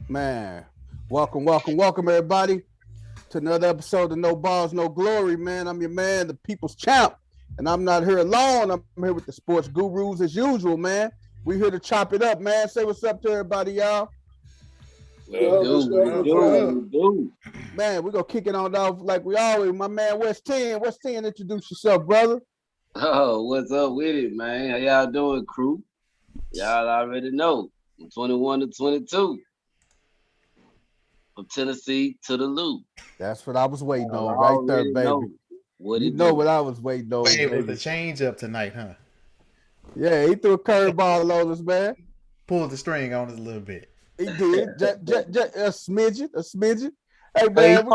Man, welcome, everybody, to another episode of No Balls, No Glory, man. I'm your man, the people's champ, and I'm not here alone. I'm here with the sports gurus as usual, man. We here to chop it up, man. Say what's up to everybody, y'all. Do. Man, we're going to kick it on off like we always. My man, West 10. West 10, introduce yourself, brother. Oh, what's up with it, man? How y'all doing, crew? Y'all already know. From 21 to 22. From Tennessee to the Loop. That's what I was waiting Y'all on right there, already baby. know what You it know do. what I was waiting on, Wait, with baby. the change up tonight, huh? Yeah, he threw a curveball on us, man. Pulled the string on us a little bit. He did. Just a smidgen. Hey, Hey, man,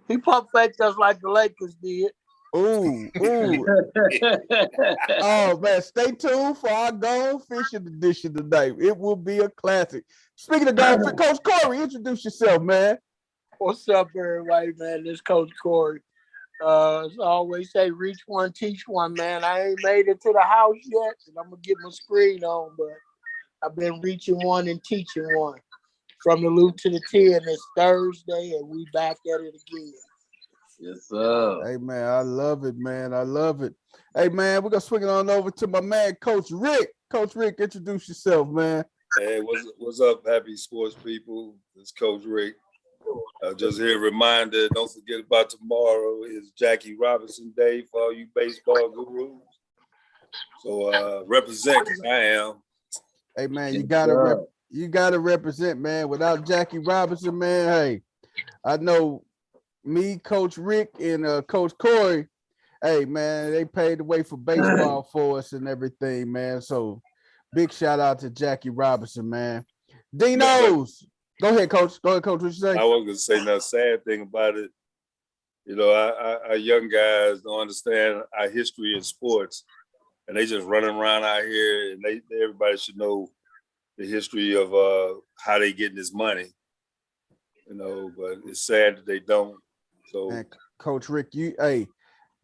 he pump faked us like the Lakers did. Ooh. Oh, man, stay tuned for our Gone Fishing edition tonight. It will be a classic. Speaking of Gone Fishing, Coach Corey, introduce yourself, man. What's up, everybody, man? This Coach Corey. As I always say, reach one, teach one, man. I ain't made it to the house yet, and I'm going to get my screen on, but I've been reaching one and teaching one. From the Loop to the 10, it's Thursday, and we back at it again. Yes, sir. Hey, man, I love it, man. I love it. Hey, man, we're going to swing it on over to my man, Coach Rick. Coach Rick, introduce yourself, man. Hey, what's up, happy sports people? It's Coach Rick. Just here, a reminder, don't forget about tomorrow is Jackie Robinson Day for all you baseball gurus. So represent, because I am. Hey, man, you gotta represent, man. Without Jackie Robinson, man, hey, I know me, Coach Rick, and Coach Corey, hey, man, they paved the way for baseball for us and everything, man. So big shout out to Jackie Robinson, man. Dinos. Go ahead, Coach. What you say? I wasn't going to say no sad thing about it. You know, our young guys don't understand our history in sports, and they just running around out here, and everybody should know the history of how they getting this money. You know, but it's sad that they don't. So, man, Coach Rick,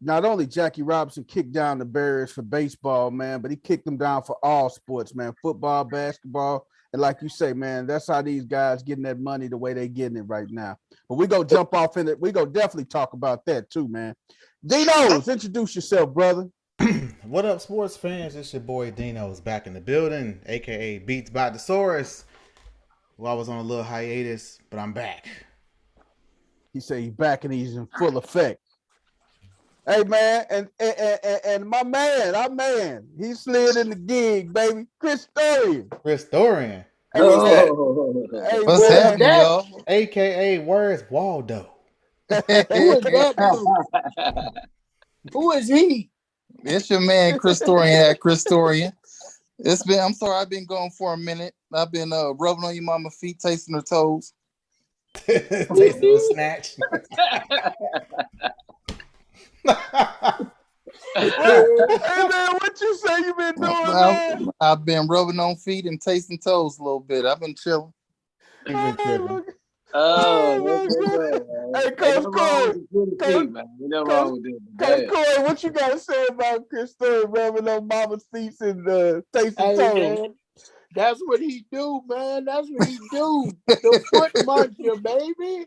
not only Jackie Robinson kicked down the barriers for baseball, man, but he kicked them down for all sports, man. Football, basketball, and like you say, man, that's how these guys getting that money the way they getting it right now. But we go jump off in it. We go definitely talk about that too, man. Dinos, introduce yourself, brother. What up, sports fans? It's your boy Dino's back in the building, aka Beats by Thesaurus. Well, I was on a little hiatus, but I'm back. He said he's back and he's in full effect. Hey, man, and my man, our man, he slid in the gig, baby. Chris Dorian. Hey, What's happening, y'all? AKA Where's Waldo? Who is that? Who is he? It's your man, Chris Dorian. Chris Dorian. I'm sorry, I've been gone for a minute. I've been rubbing on your mama's feet, tasting her toes. Tasting the snatch. Hey, man, what you say you been doing, man? I've been rubbing on feet and tasting toes a little bit. I've been chilling. Hey, Coach Corey. Coach Corey, what you got to say about Chris Dorian rubbing on mama's feet and tasting toes? Man, that's what he do, man. That's what he do. The foot muncher, baby.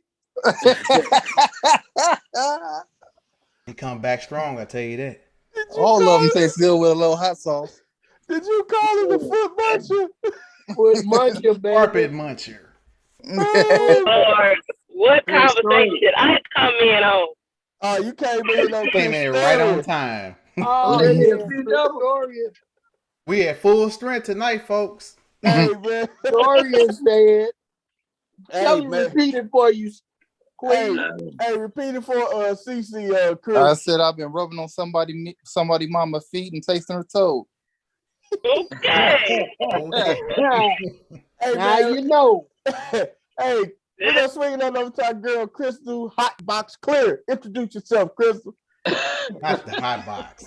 He come back strong, I tell you that. All of them taste good with a little hot sauce. Did you call him a foot muncher? Foot muncher, baby. Carpet muncher. Lord, what conversation did I come in on? Oh, you came in on Came in right on time. Oh, yeah. We at full strength tonight, folks. Hey, man. Dorian said, tell Hey, me, man. repeat it for you. Hey, repeat it for CC, Chris. I said I've been rubbing on somebody mama's feet and tasting her toes. Okay. Hey, Now man. you know. Hey, we're going to swing it on over to our girl, Crystal Hotbox Clear. Introduce yourself, Crystal. Not the hot box.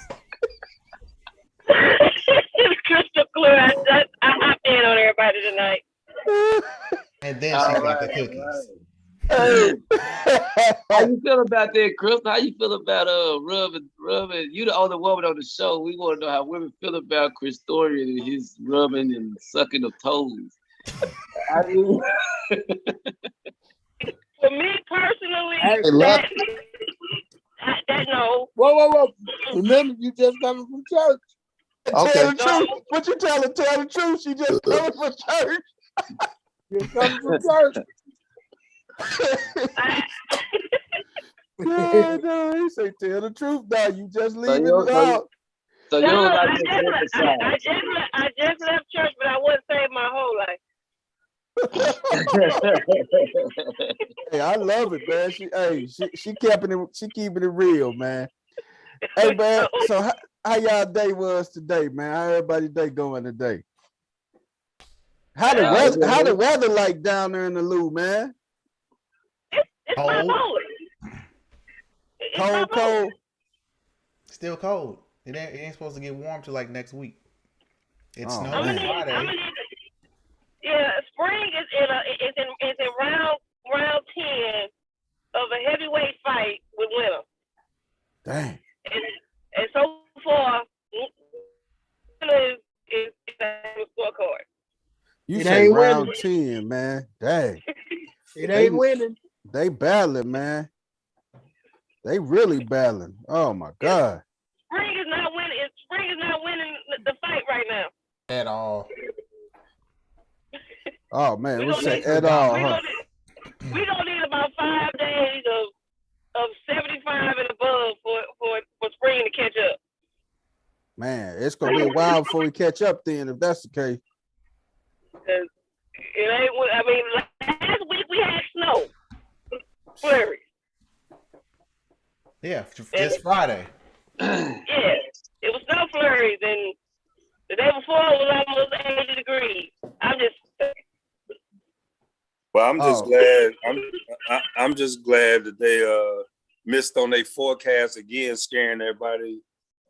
It's crystal clear. I hopped in on everybody tonight. And then she got the cookies. Hey. How you feel about that, Chris? How you feel about rubbing? You the only woman on the show. We want to know how women feel about Chris Dorian and his rubbing and sucking of toes. For me personally, Hey, that no. Whoa. Remember, you just coming from church. Okay. Tell the truth. What you tell her? Tell the truth. She just coming from church. You coming from church. Yeah, no, he say tell the truth now. You just leaving it out. So you No, don't like I to just left church, but I wasn't saved my whole life. Hey, I love it, man. She keeping it real, man. Hey, man. So how y'all day was today, man? How everybody day going today? How the weather like down there in the Lou, man? It's bipolar. Cold. Still cold. It ain't supposed to get warm till like next week. It's snowing Friday. Yeah, spring is in round 10 of a heavyweight fight with winter. Dang. And so far, is the scorecard. You say round 10, man. Dang. It ain't winning. They battling, man. They really battling. Oh my God. Spring is not winning the fight right now. At all. Oh man, we say at all, huh? We don't need about 5 days of 75 and above for spring to catch up. Man, it's gonna be a while before we catch up then, if that's the case. It ain't. I mean, last week we had snow, flurries. Yeah, just Friday. Yeah, it was snow flurries, and the day before it was almost 80 degrees. Well, I'm just glad. I'm just glad that they missed on their forecast again, scaring everybody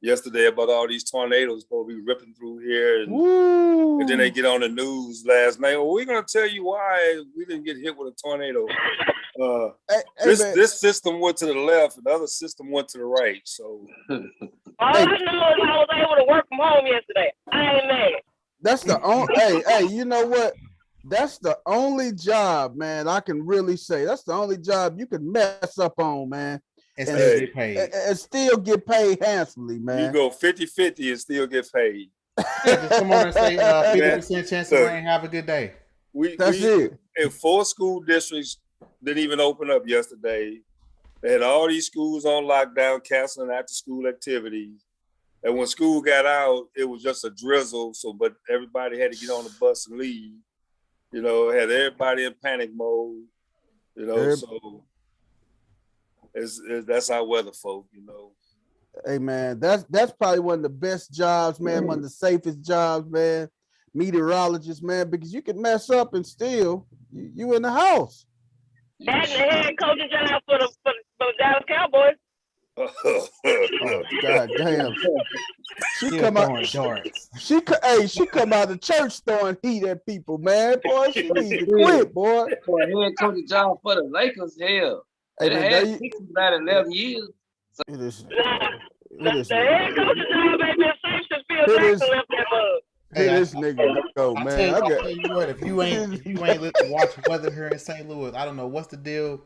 yesterday about all these tornadoes supposed to be ripping through here, and then they get on the news last night. Well, we're gonna tell you why we didn't get hit with a tornado. This system went to the left, and the other system went to the right. So all I know is I was able to work from home yesterday. I ain't mad. That's the only. hey, you know what? That's the only job, man, I can really say. That's the only job you can mess up on, man. And still get paid. And still get paid handsomely, man. You go 50-50 and still get paid. Just come on and say 50% chance of rain. Have a good day. That's it. And 4 school districts didn't even open up yesterday. They had all these schools on lockdown, canceling after school activities. And when school got out, it was just a drizzle. But everybody had to get on the bus and leave. You know, had everybody in panic mode. You know, so that's our weather, folk. You know. Hey man, that's probably one of the best jobs, man. One of the safest jobs, man. Meteorologist, man, because you can mess up and still you in the house. That's the head coaching job for the Dallas Cowboys. Oh God damn! She come out. She come out of church throwing heat at people, man. Boy, she needs to quit, boy. For a head coaching job for the Lakers, hell, hey, they had 11 years. So. The head coaching job ain't been safe since Phil Jackson left that bug. Hey, this nigga go, man. I'll tell you what, if you ain't watch weather here in St. Louis, I don't know what's the deal.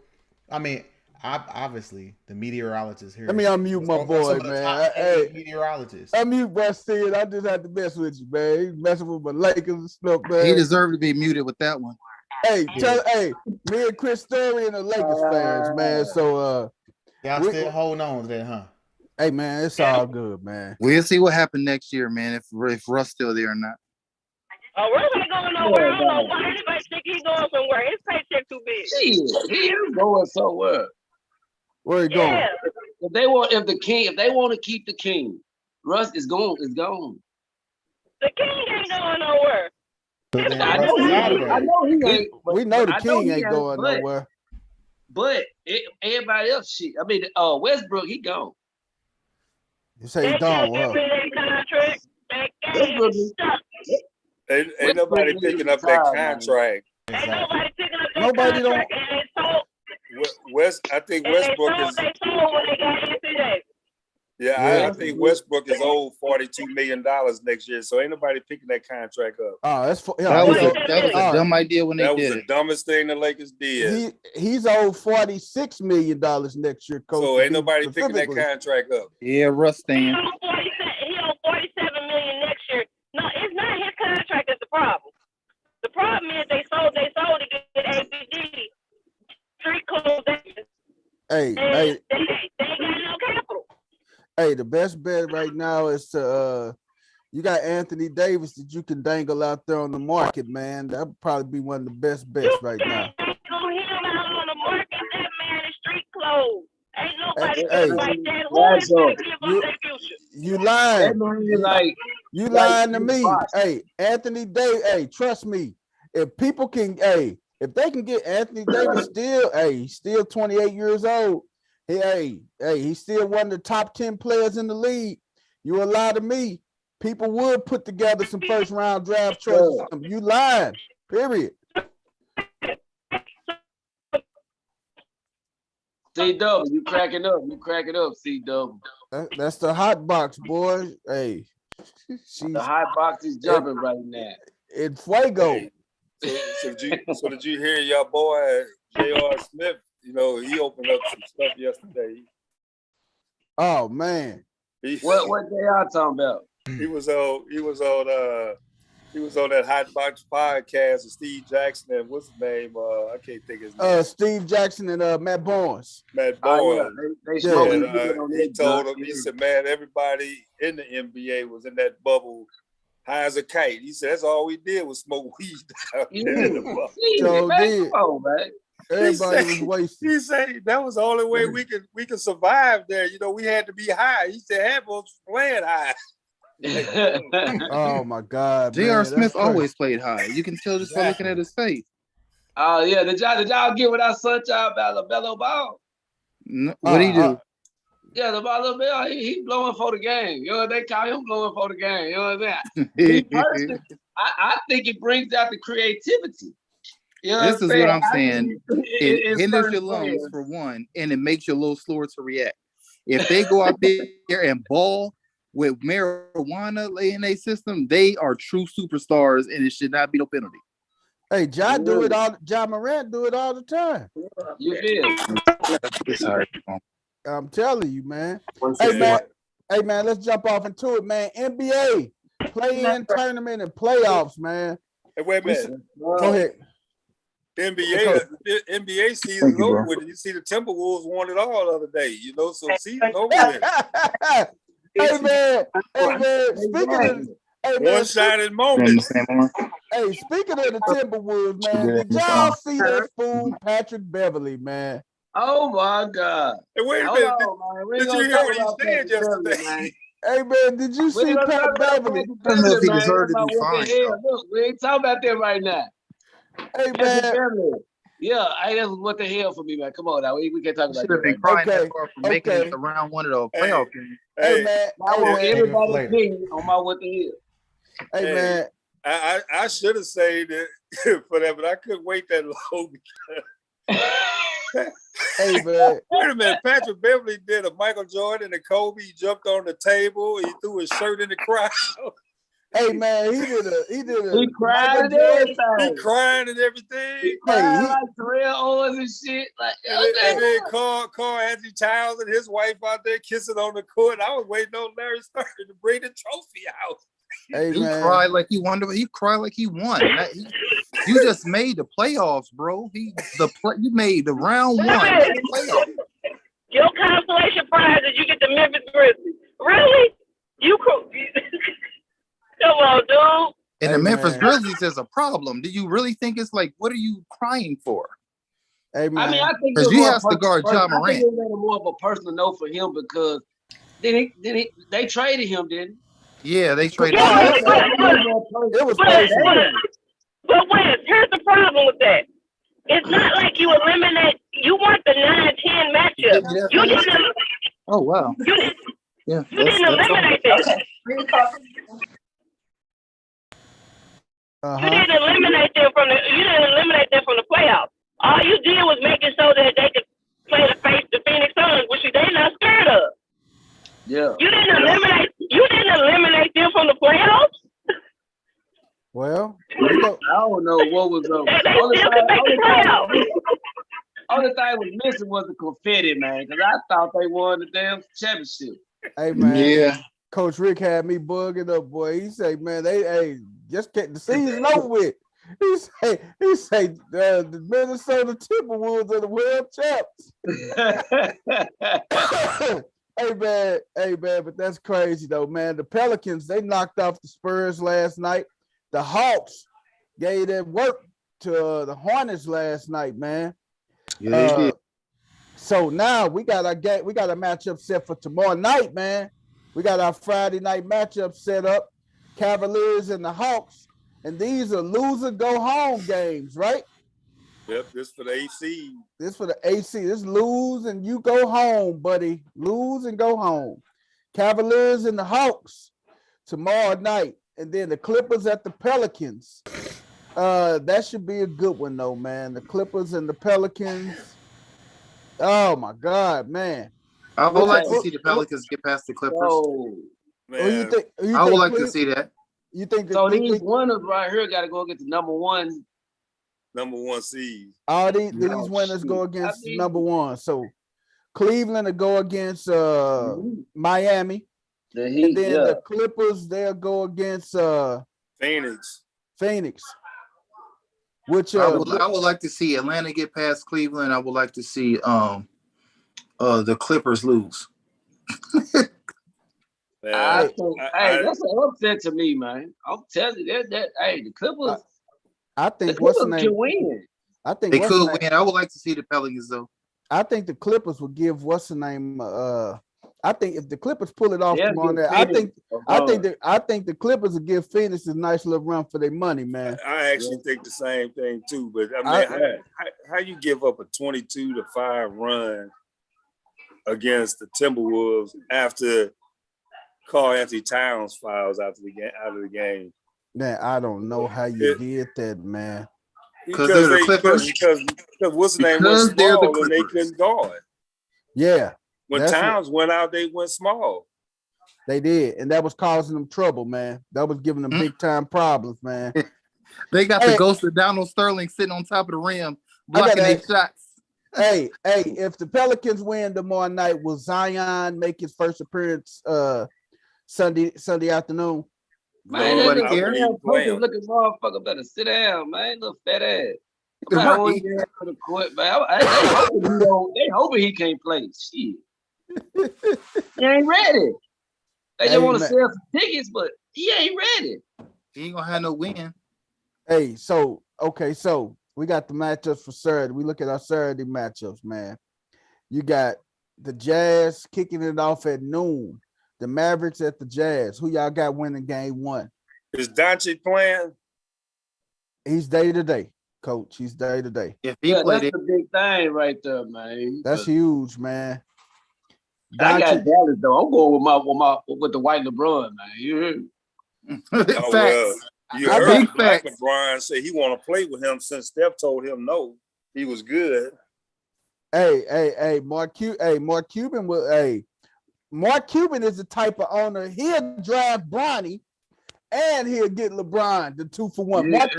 I mean, obviously the meteorologist here. Let me unmute my boy, man. Hey, meteorologist. Unmute Busted. I just had to mess with you, man. He's messing with my Lakers and stuff, man. He deserved to be muted with that one. Hey, me and Chris Story and the Lakers fans, man. So y'all still holding on to that, huh? Hey man, it's all good, man. We'll see what happens next year, man. If Russ still there or not. Oh, Russ ain't going nowhere. I don't know why anybody think he's going somewhere. His paycheck too big. He is going somewhere. Where he going? If they want to keep the king, Russ is gone. Is gone. The king ain't going nowhere. I know he ain't. We know the king ain't going nowhere. But everybody else, shit. I mean, Westbrook, he gone. You say he gone, huh? Ain't nobody picking up that contract. Ain't nobody picking up that nobody contract. Don't. I think Westbrook is. Yeah, I think Westbrook is owed $42 million next year, so ain't nobody picking that contract up. Oh, that was a dumb idea when they did it. That was the dumbest thing the Lakers did. He's owed $46 million next year, coach. So ain't nobody picking that contract up. Yeah, Russ stand. He owed $47 million next year. No, it's not his contract that's the problem. The problem is they sold to get ABD street clothes. Hey, they ain't got no capital. Hey, the best bet right now is to you got Anthony Davis that you can dangle out there on the market, man. That would probably be one of the best bets right now. You dangle him out on the market. That man is street clothes. Ain't nobody gonna fight that. Who is gonna give up their future? You lying. You lying to me. Box. Hey, Anthony Davis. Hey, trust me. If people can, if they can get Anthony Davis he's still 28 years old. He's still one of the top 10 players in the league. You lie to me, people would put together some first round draft choices. You lying, period. C-Double, you cracking up, C-Double. That's the hot box, boy. Hey, the hot box is jumping right now. In fuego. Hey, so did you hear your boy J.R. Smith? You know, he opened up some stuff yesterday. Oh man. What they are talking about? He was on that Hot Box podcast with Steve Jackson and what's his name? I can't think his name. Steve Jackson and Matt Barnes. He told him, he said, man, everybody in the NBA was in that bubble high as a kite. He said that's all we did was smoke weed down there in the bubble. Everybody was wasted. He said that was the only way we could survive there. You know, we had to be high. He said half of us playing high. Oh my God, J.R. Smith always played high. You can tell just by looking at his face. Oh yeah, did y'all get what I sent y'all about LaMelo Ball? No, what did he do? Yeah, the LaMelo, he blowing for the game. You know, they call him blowing for the game. You know what I'm saying? I think it brings out the creativity. You know this is what I'm saying. It hinders your lungs for one, and it makes you a little slower to react. If they go out there and ball with marijuana in their system, they are true superstars, and it should not be no penalty. Hey, Ja Morant do it all the time. You feel? It's hard. I'm telling you, man. Hey man, let's jump off into it, man. NBA play-in tournament and playoffs, man. Hey, wait a minute. Go ahead. NBA season's over with. You see the Timberwolves won it all the other day, you know, so season over with. Hey man, one-sided moment. Hey, speaking of the Timberwolves, man, did y'all see that fool Patrick Beverly, man? Oh my God! Hey, wait a minute, did you hear what he said yesterday? Hey man, did you see Pat Beverly? I don't know if he deserved to be fine. Look, we ain't talking about that right now. Hey man, yeah, that's what the hell for me, man. Come on now, we can't talk about that. Should have been crying that far for making it to round one of the playoff games. Hey man, I want everybody's opinion on my what the hell. Hey man, I should have said it for that, but I couldn't wait that long. Hey man, wait a minute, Patrick Beverly did a Michael Jordan and Kobe. He jumped on the table. He threw his shirt in the crowd. Hey man, he did a. He cried and everything. He crying and everything. He cried like Terrell Owens and shit. Like, and then Carl Anthony Towns and his wife out there kissing on the court. I was waiting on Larry Stern to bring the trophy out. Hey, he cried like he won. He cried like he won. You just made the playoffs, bro. You made the round one of the playoffs. Your consolation prize is you get the Memphis Grizzlies. Really? You could. Come on, dude. And the Memphis Grizzlies is a problem. Do you really think it's like, what are you crying for? Hey man, I mean, I think because he has to guard Ja Morant. I think it was more of a personal note for him because they traded him, didn't? Yeah, they traded him. It was but Wes, here's the problem with that. It's not like you eliminate. You want the 9-10 matchup. You didn't. Oh wow. You didn't eliminate that. You didn't eliminate them from the playoffs. All you did was make it so that they could play the Phoenix Suns, which they not scared of. Yeah. what was They still can make the playoffs. only thing was missing was the confetti, man, because I thought they won the damn championship. Hey man, Yeah. Coach Rick had me bugging up, boy. He say, man, they just get the season over with. He say the Minnesota Timberwolves are the world champs. Hey man, but that's crazy though, man. The Pelicans, they knocked off the Spurs last night. The Hawks gave that work to the Hornets last night, man. Yeah, they did. So now we got a matchup set for tomorrow night, man. We got our Friday night matchup set up. Cavaliers and the Hawks, and these are loser go home games, right? Yep, this for the AC. This for the AC. This lose and you go home, buddy. Lose and go home. Cavaliers and the Hawks tomorrow night, and then the Clippers at the Pelicans. That should be a good one, though, man. The Clippers and the Pelicans. Oh my God, man! I would like to see the Pelicans get past the Clippers. Man. I would like to see that. You think that so these winners right here got to go get the number one seed. All these winners go against number one. So Cleveland will go against Miami. And then the Clippers, they'll go against Phoenix. Which I would like to see Atlanta get past Cleveland. I would like to see the Clippers lose. That's an upset to me, man. I'm telling you that the Clippers. I think the Clippers can win. I think they could win. I would like to see the Pelicans though. I think the Clippers would give what's the name. I think if the Clippers pull it off tomorrow night, I think the Clippers will give Phoenix a nice little run for their money, man. I actually think the same thing too. But I mean, how you give up a 22-5 run against the Timberwolves after Karl Anthony Towns fouls out of the game? Man, I don't know how you did that, man. Because they're the Clippers. Because what's the name was small and they couldn't guard. Yeah. When Towns went out, they went small. They did, and that was causing them trouble, man. That was giving them big time problems, man. They got the ghost of Donald Sterling sitting on top of the rim, blocking their shots. Hey, if the Pelicans win tomorrow night, will Zion make his first appearance Sunday afternoon? Man, nobody cares. Looking motherfucker better sit down, man. Little fat ass. Right. For the court, man. They hoping he can't play. Shit. He ain't ready. They just want to sell some tickets, but he ain't ready. He ain't gonna have no win. Hey, so we got the matchups for Saturday. We look at our Saturday matchups, man. You got the Jazz kicking it off at noon. The Mavericks at the Jazz. Who y'all got winning game one? Is Doncic playing? He's day to day, coach. He's day to day. If he played, that's the big thing right there, man. That's huge, man. I got Dallas though. I'm going with the white LeBron, man. You heard? Facts. Well, you heard Black LeBron say he want to play with him since Steph told him no. He was good. Mark Cuban will. Mark Cuban is the type of owner. He'll draft Bronny, and he'll get LeBron, the 2-for-1. Mark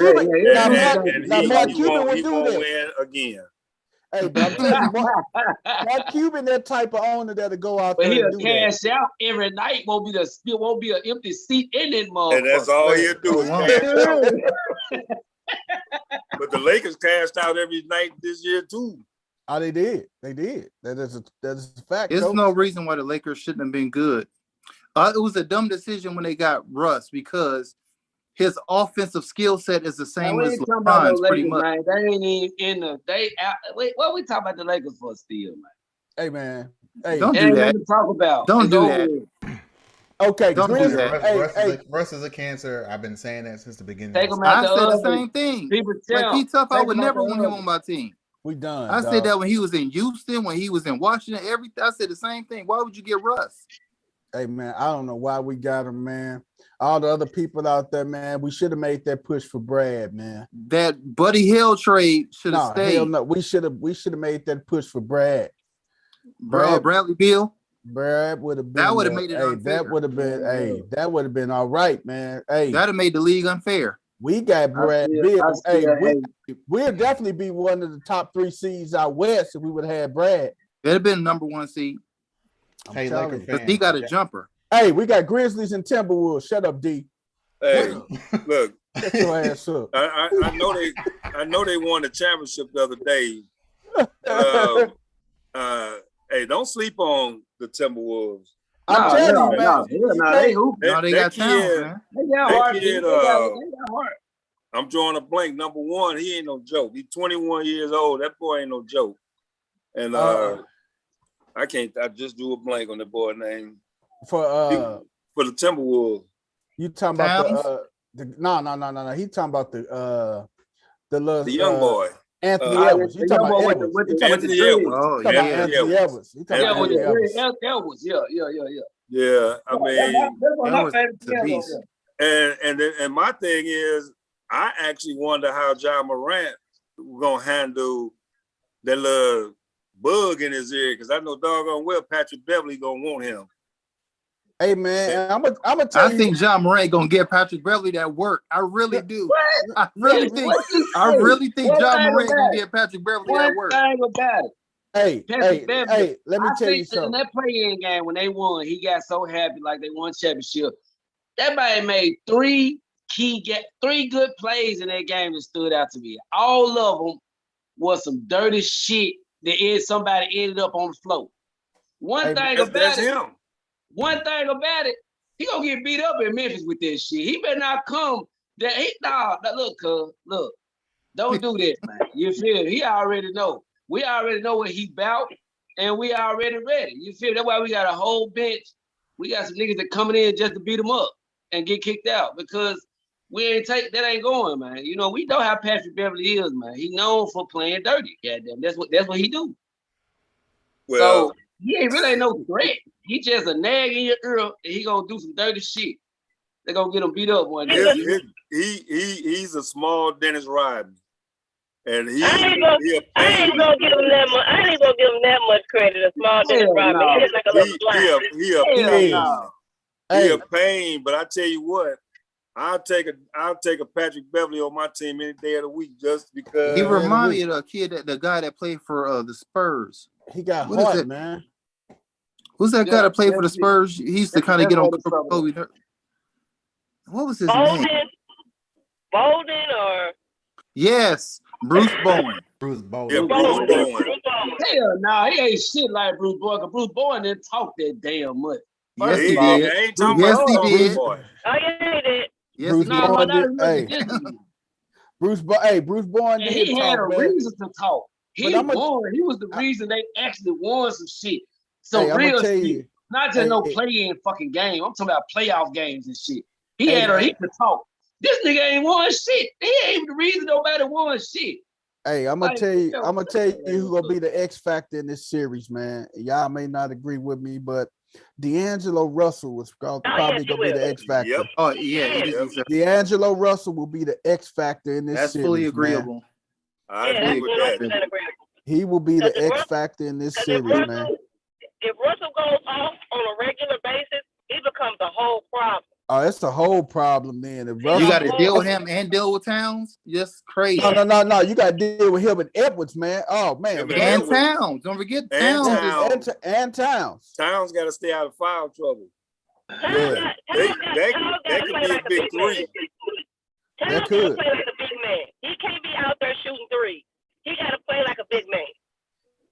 Cuban will do that. Win again. Hey, but I'm telling you, Mark Cuban, that type of owner that'll go out there. But he'll and do cash that. out every night. Won't be an empty seat in that motherfucker. And that's all he'll do is cash out. But the Lakers cashed out every night this year too. Oh, they did. That is a fact. There's no reason why the Lakers shouldn't have been good. It was a dumb decision when they got Russ because his offensive skill set is the same as LeBron's pretty much. Man. They ain't even in the wait, what are we talking about the Lakers for still, man? Hey, man. Hey, don't do that. Talk about. Don't do that. Okay, don't do that. Russ is a cancer. I've been saying that since the beginning. I said the same thing. Like he tough, I would never want him on my team. We done. I said that when he was in Houston, when he was in Washington, everything. I said the same thing. Why would you get Russ? Hey, man, I don't know why we got him, man. All the other people out there, man, we should have made that push for Brad, man. That Buddy Hield trade should have stayed. Hell no. We should have made that push for Brad. Bradley Beal. Brad would have been. That would have made it unfair. That would have been. That would have been all right, man. Hey, that'd have made the league unfair. We got Brad I Bill. still hate. We'll definitely be one of the top 3 seeds out west if we would have had Brad. That'd have been number 1 seed. Hey, Laker Because fans. he got a jumper. Hey, we got Grizzlies and Timberwolves. Shut up, D. Hey, look, Shut your ass up. I know they won the championship the other day. Hey, don't sleep on the Timberwolves. I'm telling you, man. They hoop. They got talent, man. They got heart. They got heart. I'm drawing a blank. Number 1, he ain't no joke. He's 21 years old. That boy ain't no joke. And I just drew a blank on the boy name. For the Timberwolves. You talking about no. He talking about the young boy. Anthony Edwards. You talking about Edwards. Anthony Edwards. Oh, yeah. Anthony Edwards. You talking about Edwards. Yeah. Yeah, I mean, that's one of my favorite beast. And my thing is, I actually wonder how John Morant gonna handle that little bug in his ear, because I know doggone well Patrick Beverly gonna want him. Hey man, I'm gonna tell you. I think John Morant gonna get Patrick Beverly that work. I really do. What? I really think John Morant gonna get Patrick Beverly that work. One thing about it. Hey, let me tell you something. In that play-in game when they won, he got so happy like they won championship. That man made 3 good plays in that game that stood out to me. All of them was some dirty shit that somebody ended up on the floor. One thing about it, he gonna get beat up in Memphis with that shit. He better not come. Look, don't do that, man. You feel? He already know. We already know what he bout, and we already ready. You feel? That's why we got a whole bench. We got some niggas that coming in just to beat him up and get kicked out, because that ain't going, man. You know, we know how Patrick Beverly is, man. He known for playing dirty. Goddamn, that's what he do. Well, so he really ain't no threat. He just a nag in your ear, and he gonna do some dirty shit. They gonna get him beat up one day. He's a small Dennis Rodman. And I ain't gonna give him that much. I ain't gonna give him that much credit. A small Dennis Rodman. He is like a little slime. He a pain, but I tell you what, I'll take a Patrick Beverly on my team any day of the week just because. He reminds me of the guy that played for the Spurs. He got heart, man. Who's that guy that played for the Spurs? He used to kind of get on Kobe. What was his name? Bolden or? Yes, Bruce Bowen. Bruce Bowen. Hell no, he ain't shit like Bruce Bowen, because Bruce Bowen didn't talk that damn much. Yes, he did. Yes, he did. Oh, yeah, he did. Yes, Bruce Bowen did. Bruce Bowen did. He had a reason to talk. He won. He was the reason they actually won some shit. Some real shit. Not just no play-in fucking game. I'm talking about playoff games and shit. He could talk. This nigga ain't won shit. He ain't the reason nobody won shit. Hey, I'm gonna tell you who's gonna be the X factor in this series, man. Y'all may not agree with me, but D'Angelo Russell was probably gonna be the X factor. Yep. Oh yeah. D'Angelo Russell will be the X factor in this series. That's fully agreeable. Man. I agree with that. He will be the X factor in this series, man. If Russell goes off on a regular basis, he becomes a whole problem. Oh, it's a whole problem then. You got to deal with him and deal with Towns. Just crazy. No. You got to deal with him and Edwards, man. Oh man, and Towns. Don't forget Towns. And Towns. Towns got to stay out of foul trouble. Yeah, that could be a big 3. Towns could play like a big man. He can't be out there shooting 3. He got to play like a big man.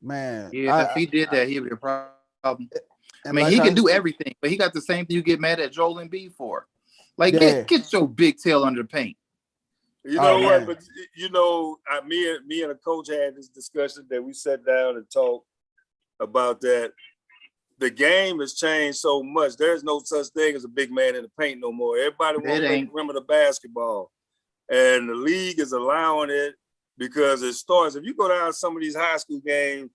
Man, yeah, if he did that, he'd be a problem. I mean, he can do everything, but he got the same thing you get mad at Joel Embiid for. Like, get your big tail under the paint. You know what? But you know, me and a coach had this discussion that we sat down and talked about that. The game has changed so much. There's no such thing as a big man in the paint no more. Everybody wants to perimeter basketball, and the league is allowing it because it starts. If you go down to some of these high school games,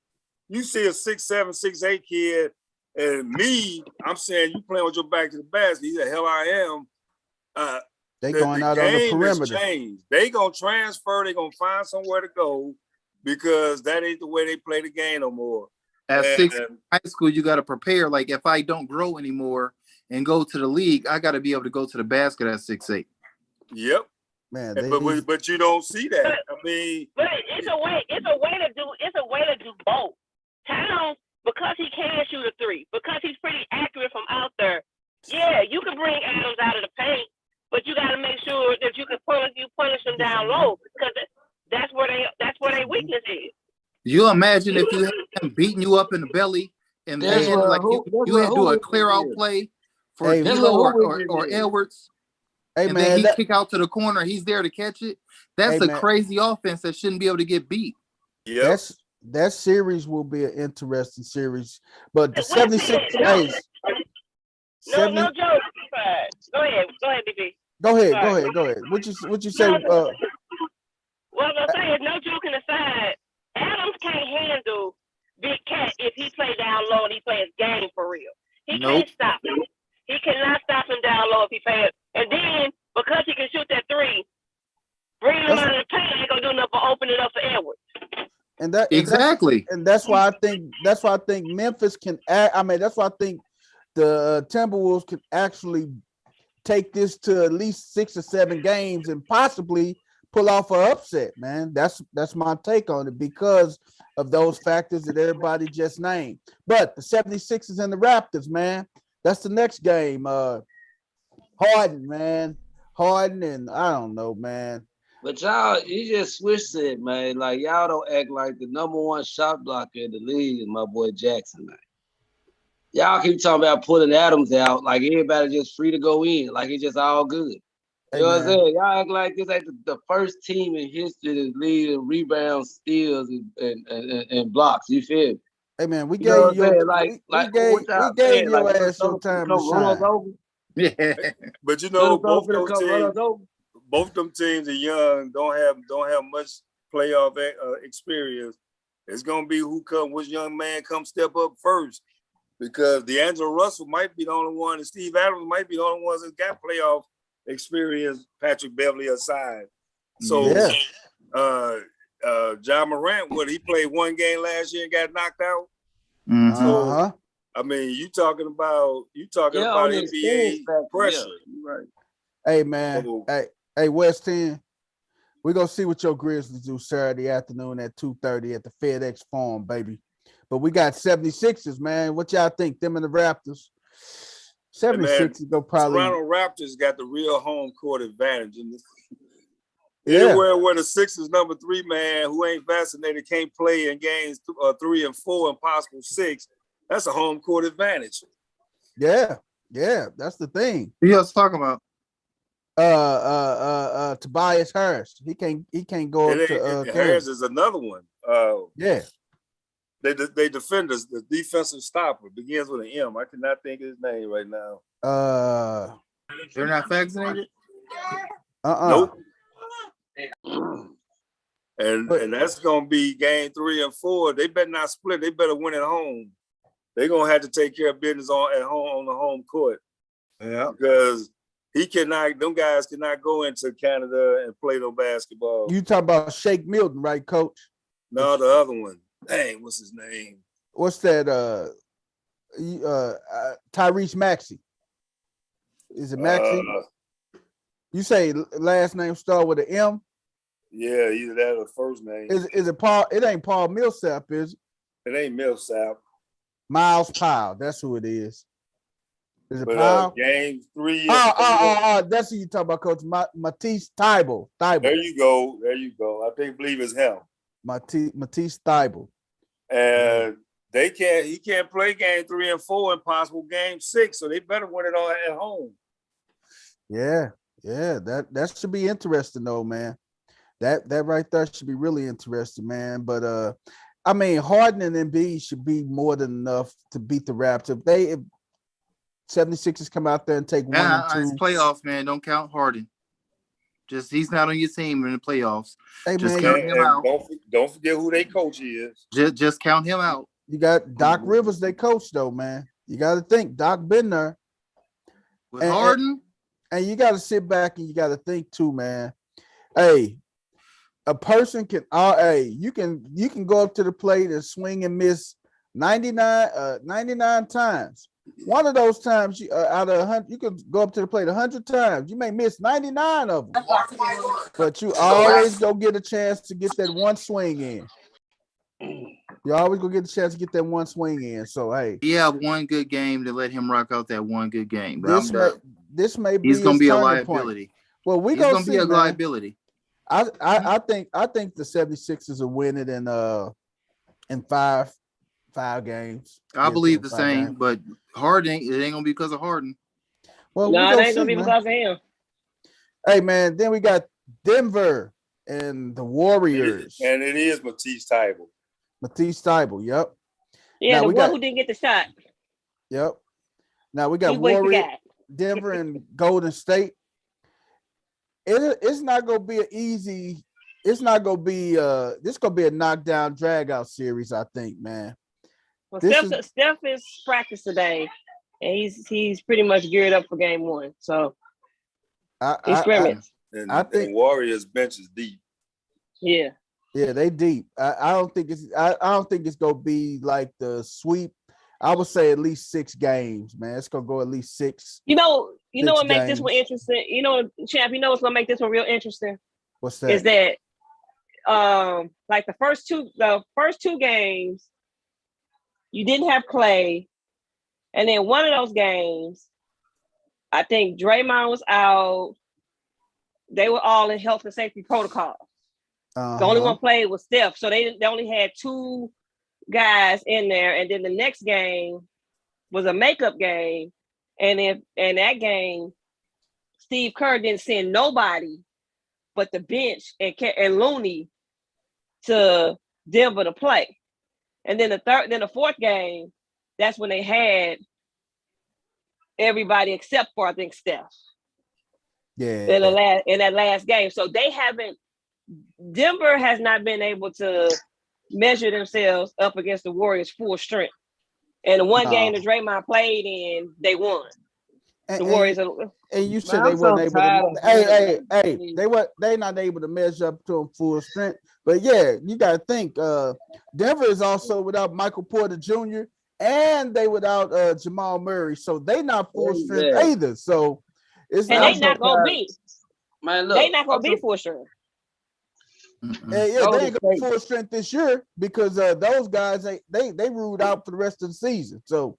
you see a 6'7", 6'8" kid. And me, I'm saying you playing with your back to the basket. He said, hell I am. They going out on the perimeter. They gonna transfer. They gonna find somewhere to go because that ain't the way they play the game no more. At 6 high school, you got to prepare. Like if I don't grow anymore and go to the league, I got to be able to go to the basket at 6'8". Yep. Man, but you don't see that. I mean, but it's a way to do both. Towns, because he can shoot a three, because he's pretty accurate from out there. Yeah, you can bring Adams out of the paint, but you got to make sure that you can punish them down low, because that's where their weakness is. You imagine if you had him beating you up in the belly and then like you had to do a clear out play for D'Lo or Edwards, and then he kick out to the corner, he's there to catch it. That's a crazy offense that shouldn't be able to get beat. Yeah, that series will be an interesting series. But the 76 days. No joke. Go ahead, BB. Go ahead. What you say? Well, I'm saying is no joking aside, Adams can't handle Big Cat if he play down low and he plays game for real. He can't stop him. He cannot stop him down low if he plays. And then because he can shoot that three, bringing him out of the paint ain't gonna do nothing but open it up for Edwards. And that's why I think Memphis can act. I mean, that's why I think the Timberwolves can actually take this to at least 6 or 7 games and possibly pull off an upset, man. That's my take on it because of those factors that everybody just named. But the 76ers and the Raptors, man, that's the next game. Harden, man. Harden and I don't know, man. But y'all, you just switched it, man. Like, y'all don't act like the number one shot blocker in the league is my boy Jackson, man. Y'all keep talking about pulling Adams out, like everybody just free to go in, like it's just all good. You know what I'm saying? Y'all act like this ain't the first team in history that's leading rebounds, steals, and blocks. You feel me? Hey man, we gave you your ass your time to shine. Yeah, but you know, both them teams are young, don't have much playoff experience. It's gonna be which young man come step up first, because D'Angelo Russell might be the only one, and Steve Adams might be the only ones that got playoff experience, Patrick Beverly aside. So John Morant, he played 1 game last year and got knocked out. Mm-hmm. So I mean, you talking about NBA pressure. Yeah, right. Hey man, hey West 10, we're gonna see what your Grizzlies do Saturday afternoon at 2:30 at the FedEx Forum, baby. But we got 76ers, man. What y'all think? Them and the Raptors. 76ers go probably. Toronto Raptors got the real home court advantage. Anywhere where the Sixers number 3 man who ain't vaccinated can't play in games 3 and 4 and possible 6. That's a home court advantage. Yeah, that's the thing. Who else talking about? Tobias Harris. He can't go up to Harris is another one. They defenders, the defensive stopper begins with an M. I cannot think of his name right now. They're not vaccinated? Nope. And that's gonna be game 3 and 4. They better not split. They better win at home. They're gonna have to take care of business at home on the home court. Yeah. Because them guys cannot go into Canada and play no basketball. You talking about Shake Milton, right, Coach? No, the other one. Dang, what's his name? What's that? Tyrese Maxey. Is it Maxey? You say last name start with an M? Yeah, either that or first name. Is it Paul? It ain't Paul Millsap, is it? It ain't Millsap. Miles Powell. That's who it is. Is it Powell? Game 3. That's who you talking about, Coach. Matisse Thybulle. There you go. I believe it's him. Matisse Thybulle. And he can't play game 3 and 4 and possible game 6, so they better win it all at home. Yeah, that should be interesting though, man. That right there should be really interesting, man. But I mean, Harden and Embiid should be more than enough to beat the Raptors. If 76ers come out there and take 1 and 2. It's playoffs, man. Don't count Harden. Just he's not on your team in the playoffs. Hey, just man, count him out. Don't forget who their coach is. Just count him out. You got Doc Rivers, they coach though, man. You got to think Doc been there. With Harden, and you got to sit back and you got to think too, man. Hey, a person can. You can go up to the plate and swing and miss 99 times. One of those times, out of 100, you can go up to the plate 100 times. You may miss 99 of them, but you always go get a chance to get that one swing in. You always go get a chance to get that one swing in. So hey, he have one good game to let him rock out that one good game. This may be he's gonna be a liability. Well, we're gonna see, be a man. liability. I think the 76ers will win it in five games. I believe the same, but Harden, it ain't gonna be because of Harden. Well, no, it ain't gonna be because of him. Hey man, then we got Denver and the Warriors. And it is Matisse Thybulle. Matisse Thybulle, yep. Yeah, the one who didn't get the shot. Yep. Now we got Warriors, Denver, and Golden State. It's not gonna be an easy. It's not gonna be. This gonna be a knockdown, drag out series. I think, man. Well, Steph is practice today, and he's pretty much geared up for game one. So he's scrimmage. I think Warriors bench is deep. Yeah. Yeah, they deep. I don't think it's. I don't think it's gonna be like the sweep. I would say at least 6 games, man. It's gonna go at least 6. You know what makes this one interesting? You know, Champ, you know what's gonna make this one real interesting? What's that? Is that like the first two games, you didn't have Clay, and then one of those games, I think Draymond was out. They were all in health and safety protocol. The only one played was Steph, so they only had 2 guys in there, and then the next game was a makeup game, and that game, Steve Kerr didn't send nobody but the bench and Looney to Denver to play, and then the fourth game, that's when they had everybody except for I think Steph. Yeah. In that last game, so they haven't. Denver has not been able to measure themselves up against the Warriors full strength. And the one game that Draymond played in, they won. The Warriors and you said they weren't able to. They not able to measure up to them full strength. But yeah, you got to think. Denver is also without Michael Porter Jr. and they without Jamal Murray, so they not full strength either. So it's they not gonna be. Man, look, they not gonna be full strength. They ain't gonna be full strength this year because those guys they ruled out for the rest of the season. So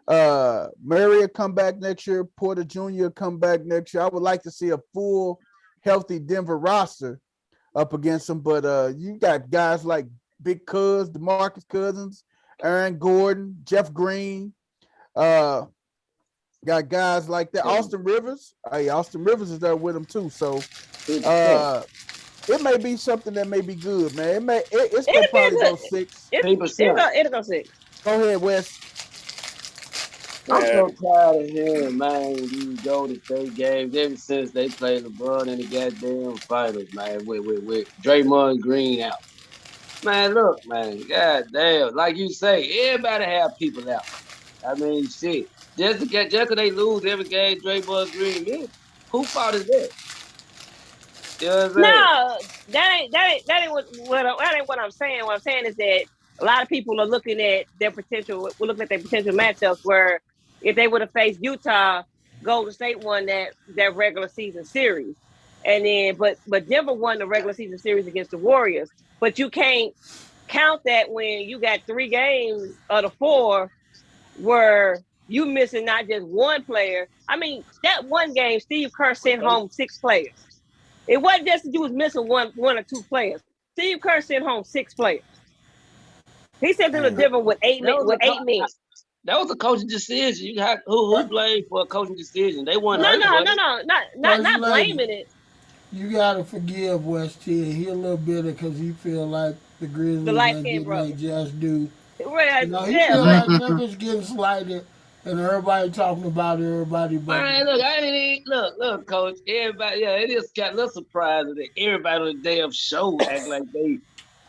Murray will come back next year, Porter Jr. will come back next year. I would like to see a full, healthy Denver roster up against them, but you got guys like Big Cuz, DeMarcus Cousins, Aaron Gordon, Jeff Green, got guys like that. Austin Rivers. Hey, Austin Rivers is there with them too. So it may be something that may be good, man. It's gonna probably go 6. It'll go 6. Go ahead, Wes. I'm so tired of hearing, man, these Golden State games ever since they played LeBron in the goddamn finals, man, with Draymond Green out. Man, look, man, goddamn, like you say, everybody have people out. I mean, shit, just because they lose every game, Draymond Green, man, who fault is that? You know what I'm saying? No, that ain't what I'm saying. What I'm saying is that a lot of people are looking at their potential. We're looking at their potential matchups where if they would have faced Utah, Golden State won that regular season series, and then but Denver won the regular season series against the Warriors. But you can't count that when you got 3 games of the 4 where you missing not just one player. I mean, that one game, Steve Kerr sent home 6 players. It wasn't just that you was missing one or 2 players. Steve Kerr sent home 6 players. He sent them to Denver with 8 men. That was a coaching decision. You got who blamed for a coaching decision? They won. Not blaming it. You gotta forgive West Hill. He a little bitter because he feel like the Grizzlies not getting they just do. Right, he feel like niggas getting slighted and everybody talking about everybody. Man, look, Coach. Everybody, it is got a little surprising that everybody on the damn show act like they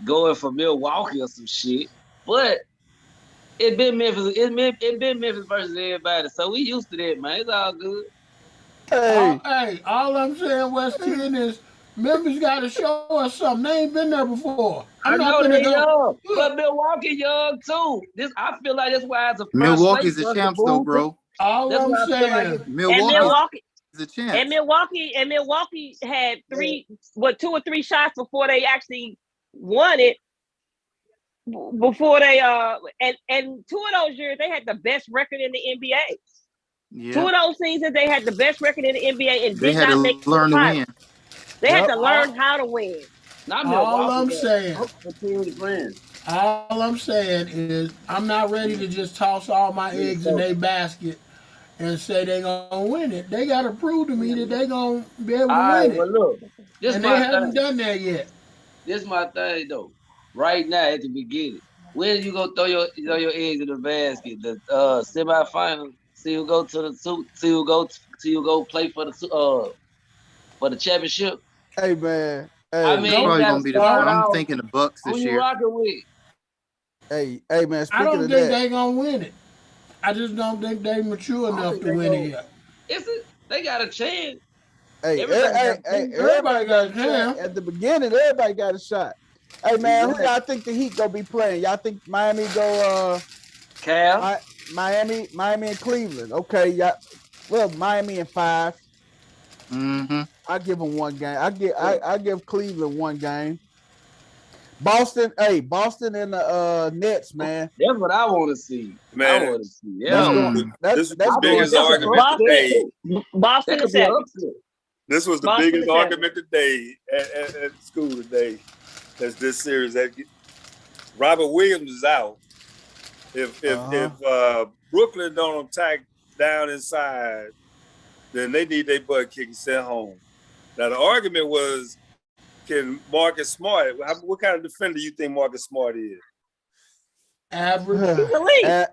going for Milwaukee or some shit. But it been Memphis. It been Memphis versus everybody. So we used to that, man. It's all good. Hey, all I'm saying, West End, is Memphis got to show us something. They ain't been there before. I know they young, but Milwaukee young too. I feel like that's why it's a Milwaukee's the champs though, bro. All I'm saying, Milwaukee is the champs. And Milwaukee had 2 or 3 shots before they actually won it. Before they and 2 of those years they had the best record in the NBA. Yeah. 2 of those seasons they had the best record in the NBA and did not make the finals. They had to learn how to win. All I'm saying is I'm not ready to just toss all my eggs in their basket and say they're gonna win it. They gotta prove to me that they're gonna be able to win it. Well, look, and they haven't done that yet. This is my thing though. Right now at the beginning, when you go throw your eggs in the basket, the semifinals, see who go to the see who go play for the championship. Hey man, I mean, probably gonna be I'm thinking the Bucks this year. Who you rocking with? Hey man, I don't think they're gonna win it. I just don't think they're mature enough to win it yet. They got a chance. Hey, everybody got a chance. At the beginning, everybody got a shot. Hey man, who y'all think the Heat gonna be playing? Y'all think Miami go Cal? Miami and Cleveland. Okay, yeah. Well, Miami in 5. Mm-hmm. I give them one game. I give Cleveland one game. Boston and the Nets, man. That's what I want to see. Man, I want to see. Yeah, that's the biggest argument today. Boston is second. This was the biggest argument today at school today. That's this series. That Robert Williams is out. If Brooklyn don't attack down inside, then they need their butt kicked and sent home. Now the argument was, can Marcus Smart? What kind of defender do you think Marcus Smart is? Average.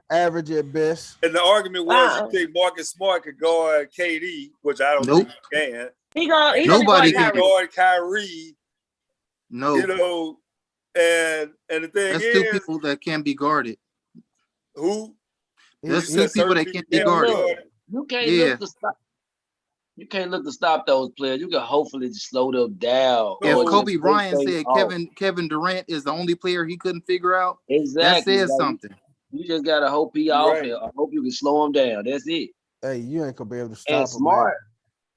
Average at best. And the argument was, you think Marcus Smart could guard KD, which I don't think he can. Nobody can guard Kyrie. No, you know, and the thing that's is, 2 people that can't be guarded. Who? There's 2 people that can't be guarded. You can't look to stop. You can't look to stop those players. You can hopefully just slow them down. If Kobe Bryant said Kevin Durant is the only player he couldn't figure out, that says something. You just gotta hope he off here. I hope you can slow him down. That's it. Hey, you ain't gonna be able to stop him. Smart.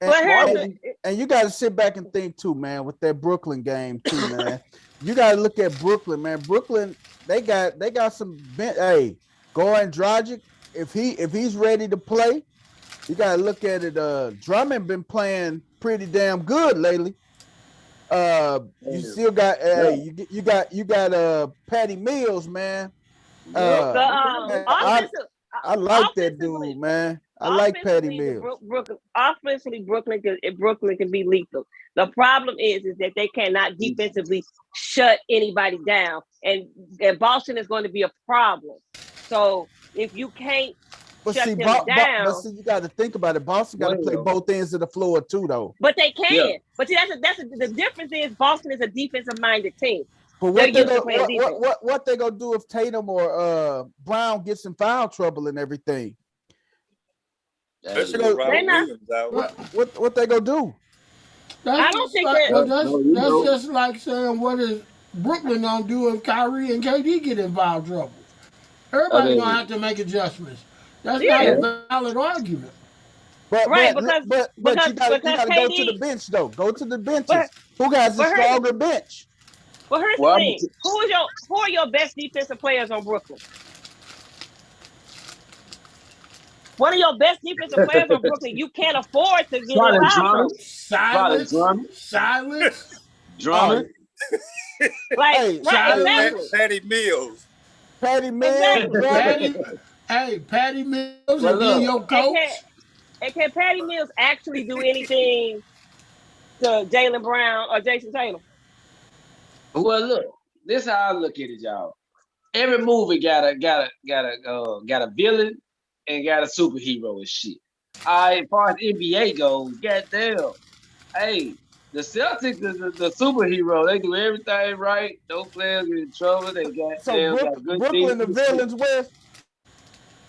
And you got to sit back and think too, man, with that Brooklyn game too, man. You got to look at Brooklyn, man. Brooklyn, they got some. Hey, Goran Dragic, if he's ready to play, you got to look at it. Drummond been playing pretty damn good lately. You still got you got Patty Mills, man. I like that dude, man. I like Patty Mills. Offensively, Brooklyn can be lethal. The problem is that they cannot defensively shut anybody down, and Boston is going to be a problem. So if you can't shut them down, but see, you got to think about it. Boston got to play both ends of the floor too, though. But they can. Yeah. But see, the difference is Boston is a defensive-minded team. But what they gonna do if Tatum or Brown gets in foul trouble and everything? What they gonna do? I don't think that's just like saying what is Brooklyn gonna do if Kyrie and KD get in foul trouble? Everybody's gonna have to make adjustments. That's not a valid argument. But you gotta go to the bench though. Go to the benches. Who has a stronger bench? Well, here's the thing. Who are your best defensive players on Brooklyn? One of your best defensive players on Brooklyn, you can't afford to get out. Silence. Drummond. Patty Mills. Patty Mills. Patty Mills and then your coach. And can Patty Mills actually do anything to Jaylen Brown or Jason Tatum? Well, look, this is how I look at it, y'all. Every movie got a villain and got a superhero and shit. As far as NBA goes, goddamn. Hey, the Celtics, the superhero, they do everything right. No players get in trouble. They got good Brooklyn, the villains with.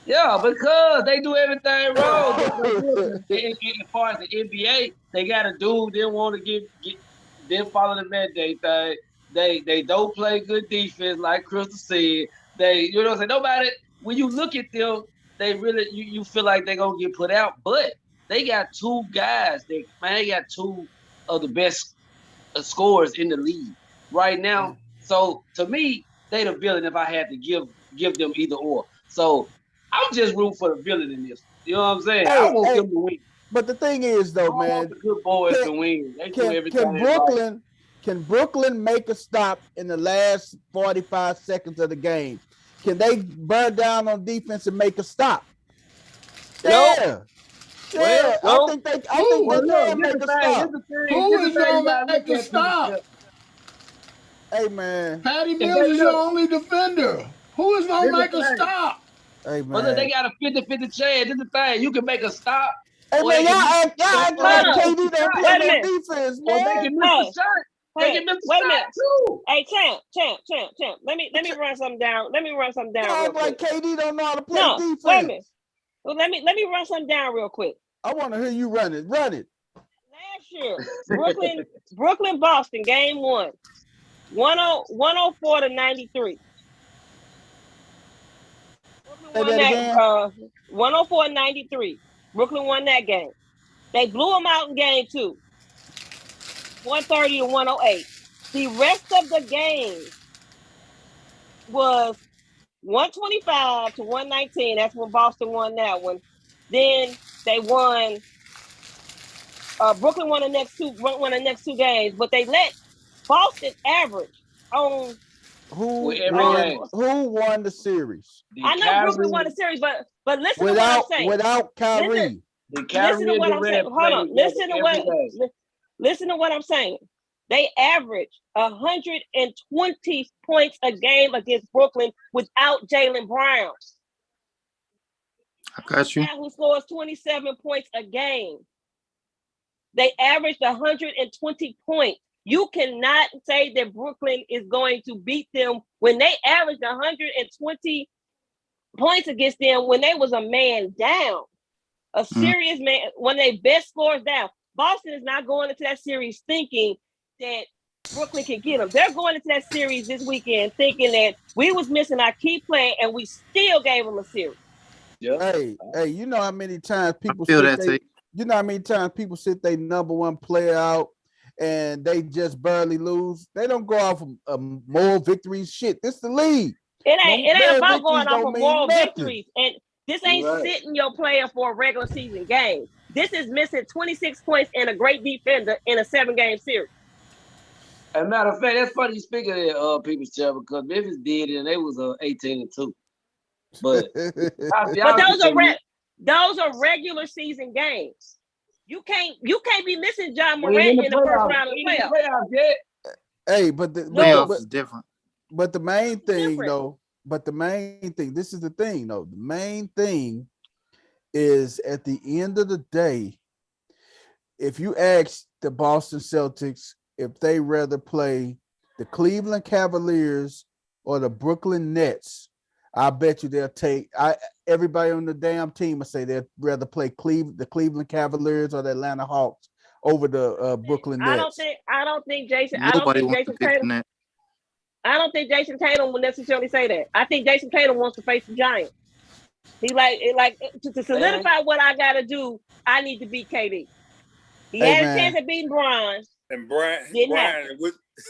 Yeah, because they do everything wrong. As far as the NBA, they got a dude they want to didn't follow the mandate thing. They don't play good defense, like Crystal said. You know what I'm saying? Nobody, when you look at them, they really you feel like they're gonna get put out, but they got two guys. They got two of the best scorers in the league right now. So to me, they the villain if I had to give them either or. So I'm just rooting for the villain in this. You know what I'm saying? I want them to win. But the thing is, though, I want the good boys to win. They do everything right. Can Brooklyn make a stop in the last 45 seconds of the game? Can they burn down on defense and make a stop? Yeah. Yeah, I think they can make a stop. Who is gonna make a stop? Hey man, Patty Mills is your only defender. Who is gonna make a stop? Hey man, but they got a 50-50 chance. This is the thing. You can make a stop. Hey man, y'all act like KD don't play no defense, man. Or they can miss the shot. They can miss the shot too. Hey, champ. Let me run something down. Y'all act like KD don't know how to play defense. Wait a minute. Well, let me run something down real quick. I want to hear you run it. Run it. Last year, Brooklyn, Boston, game 1, 104 to 93. Brooklyn won 104 to 93. Brooklyn won that game. They blew them out in game 2, 130 to 108. The rest of the game was 125 to 119. That's when Boston won that one. Then they won. Brooklyn won the next two games, but they let Boston average on. Who won the series? I know Brooklyn won the series, but listen to what I'm saying. Without Kyrie. Listen to what I'm saying. Hold on. Listen to what I'm saying. They averaged 120 points a game against Brooklyn without Jaylen Brown. I got you. Who scores 27 points a game. They averaged 120 points. You cannot say that Brooklyn is going to beat them when they averaged 120 points against them when they was a man down. A serious man, one of their best scores down. Boston is not going into that series thinking that Brooklyn can get them. They're going into that series this weekend thinking that we was missing our key player and we still gave them a series. Yeah. Hey, you know how many times people sit their number one player out and they just barely lose. They don't go off of moral victories. Shit, this the league. It ain't about going off of moral victories. And this ain't sitting your player for a regular season game. This is missing 26 points and a great defender in a 7-game series. As a matter of fact, that's funny you speaking of People's Champ because Memphis did it and they was 18-2. But those are regular season games. You can't be missing John Morant in the first round of the playoffs. Hey, but the playoffs is different. But the main thing, this is the thing, though. The main thing is at the end of the day, if you ask the Boston Celtics if they rather play the Cleveland Cavaliers or the Brooklyn Nets, I bet you they'll take everybody on the damn team will say they'd rather play the Cleveland Cavaliers or the Atlanta Hawks over the Brooklyn Nets. I don't think Jason Tatum will necessarily say that. I think Jason Tatum wants to face the Giants. He to solidify what I gotta do, I need to beat KD. He had a chance at beating Bron. And Brian,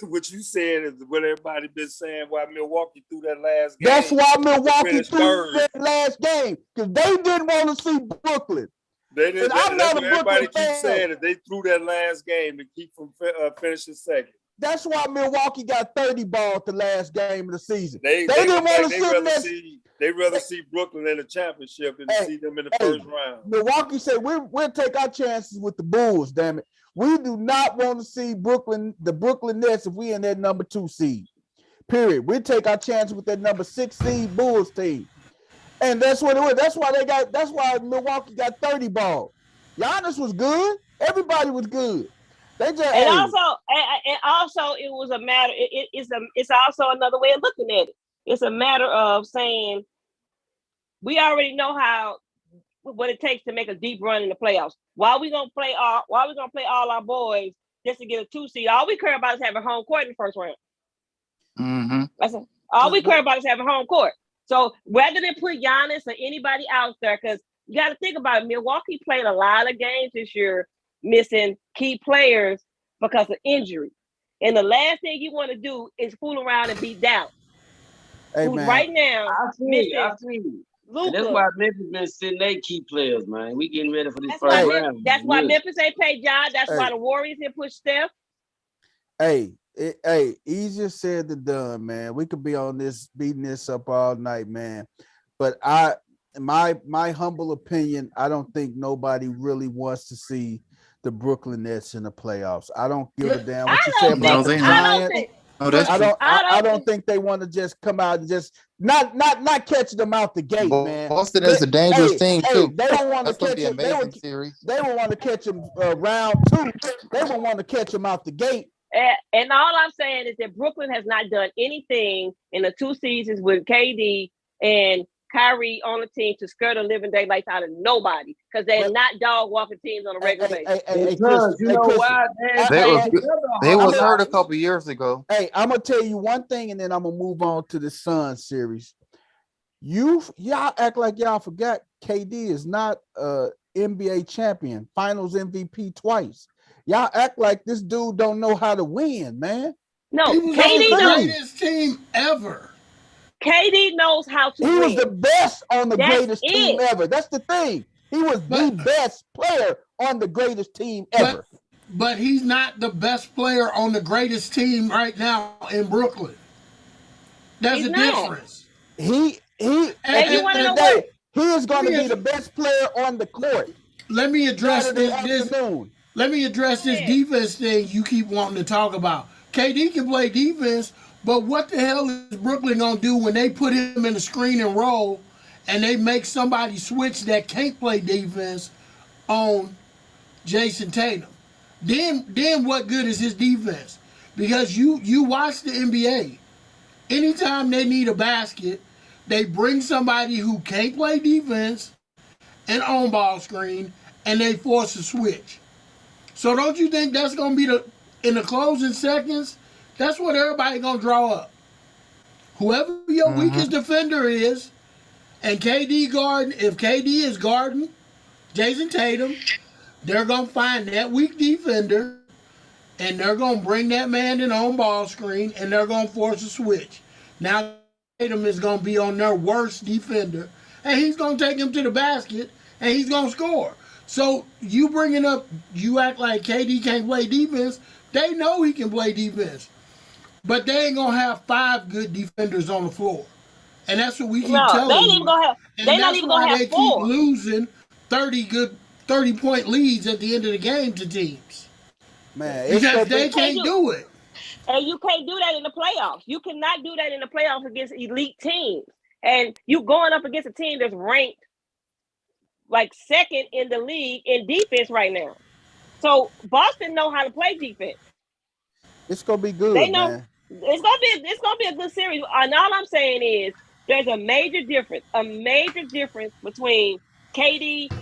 what you said is what everybody been saying why Milwaukee threw that last game. That's why Milwaukee threw that last game, because they didn't want to see Brooklyn. They didn't. Everybody keeps saying that they threw that last game to keep from finishing second. That's why Milwaukee got 30 balls the last game of the season. They didn't want to They'd rather see Brooklyn in the championship than to see them in the first round. Milwaukee said, we'll take our chances with the Bulls, damn it. We do not want to see the Brooklyn Nets if we in that number 2 seed. Period. We'll take our chances with that number 6 seed Bulls team. And that's what it was. That's why Milwaukee got 30 balls. Giannis was good. Everybody was good. Also it was a matter. It's also another way of looking at it. It's a matter of saying we already know what it takes to make a deep run in the playoffs. Why we gonna play all our boys just to get a 2 seed. All we care about is having home court in the first round. Mm-hmm. That's it. All we care about is having home court. So rather than put Giannis or anybody out there, because you got to think about it, Milwaukee played a lot of games this year, missing key players because of injury. And the last thing you want to do is fool around and beat Dallas. Hey, Who's man. right now I see. And that's why Memphis been sitting their key players, man. We getting ready for this first round. That's why Memphis ain't paid John. That's why the Warriors didn't push Steph. Hey, easier said than done, man. We could be on this, beating this up all night, man. But my humble opinion, I don't think nobody really wants to see the Brooklyn Nets in the playoffs. I don't give a damn what you say about the Giants. I don't think they want to just come out and just not catch them out the gate, man. Boston is a dangerous team too. They don't want to catch them. They would want to catch them round 2. They would want to catch them out the gate. And all I'm saying is that Brooklyn has not done anything in the 2 seasons with KD and Kyrie on the team to scare the living daylights out of nobody, because they're not dog walking teams on a regular basis. You know why? They was hurt a couple years ago. Hey, I'm gonna tell you one thing, and then I'm gonna move on to the Suns series. Y'all act like y'all forgot KD is not NBA champion, Finals MVP twice. Y'all act like this dude don't know how to win, man. No, he was KD on the knows. greatest team ever. KD knows how to win. He was the best on the greatest team ever. That's the thing. He was the best player on the greatest team ever. But he's not the best player on the greatest team right now in Brooklyn. There's a difference. He is going to be the best player on the court. Let me address this. Let me address this defense thing you keep wanting to talk about. KD can play defense, but what the hell is Brooklyn going to do when they put him in a screen and roll and they make somebody switch that can't play defense on Jason Tatum? Then what good is his defense? Because you watch the NBA. Anytime they need a basket, they bring somebody who can't play defense and on ball screen, and they force a switch. So don't you think that's going to be in the closing seconds? That's what everybody going to draw up. Whoever your weakest defender is, and if KD is guarding Jason Tatum, they're going to find that weak defender, and they're going to bring that man in on ball screen, and they're going to force a switch. Now Tatum is going to be on their worst defender, and he's going to take him to the basket, and he's going to score. So you act like KD can't play defense. They know he can play defense. But they ain't going to have 5 good defenders on the floor. And that's what we keep telling you. They're not even going to have 4. They keep losing 30-point leads at the end of the game to teams. Man, because they can't do it. And you can't do that in the playoffs. You cannot do that in the playoffs against elite teams. And you going up against a team that's ranked like 2nd in the league in defense right now. So Boston know how to play defense. It's gonna be good. They know man. It's gonna be a good series. And all I'm saying is there's a major difference between KD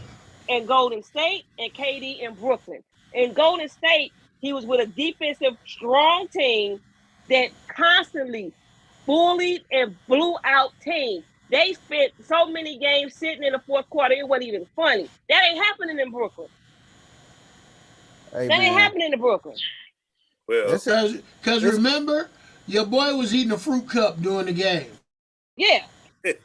and Golden State and KD and Brooklyn. In Golden State, he was with a defensive strong team that constantly bullied and blew out teams. They spent so many games sitting in the fourth quarter, it wasn't even funny. That ain't happening in Brooklyn. That ain't happening in Brooklyn. Well, because remember, your boy was eating a fruit cup during the game. Yeah.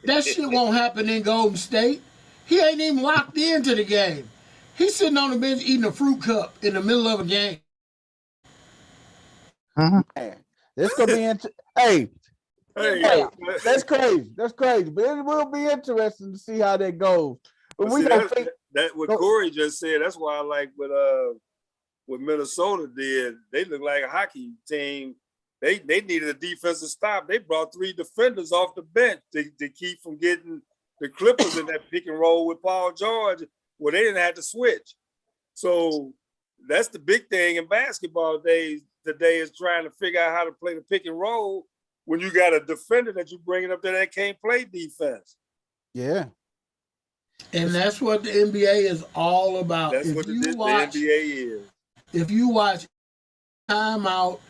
That shit won't happen in Golden State. He ain't even locked into the game. He's sitting on the bench eating a fruit cup in the middle of a game. This gonna be Hey, that's crazy. That's crazy. But it will be interesting to see how that goes. But what Corey just said, that's why I like what Minnesota did. They look like a hockey team. They needed a defensive stop. They brought 3 defenders off the bench to keep from getting the Clippers in that pick and roll with Paul George, where they didn't have to switch. So that's the big thing in basketball today is trying to figure out how to play the pick and roll when you got a defender that you're bringing up there that can't play defense. Yeah. And that's what the NBA is all about. That's what the NBA is. If you watch timeout,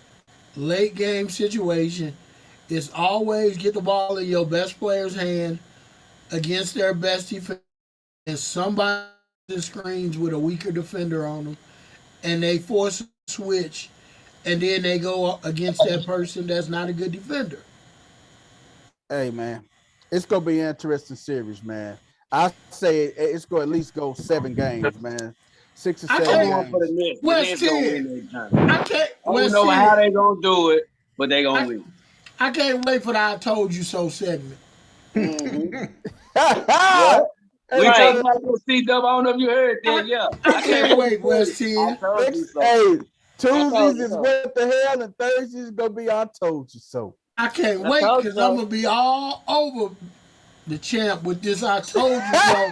late game situation. It's always get the ball in your best player's hand against their best defense, and somebody screens with a weaker defender on them, and they force a switch, and then they go against that person that's not a good defender. Hey man, it's gonna be an interesting series, man. I say it's gonna at least go 7 games, man. 6 or 7 I'm going for the games. Nets. The West Nets gonna 10. win that game. I can't. I don't West know 10. how they gonna do it, but they gonna win. I can't wait for the "I told you so" segment. Mm-hmm. Yeah. We Right. talking about this C-Dub. I don't know if you heard that. Yeah. I can't wait, West 10. I told you so. Hey, Tuesdays told you is so. what the hell, and Thursdays is gonna be I told you so. I can't I wait told because you I'm so. gonna be all over the champ with this "I told you so."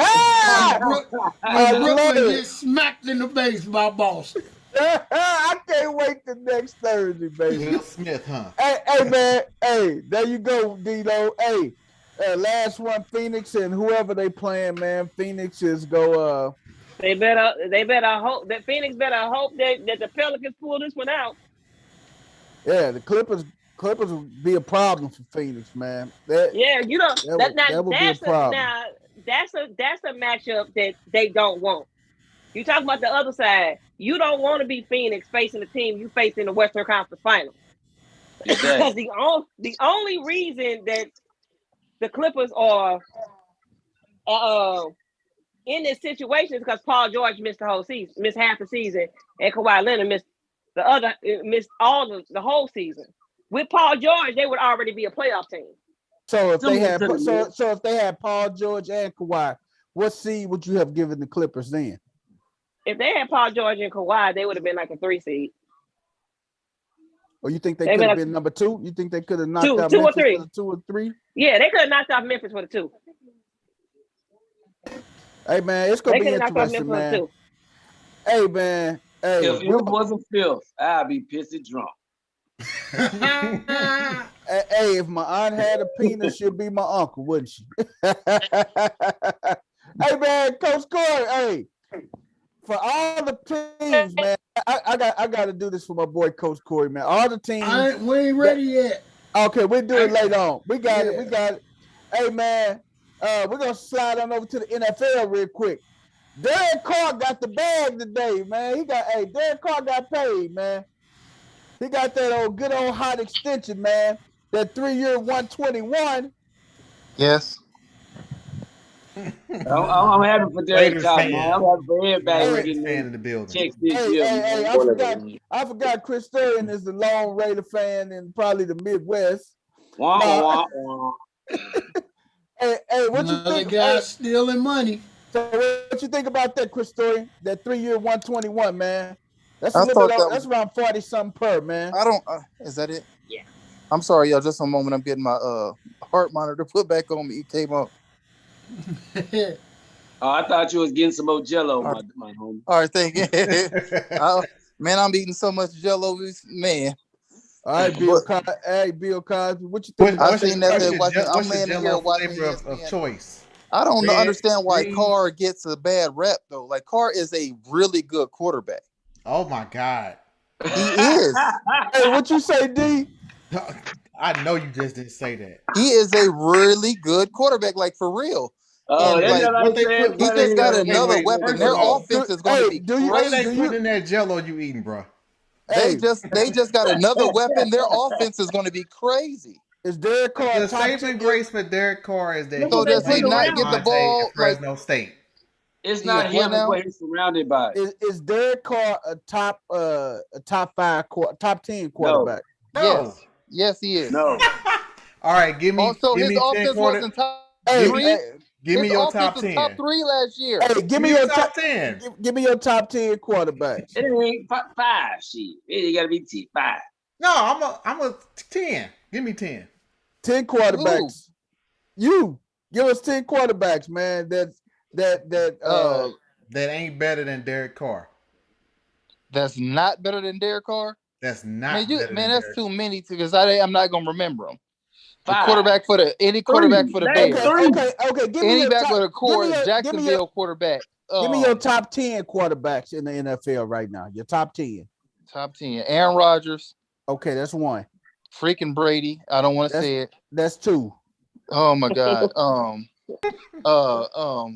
When Brooklyn gets smacked in the face by Boston. I can't wait till next Thursday, baby. Will Smith, huh? Hey, man. Hey, there you go, Dino. Hey, last one, Phoenix and whoever they playing, man. Phoenix is go. They better hope that Phoenix better hope that the Pelicans pull this one out. Yeah, the Clippers will be a problem for Phoenix, man. Yeah, you know that will be a problem. That's a matchup that they don't want. You talk about the other side. You don't want to be Phoenix facing the team you face in the Western Conference Finals. Because the only reason that the Clippers are in this situation is because Paul George missed the whole season, missed half the season, and Kawhi Leonard missed the whole season. With Paul George, they would already be a playoff team. So if they had Paul George and Kawhi, what seed would you have given the Clippers then? If they had Paul George and Kawhi, they would have been like a 3 seed. Or you think they could have been number 2? You think they could have knocked out two Memphis or 3. for the 2 or 3? Yeah, they could have knocked off Memphis for the 2. Hey man, it's gonna be interesting, man. Hey man, hey. If it wasn't Phil, I'd be pissy drunk. Hey, if my aunt had a penis, she'd be my uncle, wouldn't she? Hey man, Coach Corey, hey. For all the teams, man, I got to do this for my boy Coach Corey, man. All the teams. We ain't ready yet. Okay, we'll do it later on. We got it. Hey, man, we're going to slide on over to the NFL real quick. Derek Carr got the bag today, man. Derek Carr got paid, man. He got that good old hot extension, man. That 3-year 121. Yes. I'm happy for Derek Carr, man. I'm happy for everybody fan in the building. Checks this year. I forgot Chris Sturrian is the lone Raider fan in probably the Midwest. Wah, wah. Hey, what you think? Guys stealing money. So what you think about that, Chris Sturrian? That 3-year 121, man. That's that's around 40 something per, man. I don't. Is that it? Yeah. I'm sorry, y'all. Just a moment. I'm getting my heart monitor put back on me. It came up. Oh, I thought you was getting some more Jello, my homie. All right, thank you. Man, I'm eating so much Jello, man. All right, Bill Cosby, what you think? I'm laying here watching of choice. I don't understand why Carr gets a bad rep though. Like Carr is a really good quarterback. Oh my God, he is. Hey, what you say, D? I know you just didn't say that. He is a really good quarterback, like for real. Oh, he just got another weapon. Their offense is going to be crazy. What are they putting in that Jello you eating, bro? They just got another weapon. Their offense is going to be crazy. Is Derek Carr the saving grace for Derek Carr is that so does he not get the ball Fresno State? It's not him, but he's surrounded by it. Is Derek Carr a top 10 quarterback? No. Yes, he is. No. All right, give me. Also, his offense wasn't top 3. Give me your top 10. Top 3 last year. Hey, give me your top 10. Give me your top 10 quarterbacks. It ain't 5. Shit, it gotta be 5. No, I'm a 10. Give me 10. 10 quarterbacks. Ooh. You give us 10 quarterbacks, man. That ain't better than Derek Carr. That's not better than Derek Carr. That's not. That's too many because I'm not gonna remember them. The quarterback for any quarterback for the Bears. Okay. Give me any back for the core Jacksonville quarterback. Give me your top 10 quarterbacks in the NFL right now. Your top 10. Top 10. Aaron Rodgers. Okay, that's one. Freaking Brady. I don't want to say it. That's two. Oh my God.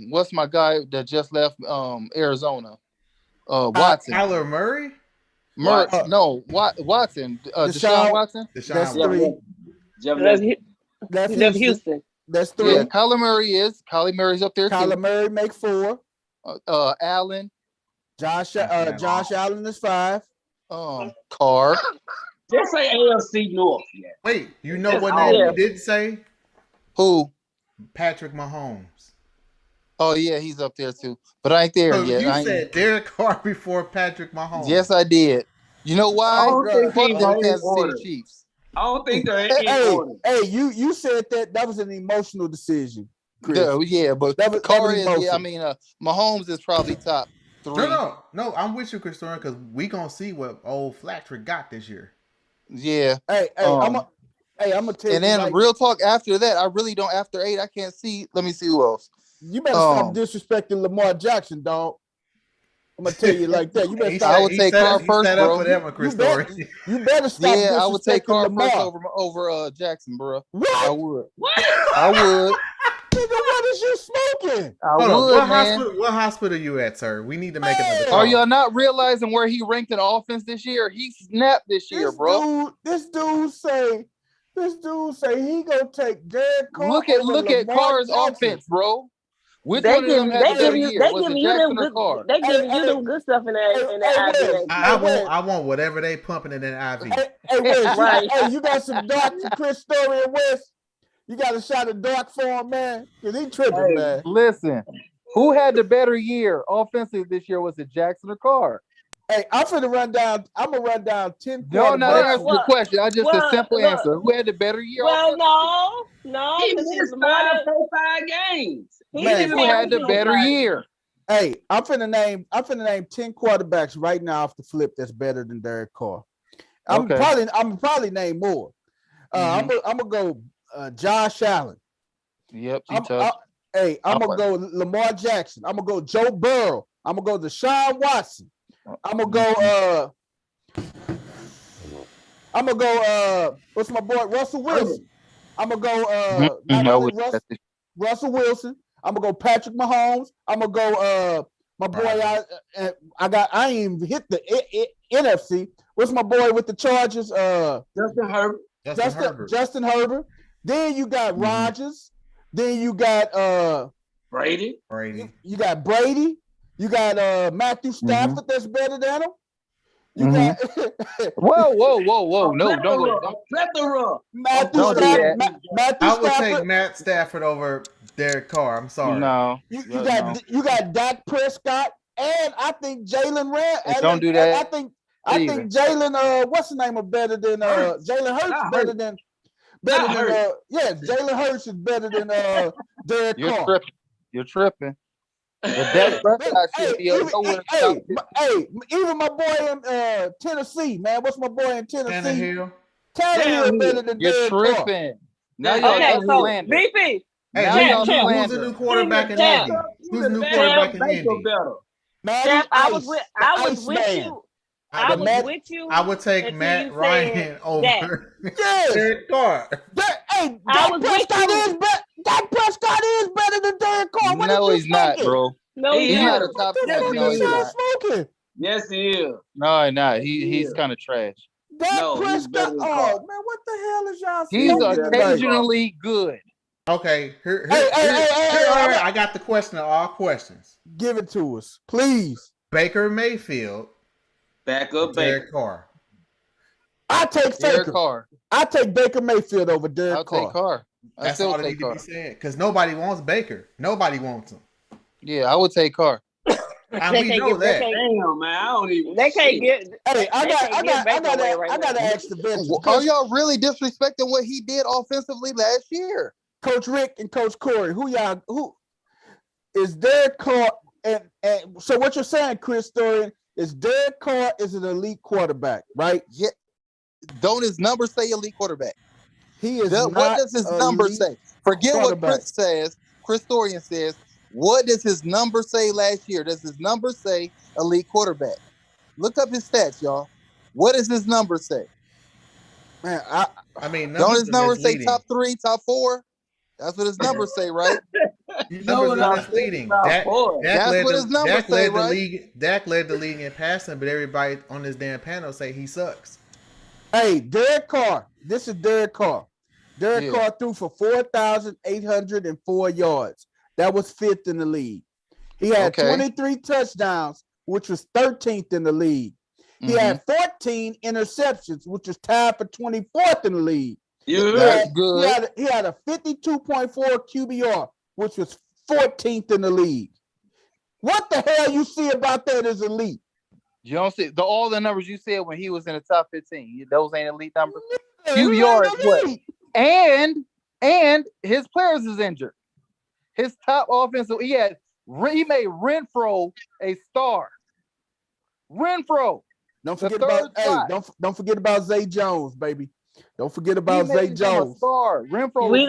What's my guy that just left Arizona? Watson. Kyler Murray? No, Watson. Deshaun Watson. That's three. That's Houston. That's three. Yeah, Kyler Murray's up there too. Kyler Murray make four. Allen. Josh Allen is five. Carr. Just say AFC North. Yeah. Wait, you know what name you did say? Who? Patrick Mahomes. Oh yeah, he's up there too. But I ain't there yet. You said Derek Carr before Patrick Mahomes. Yes, I did. You know why? Fuck them Kansas City Chiefs. I don't think they're in order. Hey, you said that was an emotional decision, Chris. Yeah, but Carr is. Yeah, I mean, Mahomes is probably top 3. No, I'm with you, Chris, because we gonna see what old Flatcher got this year. Yeah. Hey, I'm gonna tell you. And then real talk after that, I really don't. After 8, I can't see. Let me see who else. You better stop disrespecting Lamar Jackson, dog. I'm gonna tell you like that. You better stop. I would take Carr first, bro. You better stop. Yeah, I would take Carr Lamar. first over Jackson, bro. What? I would. What? I would. Nigga, what is you smoking? What hospital you at, sir? We need to make another call. Are y'all not realizing where he ranked in offense this year? He snapped this year, bro. This dude say he gonna take Derek Carr. Look at Carr's offense, bro. Which one of them had a better year? Was it Jackson or Carr? They giving you them good stuff in that IV. I want whatever they pumping in that IV. Hey, Wes, hey, you got some dark Chris Story and Wes? You got a shot of dark for him, man? Because he tripping, man. Listen, who had the better year offensive this year? Was it Jackson or Carr? Hey, I'm gonna run down 10. No, not answer the question. I just a simple answer. Who had the better year? Well, no. He missed 5 games. Man, who had the better year? Hey, I'm finna name 10 quarterbacks right now off the flip that's better than Derek Carr. I'm probably name more. I'm gonna go Josh Allen. Yep. I'm gonna go Lamar Jackson. I'm gonna go Joe Burrow. I'm gonna go Deshaun Watson. I'm gonna go what's my boy Russell Wilson. I'm gonna go Russell Wilson. I'm gonna go Patrick Mahomes. I'm gonna go my boy. I ain't even hit the NFC. What's my boy with the Chargers? Justin Herbert. Justin Herbert. Then you got Rodgers. Then you got Brady. You got Brady. You got Matthew Stafford that's better than him. You got whoa. No, don't go. Plethora. Matthew Stafford. I would take Matt Stafford over Derek Carr. I'm sorry. No. You got Dak Prescott, and I think Jalen Ramsey. Don't do that. I think Jalen what's the name of better than Jalen Hurts better than Jalen Hurts is better than Derek Carr. You're tripping. Even my boy in Tennessee, man. What's my boy in Tennessee? Tannehill better than You're tripping. Now y'all slander. BP. Who's the new quarterback in Indy? Who's the new quarterback in Indy? I was with you. I was with you. I would take Matt Ryan over Derek Carr. Dak Prescott is better than Derek Carr. No, he's not, bro. No, he's not a top 10. No, he's not. Yes, he is. No, he's not. He's kind of trash. Dak Prescott. Oh man, what the hell is y'all? He's occasionally good. Okay, here, I got the question of all questions. Give it to us, please. Baker Mayfield. Back up, Derek Carr. I take Derek Carr. I take Baker Mayfield over Derek Carr. I'll take Carr. That's all that need to be said. Because nobody wants Baker. Nobody wants him. Yeah, I would take Carr. And we know that. Damn, man, I don't even. They can't get. Hey, I gotta ask the bench. Are y'all really disrespecting what he did offensively last year? Coach Rick and Coach Corey, who is Derek Carr? And so what you're saying, Chris Story, is Derek Carr is an elite quarterback, right? Yeah. Don't his numbers say elite quarterback? He is. What does his number say? Forget what Chris says. Chris Storian says. What does his number say last year? Does his number say elite quarterback? Look up his stats, y'all. What does his number say? Man, I mean, don't his number say misleading. top 3, top 4? That's what his numbers say, right? Numbers are misleading. That's what his numbers say, right? Dak led the league in passing, but everybody on this damn panel say he sucks. Hey, Derek Carr. This is Derek Carr. Derek Carr threw for 4,804 yards. That was 5th in the league. He had 23 touchdowns, which was 13th in the league. He had 14 interceptions, which was tied for 24th in the league. That's good. He had a 52.4 QBR, which was 14th in the league. What the hell you see about that is elite? You don't see all the numbers you said when he was in the top 15. Those ain't elite numbers. QBR is what? And his players is injured. His top offensive, he made Renfro a star. Renfro. Don't forget about Zay Jones, baby. Don't forget about Zay Jones. A star. Renfro. We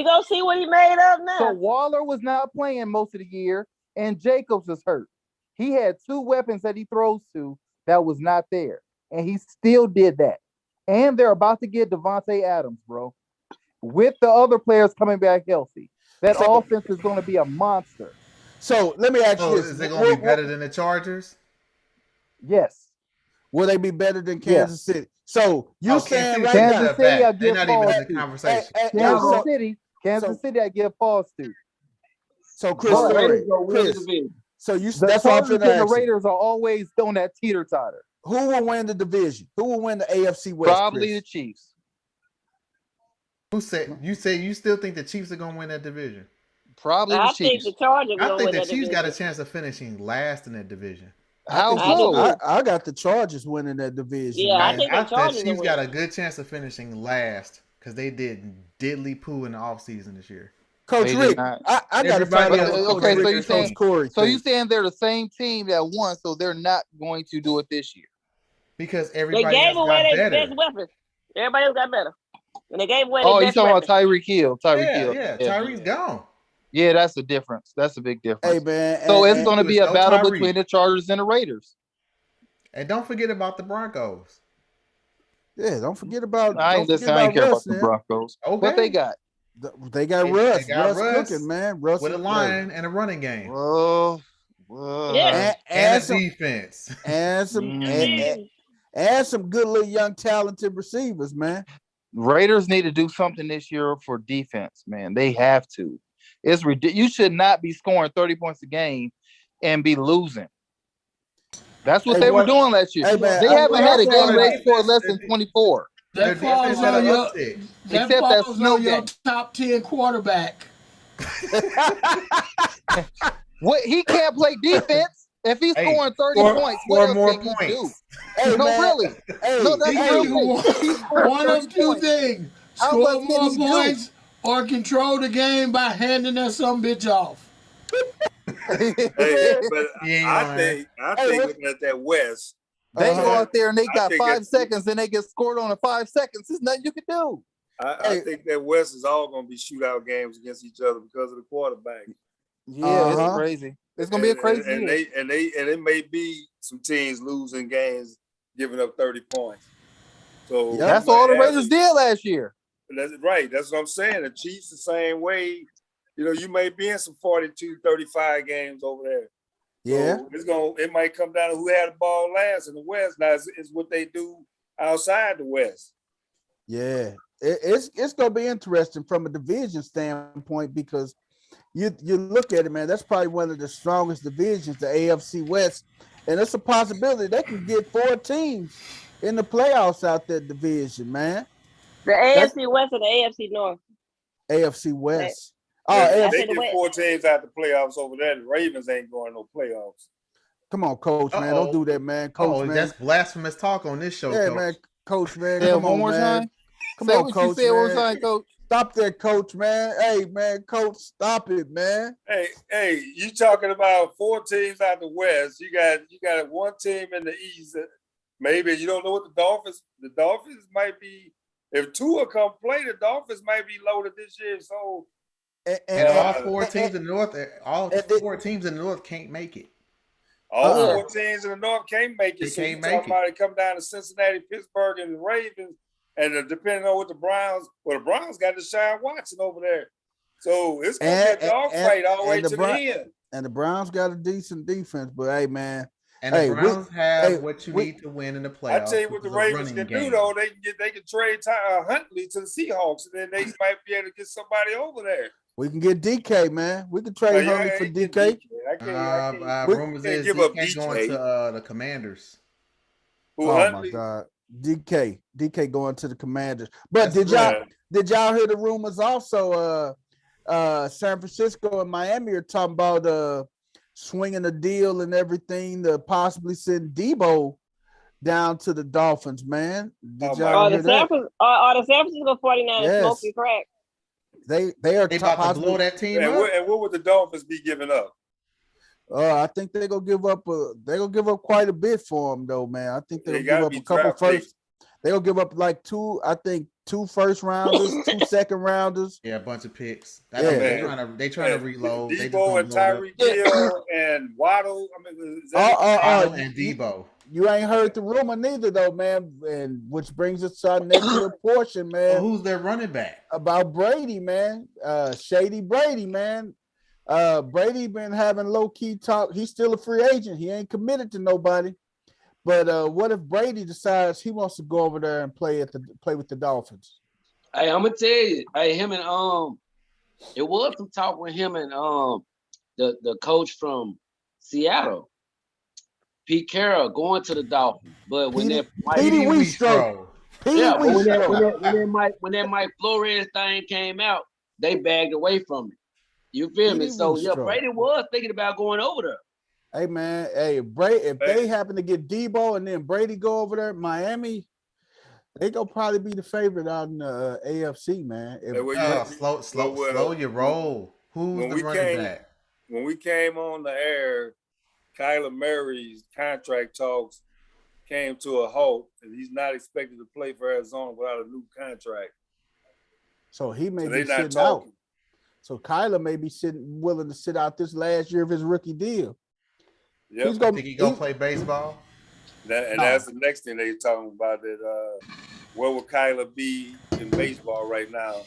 go see what he made of now. So Waller was not playing most of the year, and Jacobs was hurt. He had 2 weapons that he throws to that was not there, and he still did that. And they're about to get Devontae Adams, bro, with the other players coming back healthy. That offense is going to be a monster. So let me ask you this: is it going to be better than the Chargers? Yes. Will they be better than Kansas City? So you saying right Kansas now, City, I give not pause even in the conversation. Kansas City, I give pause to. So Chris, so you that's why the Raiders are always on that teeter-totter. Who will win the division? Who will win the AFC West? Probably the Chiefs. Who said you still think the Chiefs are going to win that division? Probably the Chiefs. Think the Chargers I think the Chiefs got a chance of finishing last in that division. I got the Chargers winning that division. Yeah, I think the Chargers Chiefs got a good chance of finishing last because they did diddly poo in the offseason this year. Coach Rick, I got to find out. Okay, so you're saying Corey. So you're saying they're the same team that won, so they're not going to do it this year because everybody they gave away their better. best weapons. Everybody else got better, and they gave away. Oh, you talking about Tyreek Hill? Yeah, Tyreek's gone. Yeah, that's the difference. That's a big difference. Hey man, so it's going to be a battle between the Chargers and the Raiders. And don't forget about the Broncos. Yeah, don't forget about. I ain't care about the Broncos. Okay. What they got? They got Russ. They got Russ cooking, man. Russ with a line and a running game. Yeah. And a defense. And some good little young talented receivers, man. Raiders need to do something this year for defense, man. They have to. It's ridiculous. You should not be scoring 30 points a game and be losing. That's what they were doing last year. Hey, man, they haven't had a game where they scored less than 24. That falls on your top 10 quarterback. What he can't play defense if he's scoring 30 points. What more points? Do? Really? One of two things: score more points or control the game by handing that some bitch off. Hey, but I think looking at that West, they go out there and they got 5 seconds and they get scored on in 5 seconds. There's nothing you can do. I think that West is all going to be shootout games against each other because of the quarterback. Yeah, it's crazy. It's going to be a crazy year. And it may be some teams losing games, giving up 30 points. So that's all the Raiders did last year. That's right. That's what I'm saying. The Chiefs the same way. You know, you may be in some 42, 35 games over there. Yeah. So it might come down to who had the ball last in the West. Now it's what they do outside the West. Yeah. It's gonna be interesting from a division standpoint because you look at it, man, that's probably one of the strongest divisions, the AFC West. And it's a possibility they can get 4 teams in the playoffs out that division, man. The AFC West or the AFC North? AFC West. They get 4 teams out the playoffs over there. The Ravens ain't going no playoffs. Come on, Coach, man. Don't do that, man. Coach, man. That's blasphemous talk on this show, yeah, Coach. Man. Coach, man. Yeah, come one on, more man. time. Come on, Coach. Say one more time, Coach. Stop that, Coach, man. Hey, man, Coach, stop it, man. Hey, you talking about 4 teams out the West. You got 1 team in the East. Maybe you don't know what the Dolphins might be. If Tua come play, the Dolphins might be loaded this year. So and all 4 teams in the North, all 4 teams in the North can't make it. All 4 teams in the North can't make it. So you talking about it come down to Cincinnati, Pittsburgh, and the Ravens, and depending on what the Browns got Deshaun Watson over there. So it's gonna be a dogfight all the way to the end. And the Browns got a decent defense, but hey, man. And the Browns have what you need to win in the playoffs. I tell you what the Ravens can do though, they can trade Huntley to the Seahawks, and then they might be able to get somebody over there. We can get DK, man. We can trade Huntley for DK. Rumors is DK going to the Commanders. My God, DK going to the Commanders. But did y'all hear the rumors also? San Francisco and Miami are talking about swinging a deal and everything to possibly send Debo down to the Dolphins, man. Did y'all hear that? The San Francisco 49ers smoking crack. They are about to blow that team up. And what would the Dolphins be giving up? I think they're gonna give up quite a bit for him though, man. I think they'll give up a couple first. They'll give up like two first rounders, 2 second rounders. Yeah, a bunch of picks. They trying to reload. Debo and Tyreek Hill and Waddle. I mean, and Debo. You ain't heard the rumor neither though, man. And which brings us to our next little portion, man. Well, who's their running back? About Brady, man. Shady Brady, man. Brady been having low-key talk. He's still a free agent. He ain't committed to nobody. But what if Brady decides he wants to go over there and play with the Dolphins? Hey, I'm gonna tell you, him and it was some talk with him and the coach from Seattle, Pete Carroll, going to the Dolphins. But when that Mike Flores thing came out, they bagged away from it. You feel me? So Brady was thinking about going over there. Hey man, if they happen to get Debo and then Brady go over there, Miami, they gonna probably be the favorite out in the AFC, man. Slow your roll. Who's the running back? When we came on the air, Kyler Murray's contract talks came to a halt, and he's not expected to play for Arizona without a new contract. So he may be sitting out. So Kyler may be willing to sit out this last year of his rookie deal. Yep. Think he gonna play baseball? That's the next thing they're talking about. That where would Kyler be in baseball right now?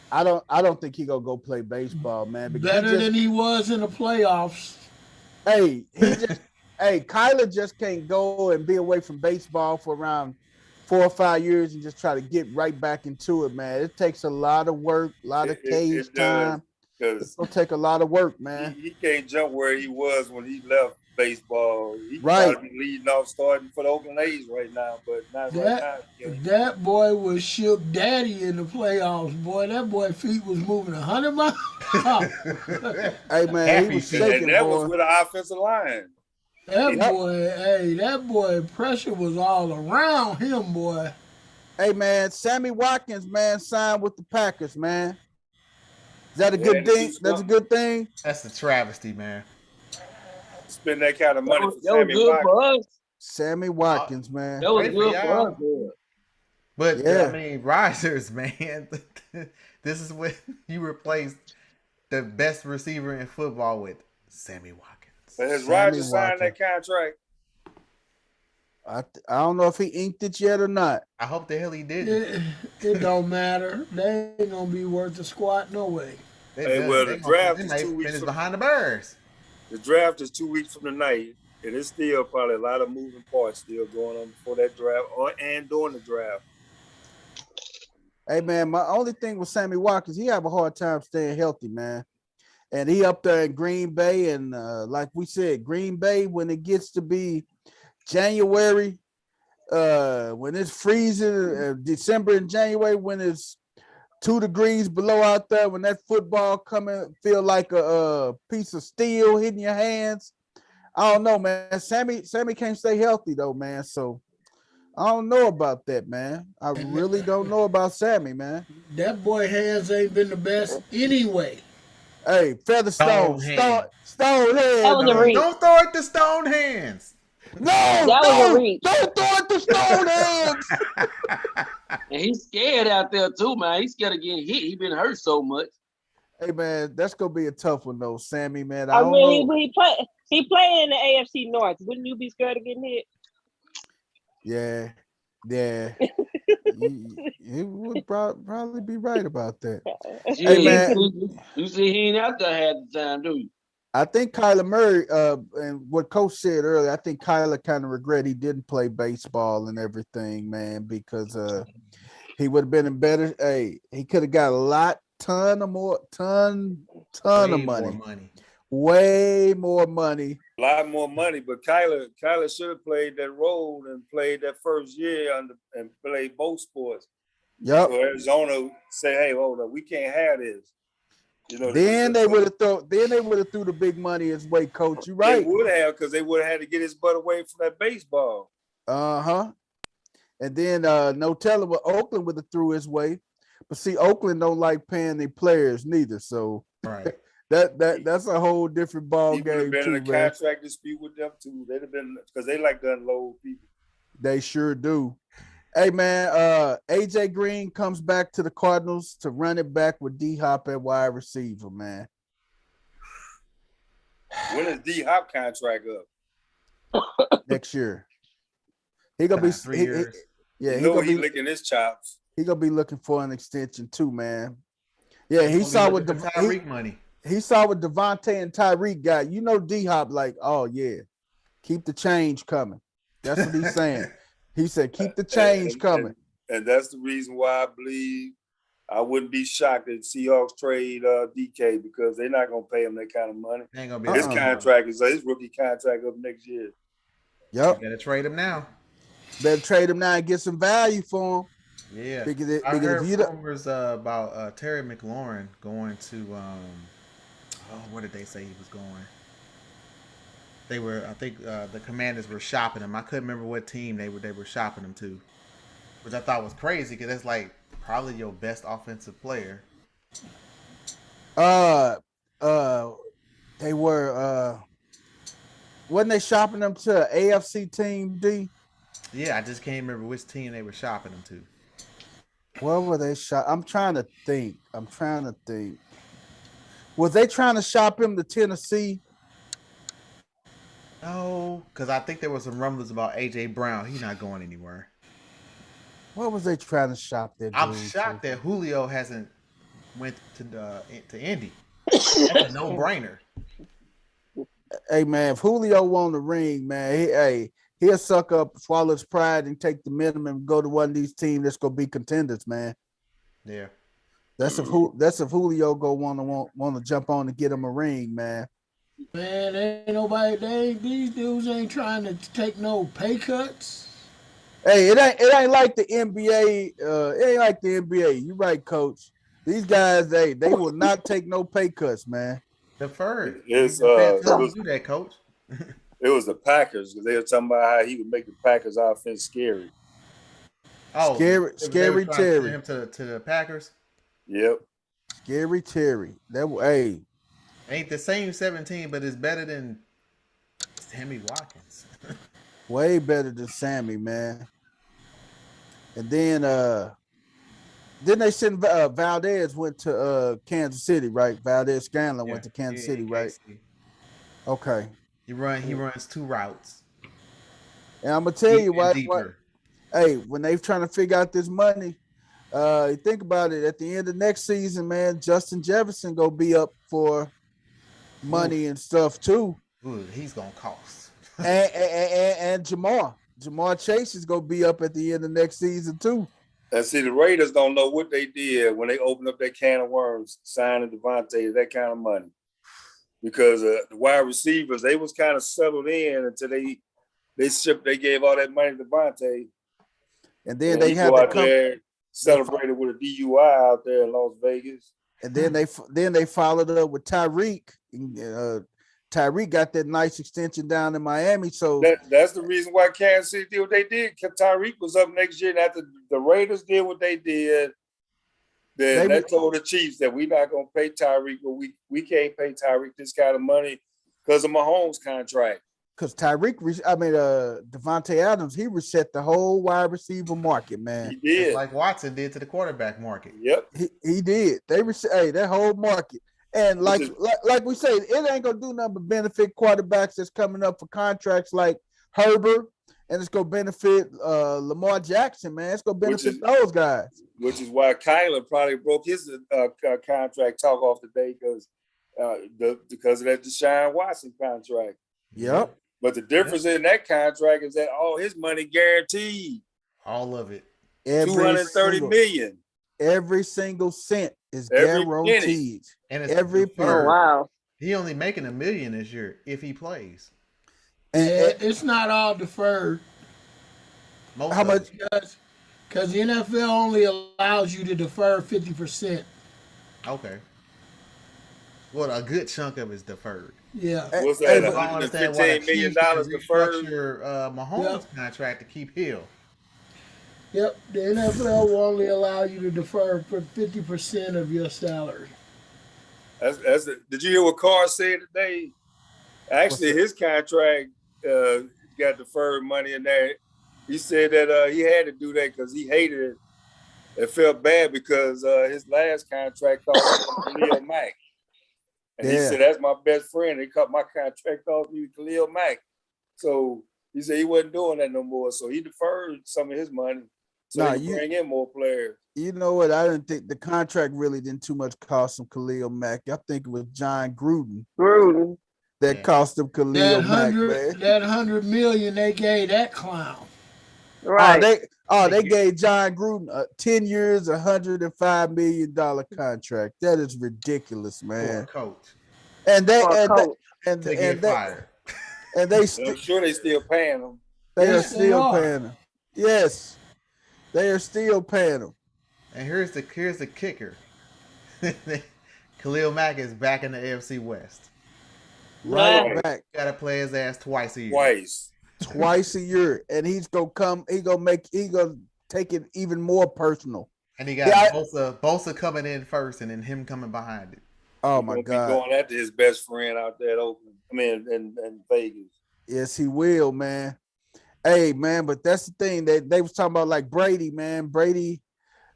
I don't think he gonna go play baseball, man. Better than he was in the playoffs. Hey, Kyler just can't go and be away from baseball for around 4 or 5 years and just try to get right back into it, man. It takes a lot of work, a lot of cage time. It's gonna take a lot of work, man. He can't jump where he was when he left baseball. He probably be leading off, starting for the Oakland A's right now, but not right now. That boy was shook daddy in the playoffs, boy. That boy feet was moving 100 miles. Hey man, he was shaking, and that was with the offensive line. That boy, pressure was all around him, boy. Hey man, Sammy Watkins, man, signed with the Packers, man. Is that a good thing? That's a good thing. That's a travesty, man. Spend that kind of money for Sammy Watkins. Sammy Watkins, man. That was good for us, man. But I mean, risers, man. This is when you replaced the best receiver in football with Sammy Watkins. But has Rodgers signed that contract? I don't know if he inked it yet or not. I hope the hell he did. It don't matter. They ain't gonna be worth a squat, no way. The draft is 2 weeks behind the Bears. The draft is 2 weeks from tonight, and it's still probably a lot of moving parts still going on before that draft and during the draft. Hey man, my only thing with Sammy Watkins, he have a hard time staying healthy, man. And he up there in Green Bay, and like we said, Green Bay, when it gets to be January, when it's freezing, December and January, when it's 2 degrees below out there, when that football coming, feel like a piece of steel hitting your hands. I don't know, man. Sammy can't stay healthy though, man. So I don't know about that, man. I really don't know about Sammy, man. That boy hands ain't been the best anyway. Hey, Featherstone, Stone Hands. That was a reach. Don't throw it to Stone Hands. No, was a reach. Don't throw it to Stone Hands. And he's scared out there too, man. He's scared of getting hit. He been hurt so much. Hey man, that's gonna be a tough one though, Sammy, man. I mean, he He played in the AFC North. Wouldn't you be scared of getting hit? Yeah. You would probably be right about that. Yeah, hey man, you see, he ain't out there half the time, do you? I think Kyler Murray, and what Coach said earlier, I think Kyler kind of regret he didn't play baseball and everything, man, because he would have been in better. Hey, he could have got a ton of money. Way more money. A lot more money, but Kyler should have played that role and played that first year and played both sports. Yep. So Arizona say, hey, hold up, we can't have this. You know, then they would have threw the big money his way, Coach. You right. They would have, because they would have had to get his butt away from that baseball. And then no telling what Oakland would have threw his way. But see, Oakland don't like paying their players neither. So right. That's a whole different ball game. He would have been in a contract dispute with them too. They'd have been, because they like to unload people. They sure do. Hey man, AJ Green comes back to the Cardinals to run it back with D Hop at wide receiver, man. When is D Hop contract up? Next year. He gonna be 3 years. He gonna be licking his chops. He gonna be looking for an extension too, man. Yeah, he saw what Tyreek money. He saw what Devontae and Tyreek got. You know, D Hop like, oh yeah, keep the change coming. That's what he's saying. He said, keep the change coming. And that's the reason why I believe I wouldn't be shocked if Seahawks trade DK, because they're not going to pay him that kind of money. Ain't gonna be his contract is his rookie contract up next year. Yep. You better trade him now. Better trade him now and get some value for him. Yeah. I heard rumors about Terry McLaurin going to where did they say he was going? I think the Commanders were shopping him. I couldn't remember what team they were shopping him to, which I thought was crazy because that's like probably your best offensive player. They were wasn't they shopping them to an AFC team, D? Yeah, I just can't remember which team they were shopping him to. What were they shop? I'm trying to think. Was they trying to shop him to Tennessee? No, because I think there was some rumblings about AJ Brown. He's not going anywhere. What was they trying to shop there? I'm shocked that Julio hasn't went to Indy. That's a no-brainer. Hey man, if Julio won the ring, man, he'll suck up, swallow his pride, and take the minimum and go to one of these teams that's gonna be contenders, man. Yeah. That's if Julio go want to jump on and get him a ring, man. Man, these dudes ain't trying to take no pay cuts. Hey, it ain't like the NBA. It ain't like the NBA. You right, Coach. These guys, they will not take no pay cuts, man. Deferred. Do that, Coach. It was the Packers, because they were talking about how he would make the Packers offense scary. Oh, scary Terry. Him to the Packers. Yep. Scary Terry. Ain't the same 17, but it's better than Sammy Watkins. Way better than Sammy, man. And then they send Valdez went to Kansas City, right? Valdez Scanlon went to Kansas City, right? Okay. He runs 2 routes. And I'm gonna tell you what. Hey, when they trying to figure out this money, think about it. At the end of next season, man, Justin Jefferson gonna be up for money and stuff too. Ooh, he's gonna cost. and Jamar Chase is gonna be up at the end of next season too. And see, the Raiders don't know what they did when they opened up that can of worms, signing Devontae that kind of money, because the wide receivers, they was kind of settled in until they gave all that money to Devontae, and then they had to there, celebrated with a DUI out there in Las Vegas. And then they followed up with Tyreek. Tyreek got that nice extension down in Miami. So that's the reason why Kansas City did what they did. Tyreek was up next year, and after the Raiders did what they did, then they told the Chiefs that we're not going to pay Tyreek, but we can't pay Tyreek this kind of money because of Mahomes' contract. Because Devontae Adams, he reset the whole wide receiver market, man. He did. Just like Watson did to the quarterback market. Yep. He did. They reset that whole market. And like we say, it ain't gonna do nothing but benefit quarterbacks that's coming up for contracts like Herbert, and it's gonna benefit Lamar Jackson, man. It's gonna benefit those guys. Which is why Kyler probably broke his contract talk off today because of that Deshaun Watson contract. Yep. But the difference in that contract is that all his money guaranteed. All of it. $230 million. Every single cent is guaranteed. And it's every penny. Oh, wow. He only making $1 million this year if he plays. And it's not all deferred. How much? Because the NFL only allows you to defer 50%. Okay. Well, a good chunk of it's deferred. Yeah. What's that? $115 million deferred? Your Mahomes contract to keep Hill. Yep. The NFL will only allow you to defer for 50% of your salary. Did you hear what Carr said today? Actually, his contract got deferred money in there. He said that he had to do that because he hated it. It felt bad because his last contract cost Khalil Mack. And he said, that's my best friend. They cut my contract off me with Khalil Mack. So he said he wasn't doing that no more. So he deferred some of his money so he could bring in more players. You know what? I didn't think the contract really didn't too much cost him Khalil Mack. I think it was John Gruden. That cost him Khalil Mack, man. That $100 million they gave that clown. Right. They gave John Gruden 10 years, $105 million contract. That is ridiculous, man. For a coach. And they fired. And they I'm sure they still paying them. They are still paying them. Yes, they are still paying them. And here's the kicker. Khalil Mack is back in the AFC West. Right back. Got to play his ass twice a year. Twice a year, and he's gonna take it even more personal. And he got Bosa coming in first, and then him coming behind it. Oh my God! Be going after his best friend out there at Oakland. In Vegas. Yes, he will, man. Hey, man, but that's the thing that they was talking about, like Brady, man. Brady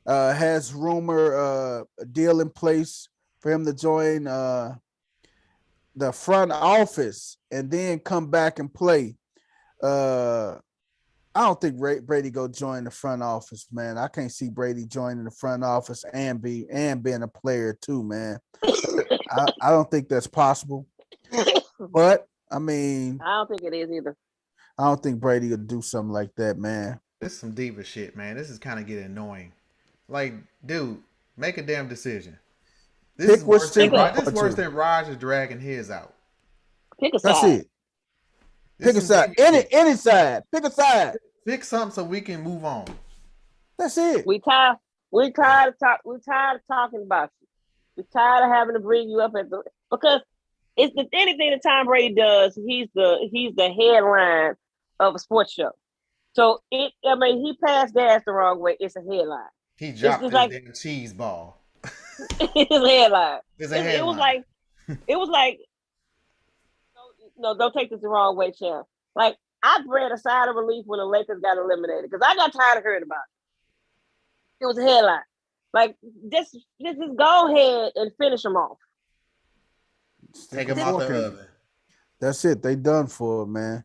has a deal in place for him to join the front office and then come back and play. I don't think Brady go join the front office, man. I can't see Brady joining the front office and being a player too, man. I don't think that's possible. But I mean, I don't think it is either. I don't think Brady would do something like that, man. This is some diva shit, man. This is kind of getting annoying. Like, dude, make a damn decision. This is worse than Raj dragging his out. Pick a side. That's it. Pick a side. Any side. Pick a side. Pick something so we can move on. That's it. We tired of talking about you. We're tired of having to bring you up because it's anything that Tom Brady does, he's the headline of a sports show. So he passed gas the wrong way. It's a headline. He dropped his damn cheese ball. It's a headline. It was like no, don't take this the wrong way, champ. Like, I bred a sigh of relief when the Lakers got eliminated because I got tired of hearing about it. It was a headline. Like, just go ahead and finish them off. Take them out the oven. That's it. They done for it, man.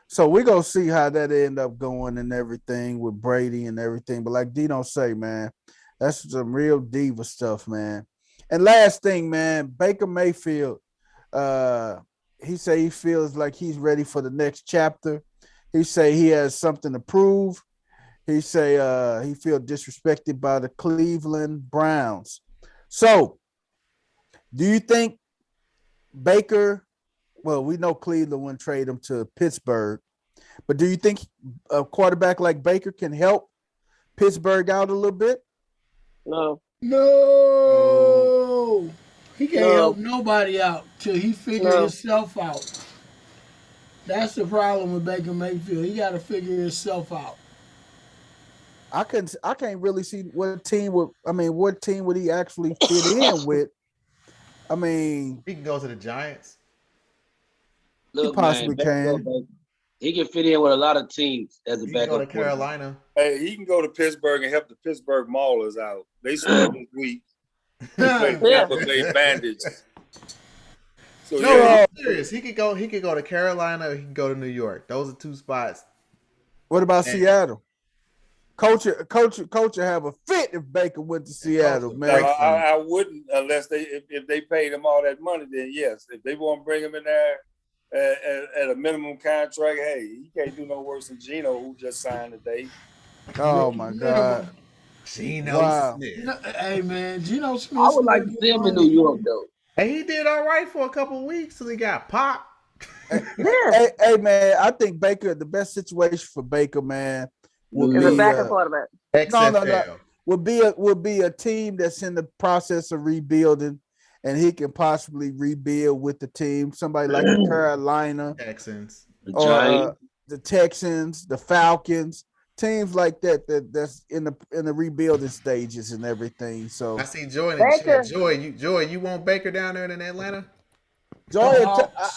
So we're going to see how that end up going and everything with Brady and everything. But like Dino say, man, that's some real diva stuff, man. And last thing, man, Baker Mayfield, he say he feels like he's ready for the next chapter. He say he has something to prove. He say he feel disrespected by the Cleveland Browns. So, do you think Baker? Well, we know Cleveland wouldn't trade him to Pittsburgh, but do you think a quarterback like Baker can help Pittsburgh out a little bit? No. He can't help nobody out till he figure himself out. That's the problem with Baker Mayfield. He got to figure himself out. I can't really see what team would he actually fit in with. I mean, he can go to the Giants. Look, he possibly can. He can fit in with a lot of teams as a backup. He can go to Carolina. Hey, he can go to Pittsburgh and help the Pittsburgh Maulers out. They scored this week. He played Tampa Bay Bandits. So I'm serious. He could go to Carolina or he can go to New York. Those are 2 spots. What about Seattle? Coach have a fit if Baker went to Seattle, man. No, I wouldn't unless if they paid him all that money. Then yes, if they want to bring him in there at a minimum contract, hey, he can't do no worse than Geno, who just signed today. Oh my God, Geno Smith. Hey man, Geno Smith. I would like to see him in New York though. Hey, he did all right for a couple of weeks till he got popped. hey man, I think Baker, the best situation for Baker, man, would be a backup quarterback. No. Would be a team that's in the process of rebuilding, and he can possibly rebuild with the team. Somebody like the Carolina Texans, or the Texans, the Falcons, teams like that's in the rebuilding stages and everything. So I see Joy in the chat. Joy, you want Baker down there in Atlanta? Joy,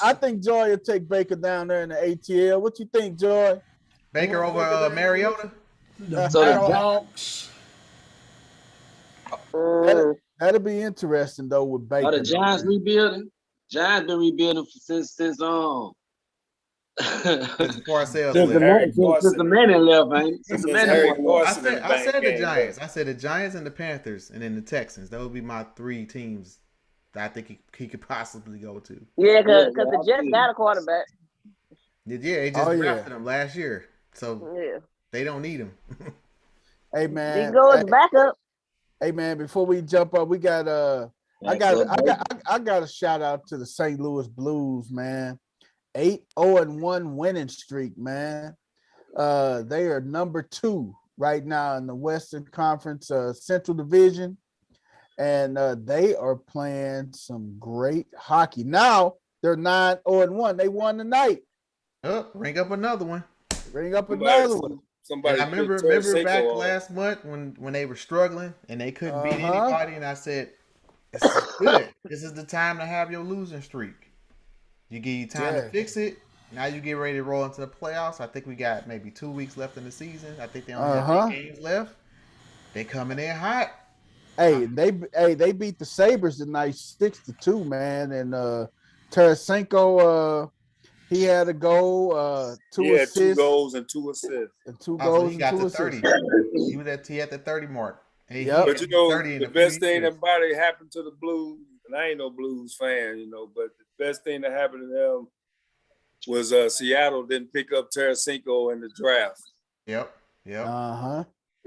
I think Joy will take Baker down there in the ATL. What you think, Joy? Baker over Mariota? The Battlehawks. That'll be interesting though with Baker. Are the Giants rebuilding? Giants been rebuilding since Since the Manning left, ain't Since the Manning left. I said the Giants. I said the Giants and the Panthers, and then the Texans. That would be my 3 teams that I think he could possibly go to. Yeah, because the Jets got a quarterback. Yeah, they just drafted him last year, so they don't need him. Hey man, he goes backup. Hey man, before we jump up, we got I got a shout out to the St. Louis Blues, man. 8-0-1 winning streak, man. They are number 2 right now in the Western Conference Central Division, and they are playing some great hockey. Now they're 9-0-1. They won tonight. Oh, ring up another one. Somebody. I remember back last month when they were struggling and they couldn't beat anybody, and I said, "It's good. This is the time to have your losing streak. You give you time to fix it. Now you get ready to roll into the playoffs. I think we got maybe 2 weeks left in the season. I think they only have 8 games left. They coming in hot. Hey, they beat the Sabres tonight 6-2, man. And Tarasenko, he had a goal, 2 assists. 2 goals and 2 assists. And 2 goals he got and 2 the assists. 30. He had the 30 mark. But you know, the best thing that happened to the Blues, and I ain't no Blues fan, you know, but the best thing that happened to them was Seattle didn't pick up Tarasenko in the draft. Yep.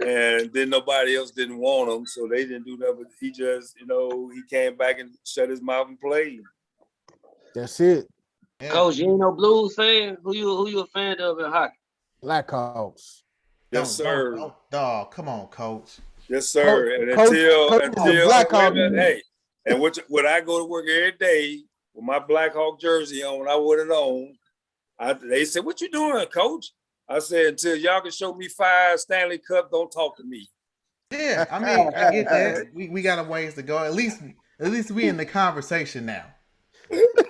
And then nobody else didn't want him, so they didn't do nothing. He just, he came back and shut his mouth and played. That's it. Yeah. Coach, you ain't no Blues fan? Who you a fan of in hockey? Blackhawks. Yes, sir. Dog, come on, Coach. Yes, sir. And until hey, and when I go to work every day with my Blackhawk jersey on, I would have known. They said, "What you doing, Coach?" I said, "Until y'all can show me 5 Stanley Cup, don't talk to me." Yeah, I mean, I get that. We got a ways to go. At least we in the conversation now. At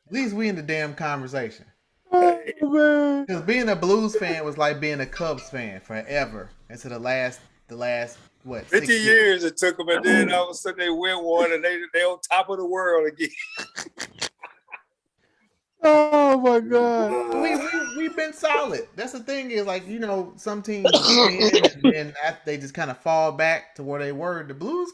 least we in the damn conversation. Because being a Blues fan was like being a Cubs fan forever. Until the last what? 50 years it took them, and then all of a sudden they win one, and they on top of the world again. Oh my God. We've been solid. That's the thing is, like, some teams win and they just kind of fall back to where they were. The Blues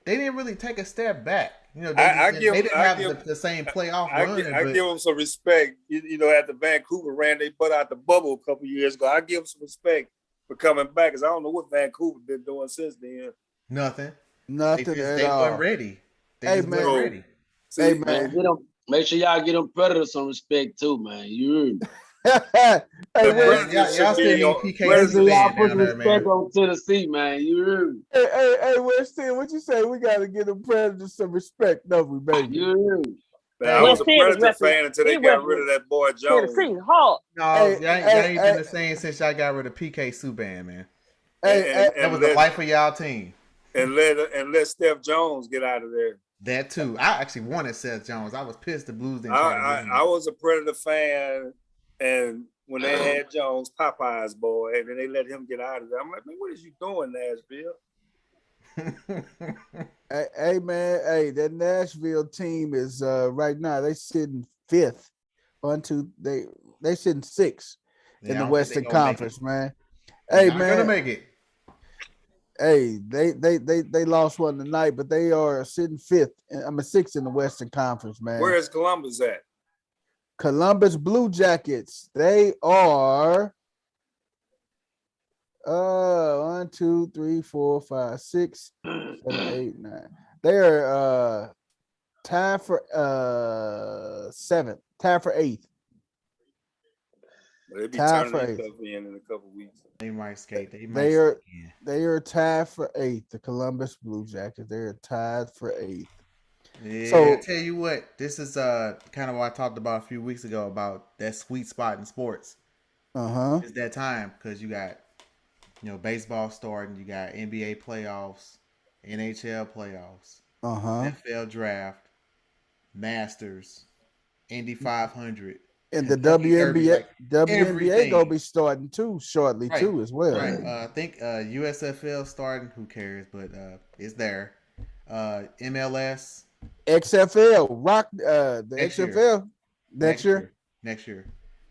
they didn't really take a step back. They didn't have the same playoff run. I give them some respect. After Vancouver ran their butt out the bubble a couple years ago, I give them some respect for coming back, because I don't know what Vancouver been doing since then. Nothing. They weren't ready. They weren't ready. Hey man, make sure y'all get them Predators some respect too, man. You y'all still need PK Subban down there, man. On Tennessee, man. You Hey, Weston, what you say? We gotta give them Predators some respect, don't we, baby? I was a Predator fan until they got rid of that boy Jones. Tennessee, Hawk. No, y'all ain't been the same since y'all got rid of PK Subban, man. That was the life of y'all team. And let Steph Jones get out of there. That too. I actually wanted Seth Jones. I was pissed the Blues didn't try to I was a Predator fan, and when they had Jones, Popeye's boy, and then they let him get out of there, I'm like, man, what is you doing, Nashville? Hey man, hey, that Nashville team is right now they sitting fifth. They sitting sixth in the Western Conference, man. They're Hey not gonna man, make it. hey, they lost one tonight, but they are sitting fifth. Sixth in the Western Conference, man. Where is Columbus at? Columbus Blue Jackets. They are 1, 2, 3, 4, 5, 6, 7, 8, 9. They are tied for seventh, tied for eighth. Well, they'll be turning their stuff in a couple weeks. They might skate. They are tied for eighth. The Columbus Blue Jackets. They are tied for eighth. Yeah, so, I tell you what, this is kind of what I talked about a few weeks ago about that sweet spot in sports. It's that time because you got, baseball starting, you got NBA playoffs, NHL playoffs, NFL draft, Masters, Indy 500. And the WNBA gonna be starting too shortly too as well. Right. I think USFL starting. Who cares? But it's there. MLS, XFL, the XFL next year. Next year.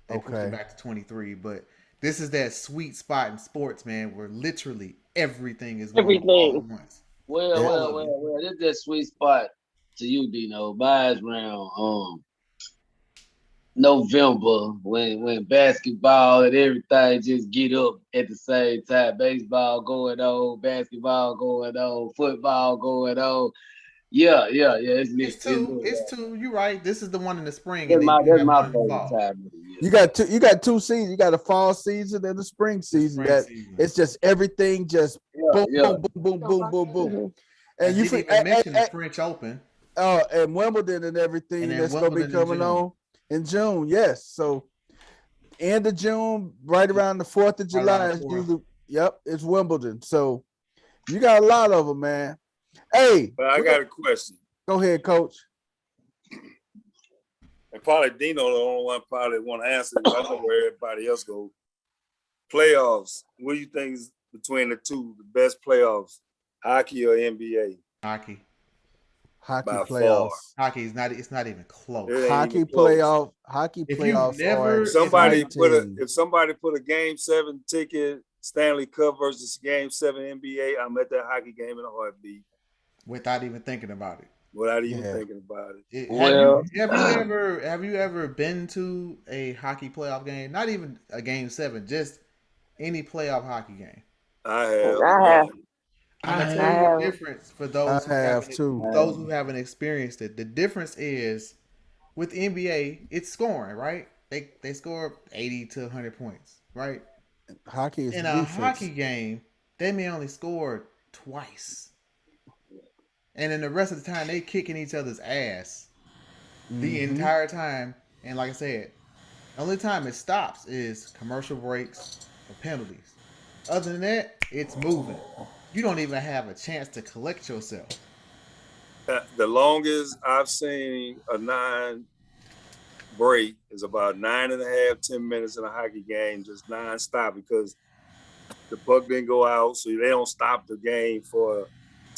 They pushed it back to 23. But this is that sweet spot in sports, man, where literally everything is going on all at once. Well. This is that sweet spot to you, Dino. Buys round November when basketball and everything just get up at the same time. Baseball going on, basketball going on, football going on. Yeah. It's two. You're right. This is the one in the spring. That's my favorite time. You got two seasons. You got a fall season and the spring season. It's just everything just boom. And you mentioned the French Open. And Wimbledon and everything that's going to be coming on in June. Yes. So end of June, right around the 4th of July. It's Wimbledon. So you got a lot of them, man. Hey. But I got a question. Go ahead, Coach. And probably Dino the only one probably want to answer it. I know where everybody else goes. Playoffs. What do you think is between the two, the best playoffs? Hockey or NBA? Hockey playoffs. Hockey is not. It's not even close. Hockey playoffs. If somebody put a Game 7 ticket, Stanley Cup versus Game 7 NBA, I'm at that hockey game in a heartbeat. Without even thinking about it. Have you ever been to a hockey playoff game? Not even a Game 7, just any playoff hockey game. I have. I'm gonna tell you the difference for those who haven't experienced it. The difference is with NBA, it's scoring, right? They score 80 to 100 points, right? Hockey is in a hockey game, they may only score twice, and then the rest of the time they kicking each other's ass the entire time. And like I said, the only time it stops is commercial breaks or penalties. Other than that, it's moving. You don't even have a chance to collect yourself. The longest I've seen a 9 break is about 9.5, 10 minutes in a hockey game, just non-stop, because the puck didn't go out, so they don't stop the game for a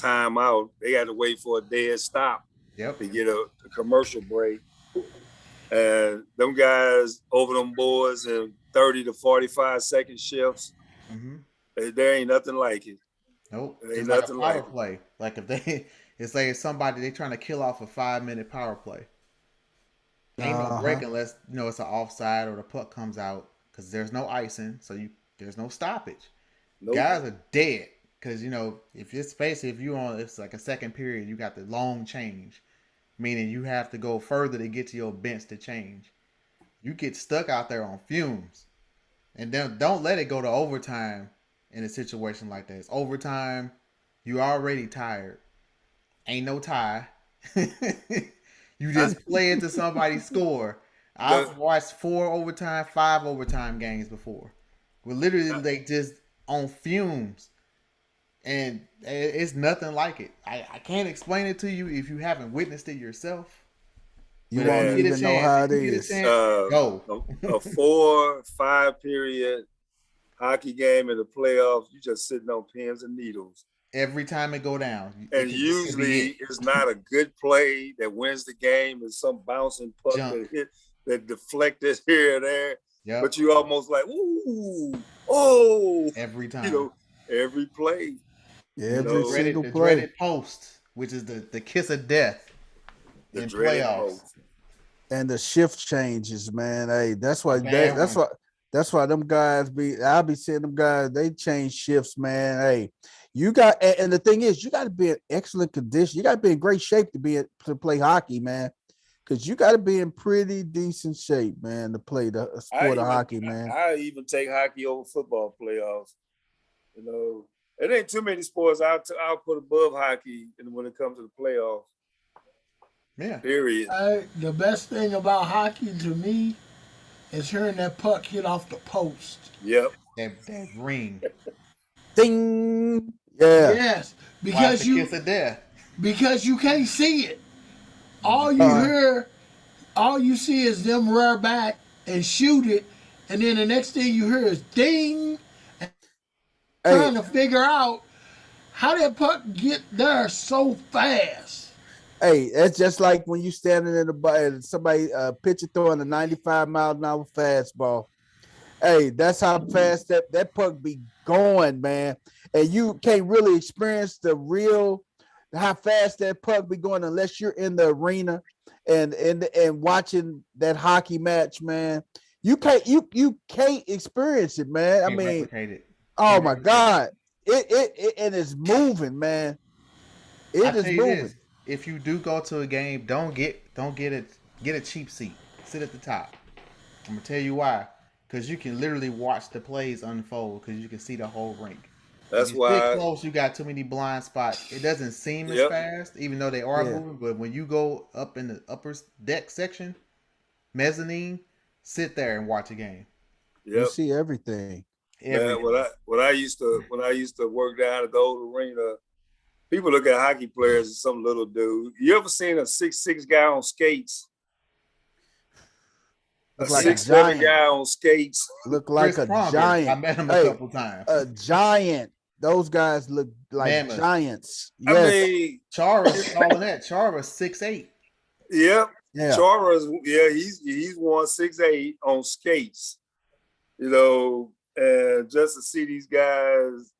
timeout. They got to wait for a dead stop to get a commercial break. And them guys over them boards in 30 to 45 second shifts, there ain't nothing like it. Nope. It's like a power play. Like it's like somebody they trying to kill off a 5-minute power play. Ain't no break unless it's an offside or the puck comes out, because there's no icing, so there's no stoppage. Nope. Guys are dead because if it's like a second period, you got the long change, meaning you have to go further to get to your bench to change. You get stuck out there on fumes, and then don't let it go to overtime. In a situation like that, it's overtime. You already tired. Ain't no tie. You just play into somebody's score. I've watched 4 overtime, 5 overtime games before. Where literally they just on fumes, and it's nothing like it. I can't explain it to you if you haven't witnessed it yourself. You won't even know how it is. Go a 4-5 period hockey game in the playoffs, you just sitting on pins and needles. Every time it go down. And usually it's not a good play that wins the game. It's some bouncing puck that deflected here or there. Yep. But you almost like, ooh, oh. Every time. You know, every play. Every single play. The dreaded post, which is the kiss of death in playoffs. Post. And the shift changes, man. Hey, that's why that's why them guys I'll be seeing them guys, they change shifts, man. Hey, you got, and the thing is, you got to be in excellent condition. You got to be in great shape to play hockey, man. Because you got to be in pretty decent shape, man, to play the sport of hockey, man. I even take hockey over football playoffs. You know, it ain't too many sports I'll put above hockey when it comes to the playoffs. Yeah. Period. The best thing about hockey to me is hearing that puck hit off the post. Yep. That ring. Ding. Yeah. Yes. Because you can't see it. All you see is them rear back and shoot it, and then the next thing you hear is ding. Trying to figure out how that puck get there so fast. Hey, that's just like when you standing in the bar, somebody pitcher throwing a 95-mile-an-hour fastball. Hey, that's how fast that puck be going, man. And you can't really experience how fast that puck be going unless you're in the arena and watching that hockey match, man. You can't experience it, man. I mean, oh my God, it and it's moving, man. It is moving. If you do go to a game, don't get a cheap seat. Sit at the top. I'm gonna tell you why. Because you can literally watch the plays unfold because you can see the whole rink. That's why. If you sit close, you got too many blind spots. It doesn't seem as fast, even though they are moving. But when you go up in the upper deck section, mezzanine, sit there and watch a game. Yep. You see everything. Man, when I used to work down at the old arena, people look at hockey players as some little dude. You ever seen a 6'6" guy on skates? A 6'7" guy on skates. Look like a giant. I met him a couple times. A giant. Those guys look like giants. Yes. I mean, Chara's calling that. Chara's 6'8". Yep. Yeah. Chara's, he's 1'6" on skates. You know, and just to see these guys,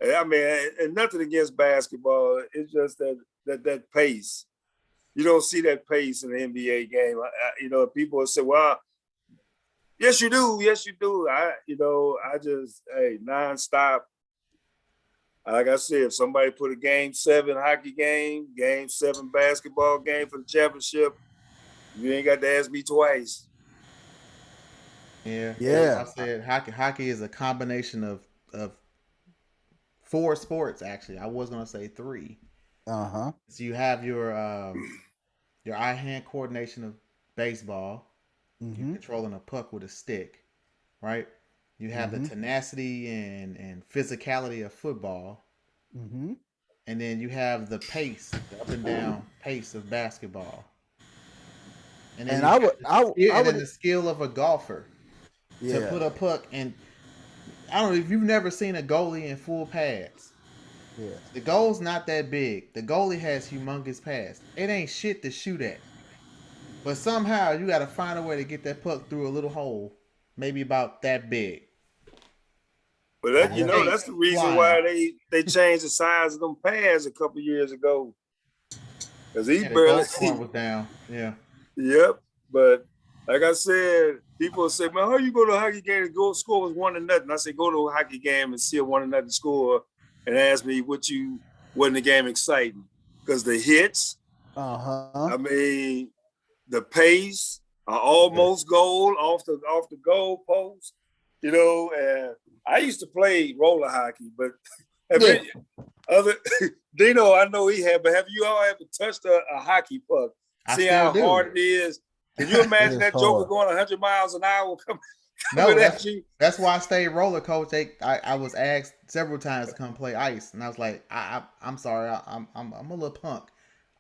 I mean, and nothing against basketball. It's just that pace. You don't see that pace in the NBA game. You know, people will say, well, yes, you do. Yes, you do. Nonstop. Like I said, if somebody put a game 7 hockey game 7 basketball game for the championship, you ain't got to ask me twice. Yeah. Like I said, hockey is a combination of 4 sports, actually. I was going to say 3. Uh-huh. So you have your eye-hand coordination of baseball. Mm-hmm. You're controlling a puck with a stick, right? You have the tenacity and physicality of football. Mm-hmm. And then you have the pace, the up and down pace of basketball. And then the skill of a golfer to put a puck in. I don't know if you've never seen a goalie in full pads. Yeah. The goal's not that big. The goalie has humongous pads. It ain't shit to shoot at. But somehow you got to find a way to get that puck through a little hole, maybe about that big. But that's the reason why they changed the size of them pads a couple years ago. Because he barely was down. Yeah. Yep. But like I said, people say, man, how you go to a hockey game and go score with 1-0? I say, go to a hockey game and see a 1-0 score and ask me wasn't the game exciting? Because the hits, I mean, the pace, almost goal off the goal post, you know. And I used to play roller hockey, but Dino, I know he had, but have you all ever touched a hockey puck? See how hard it is? Can you imagine that joker going 100 miles an hour coming at you? That's why I stayed roller coach. I was asked several times to come play ice, and I was like, I'm sorry, I'm a little punk.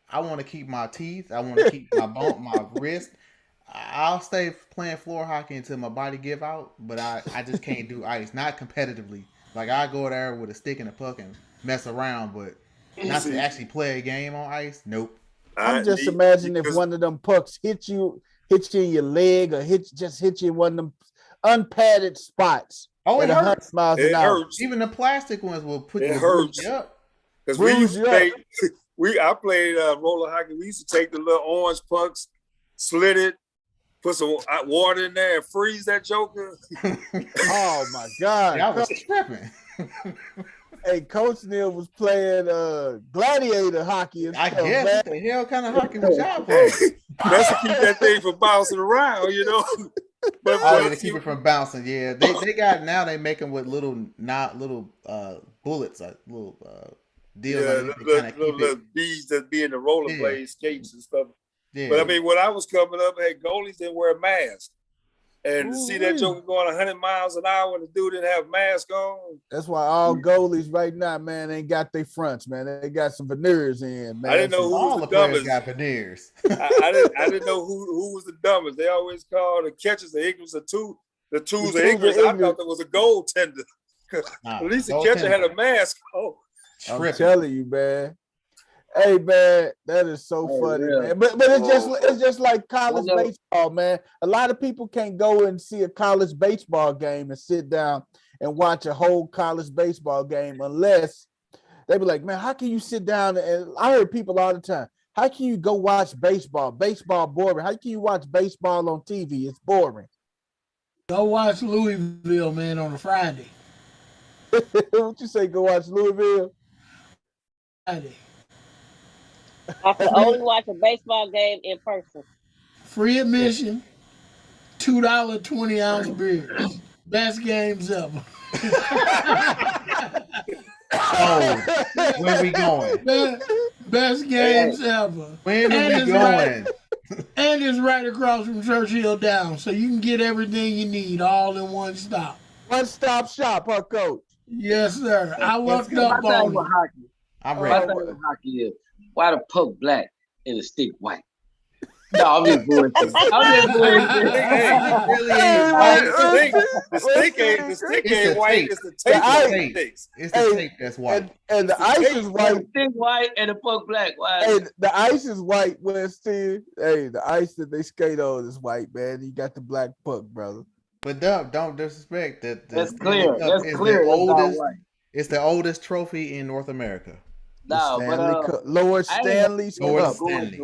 I want to keep my teeth. I want to keep my wrist. I'll stay playing floor hockey until my body give out, but I just can't do ice. Not competitively. Like I go there with a stick and a puck and mess around, but not to actually play a game on ice. Nope. I'm just imagining if one of them pucks hit you in your leg or hit you in one of them unpadded spots. Oh, it hurts. Miles an hour. Hurts. Even the plastic ones will put it hurts. Up. Because we used to play, I played roller hockey. We used to take the little orange pucks, slit it, put some water in there, and freeze that joker. Oh my God! I was tripping. Hey, Coach Neal was playing gladiator hockey. I guess what the hell kind of hockey was y'all playing? That's to keep that thing from bouncing around, you know. But to keep it from bouncing, yeah. They got now they make them with little bullets, little deals. Yeah, little beads that be in the rollerblade skates and stuff. Yeah. But I mean, when I was coming up, hey, goalies didn't wear masks. And to see that joker going 100 miles an hour and the dude didn't have a mask on. That's why all goalies right now, man, ain't got their fronts, man. They got some veneers in, man. I didn't know who was the dumbest. Got veneers. I didn't know who was the dumbest. They always call the catchers the ignorance of two. The twos are ignorance. I thought there was a goaltender. At least the catcher had a mask on. I'm telling you, man. Hey man, that is so funny, man. But it's just like college baseball, man. A lot of people can't go and see a college baseball game and sit down and watch a whole college baseball game unless they be like, man, how can you sit down and I heard people all the time, how can you go watch baseball? Baseball boring. How can you watch baseball on TV? It's boring. Go watch Louisville, man, on a Friday. What you say? Go watch Louisville? Friday. I can only watch a baseball game in person. Free admission, $2 20-ounce beers. Best games ever. Oh, where we going? Best games ever. When are we going? And it's right across from Churchill Downs, so you can get everything you need all in one stop. One-stop shop, huh, Coach? Yes, sir. I looked up on hockey. I'm ready. My thing with hockey is why the puck black and the stick white? No, I'm just bullshit. The stick ain't white. It's the tape. It's the tape that's white. And the ice is white. The stick white and the puck black. Why? Hey, the ice is white, Winston. Hey, the ice that they skate on is white, man. You got the black puck, brother. But don't disrespect that. That's clear. That's clear. It's the oldest trophy in North America. No, but Lord Stanley's Lord Stanley.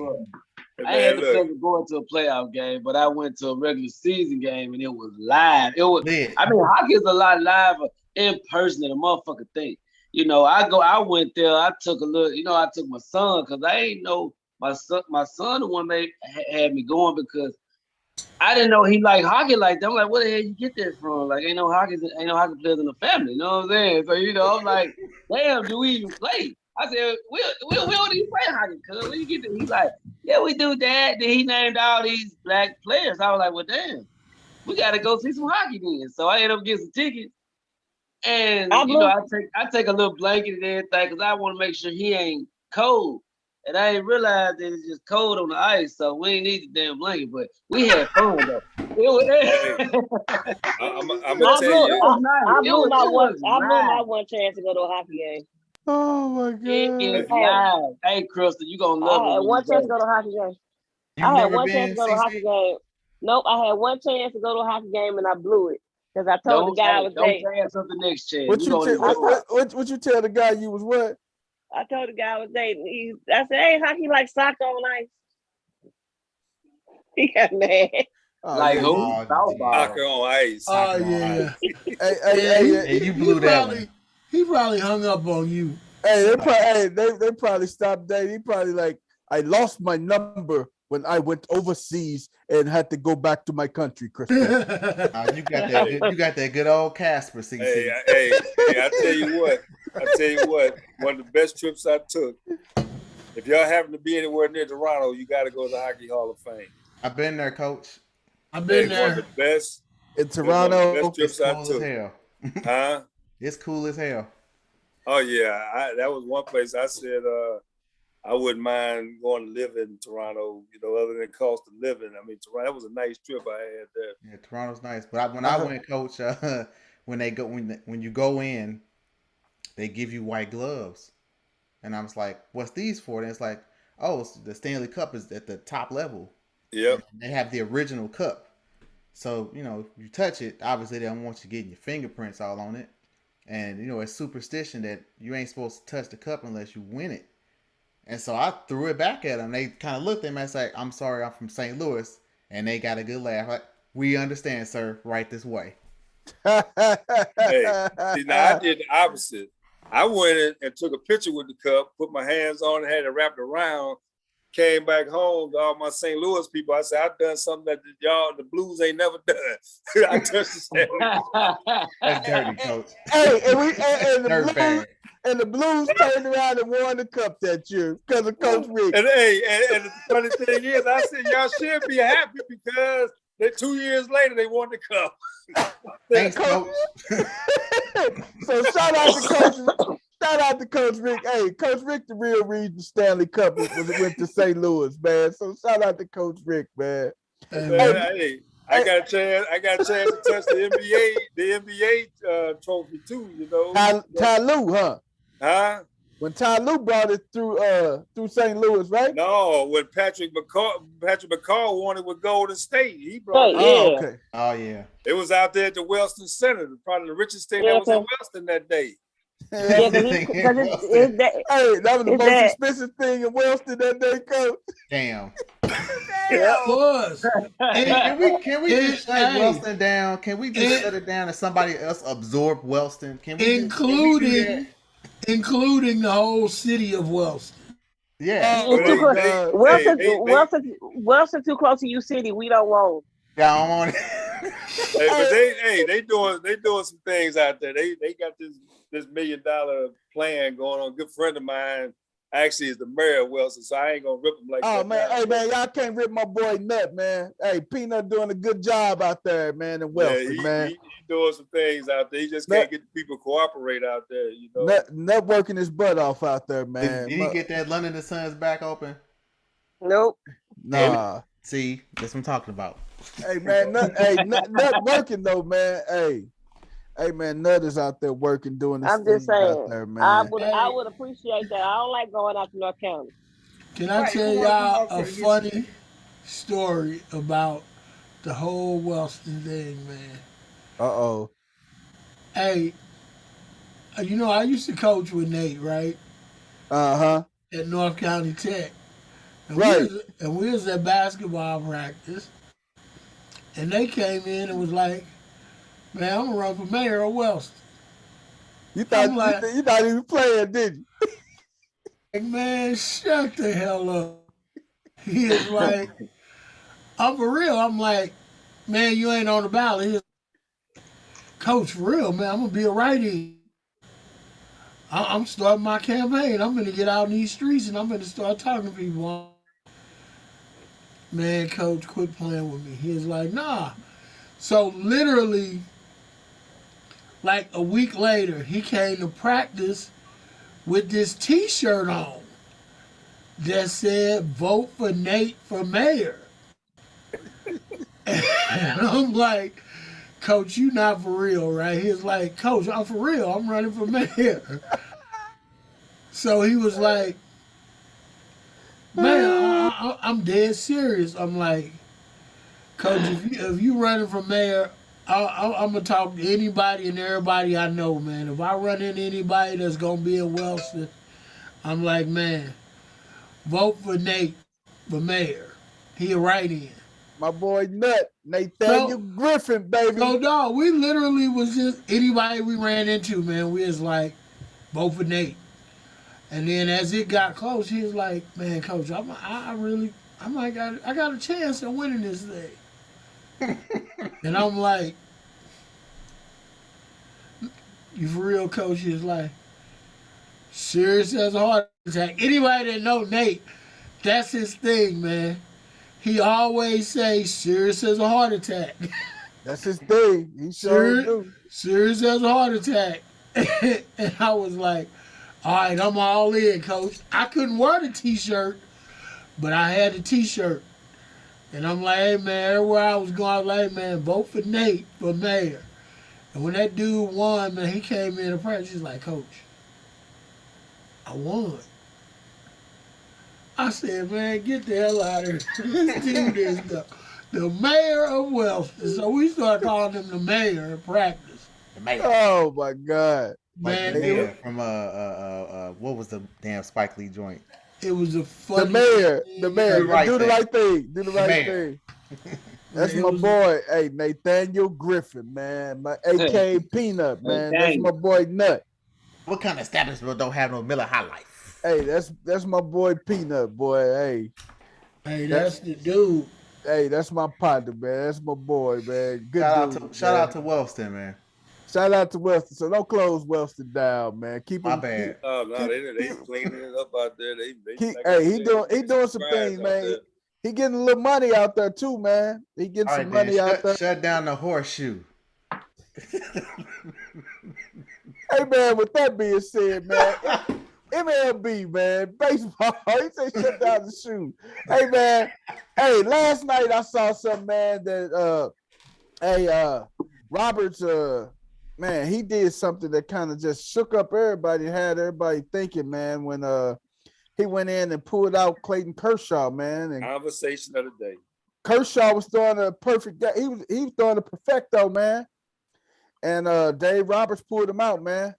I had the pleasure of going to a playoff game, but I went to a regular season game and it was live. It was. Yeah. I mean, hockey is a lot liver in person than a motherfucker think. You know, I went there. I took a little. You know, I took my son because I ain't know my son. My son the one that had me going because I didn't know he liked hockey like that. I'm like, where the hell you get that from? Like, ain't no hockey players in the family. You know what I'm saying? So I'm like, damn, do we even play? I said, we don't even play hockey, cuz when you get there, he's like, yeah, we do that. Then he named all these black players. I was like, well, damn, we gotta go see some hockey then. So I ended up getting some tickets. And I take a little blanket and everything because I want to make sure he ain't cold. And I didn't realize that it's just cold on the ice, so we ain't need the damn blanket. But we had fun though. I'm gonna tell you, I blew my one chance to go to a hockey game. Oh my God! It is live. Hey, Crystal, you gonna love it. I had one chance to go to a hockey game. I had one chance to go to a hockey game. Nope, I had one chance to go to a hocky game and I blew it because I told the guy I was dating. Don't chance up the next chance. What you tell the guy you was what? I told the guy I was dating. I said, "Hey, hockey like soccer on ice." He got mad. Like who? Soccer on ice. Oh yeah. Hey, you blew that. He probably hung up on you. Hey, they probably stopped dating. He probably like, I lost my number when I went overseas and had to go back to my country, Chris. You got that good old Casper, CC. Hey, I tell you what, one of the best trips I took. If y'all happen to be anywhere near Toronto, you got to go to the Hockey Hall of Fame. I've been there, Coach. I've been there. One of the best in Toronto. Best trips I took. Hell. Huh? It's cool as hell. Oh yeah, that was one place I said I wouldn't mind going to live in Toronto. Other than cost of living. I mean, Toronto, that was a nice trip I had there. Yeah, Toronto's nice. But when I went, Coach, when you go in, they give you white gloves. And I was like, what's these for? And it's like, oh, the Stanley Cup is at the top level. Yep. And they have the original cup. So, if you touch it, obviously they don't want you getting your fingerprints all on it. And, it's superstition that you ain't supposed to touch the cup unless you win it. And so I threw it back at them. They kind of looked at me and said, I'm sorry, I'm from St. Louis. And they got a good laugh. Like, we understand, sir. Right this way. Hey, see, now I did the opposite. I went in and took a picture with the cup, put my hands on it, had it wrapped around, came back home to all my St. Louis people. I said, I've done something that the Blues ain't never done. I touched the Stanley. That's dirty, coach. Hey, and the Blues turned around and won the cup that year because of Coach Rick. And the funny thing is, I said, y'all should be happy because 2 years later they won the cup. Thanks, Coach. So shout out to Coach Rick. Hey, Coach Rick, the real reason Stanley Cup went to St. Louis, man. So shout out to Coach Rick, man. Hey, I got a chance to touch the NBA trophy too. Ty Lue, huh? Huh? When Ty Lue brought it through St. Louis, right? No, when Patrick McCall won it with Golden State, he brought it. Oh, okay. Oh, yeah. It was out there at the Welston Center, probably the richest thing that was in Welston that day. Yeah, Hey, that was the most expensive thing in Welston that day, Coach. Damn. It was. Can we just shut Welston down? Can we just shut it down and somebody else absorb Welston? Including the whole city of Welston. Yeah. Welston too close to you city. We don't want. Yeah, I don't want it. Hey, but they doing some things out there. They got this $1 million plan going on. A good friend of mine actually is the mayor of Welston, so I ain't gonna rip him like that. Oh man, hey man, y'all can't rip my boy Nut, man. Hey, Peanut doing a good job out there, man, in Welston, man. He doing some things out there. He just can't get the people to cooperate out there, Nut working his butt off out there, man. Did he get that London the Suns back open? Nope. Nah. See, that's what I'm talking about. Hey man, Nut working though, man. Hey man, Nut is out there working, doing this. I'm just saying, out there, man. I would appreciate that. I don't like going out to North County. Can I tell y'all a funny story about the whole Welston thing, man? Uh-oh. Hey, I used to coach with Nate, right? Uh-huh. At North County Tech. And right. We was at basketball practice. And they came in and was like, man, I'm going to run for mayor of Welston. You thought he was playing, did you? Like, man, shut the hell up. He is like, I'm for real. I'm like, man, you ain't on the ballot. He's like, Coach, for real, man, I'm going to be a write-in. I'm starting my campaign. I'm going to get out in these streets and I'm going to start talking to people. Man, Coach, quit playing with me. He was like, nah. So literally, like a week later, he came to practice with this T-shirt on that said, vote for Nate for mayor. And I'm like, Coach, you not for real, right? He was like, Coach, I'm for real. I'm running for mayor. So he was like, man, I'm dead serious. I'm like, Coach, if you running for mayor, I'm going to talk to anybody and everybody I know, man. If I run into anybody that's going to be in Welston, I'm like, man, vote for Nate for mayor. He a write-in. My boy Nut, Nathaniel Griffin, baby. So, dog, we literally was just, anybody we ran into, man, we was like, vote for Nate. And then as it got close, he was like, man, Coach, I got a chance of winning this thing. And I'm like, you for real, Coach? He's like, serious as a heart attack. Anybody that know Nate, that's his thing, man. He always say serious as a heart attack. That's his thing. He sure do. Serious as a heart attack. And I was like, all right, I'm all in, Coach. I couldn't wear the T-shirt, but I had the T-shirt. And I'm like, hey, man, everywhere I was going, I was like, hey, man, vote for Nate for mayor. And when that dude won, man, he came in to practice. He's like, Coach, I won. I said, man, get the hell out of here. This dude is the mayor of Wellston. So we started calling him the mayor in practice. The mayor. Oh my God. Like the mayor from what was the damn Spike Lee joint? It was a funny. The mayor. Do the right Do the thing. right thing. Do the right thing. That's my boy. Hey, Nathaniel Griffin, man. My AK Peanut, man. That's my boy Nut. What kind of establishment don't have no Miller High Life? Hey, that's my boy Peanut, boy. Hey, that's the dude. Hey, that's my partner, man. That's my boy, man. Good Shout out to Wellston, man. Shout out to Wellston. So don't close Wellston down, man. Keep my it. bad. Oh no, they cleaning it up out there. He doing some things, man. He getting a little money out there too, man. He getting some money out there. Shut down the horseshoe. Hey man, with that being said, man, MLB, man, baseball. He said shut down the shoe. Hey man, last night I saw something, man, that Roberts, man, he did something that kind of just shook up everybody, had everybody thinking, man, when he went in and pulled out Clayton Kershaw, man. And conversation of the day. Kershaw was throwing a perfect. He was throwing a perfecto, man. And Dave Roberts pulled him out, man.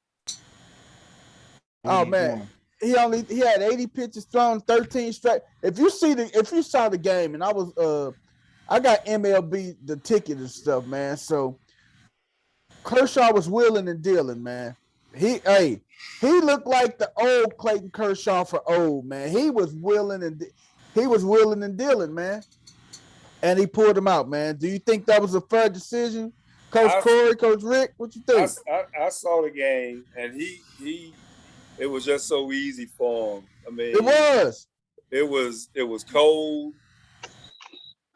Oh man, he had 80 pitches thrown, 13 strike. If you saw the game, and I got MLB the ticket and stuff, man. So Kershaw was willing and dealing, man. He looked like the old Clayton Kershaw for old, man. He was willing and dealing, man. And he pulled him out, man. Do you think that was a fair decision? Coach Corey, Coach Rick, what you think? I saw the game, and it was just so easy for him. I mean, it was cold.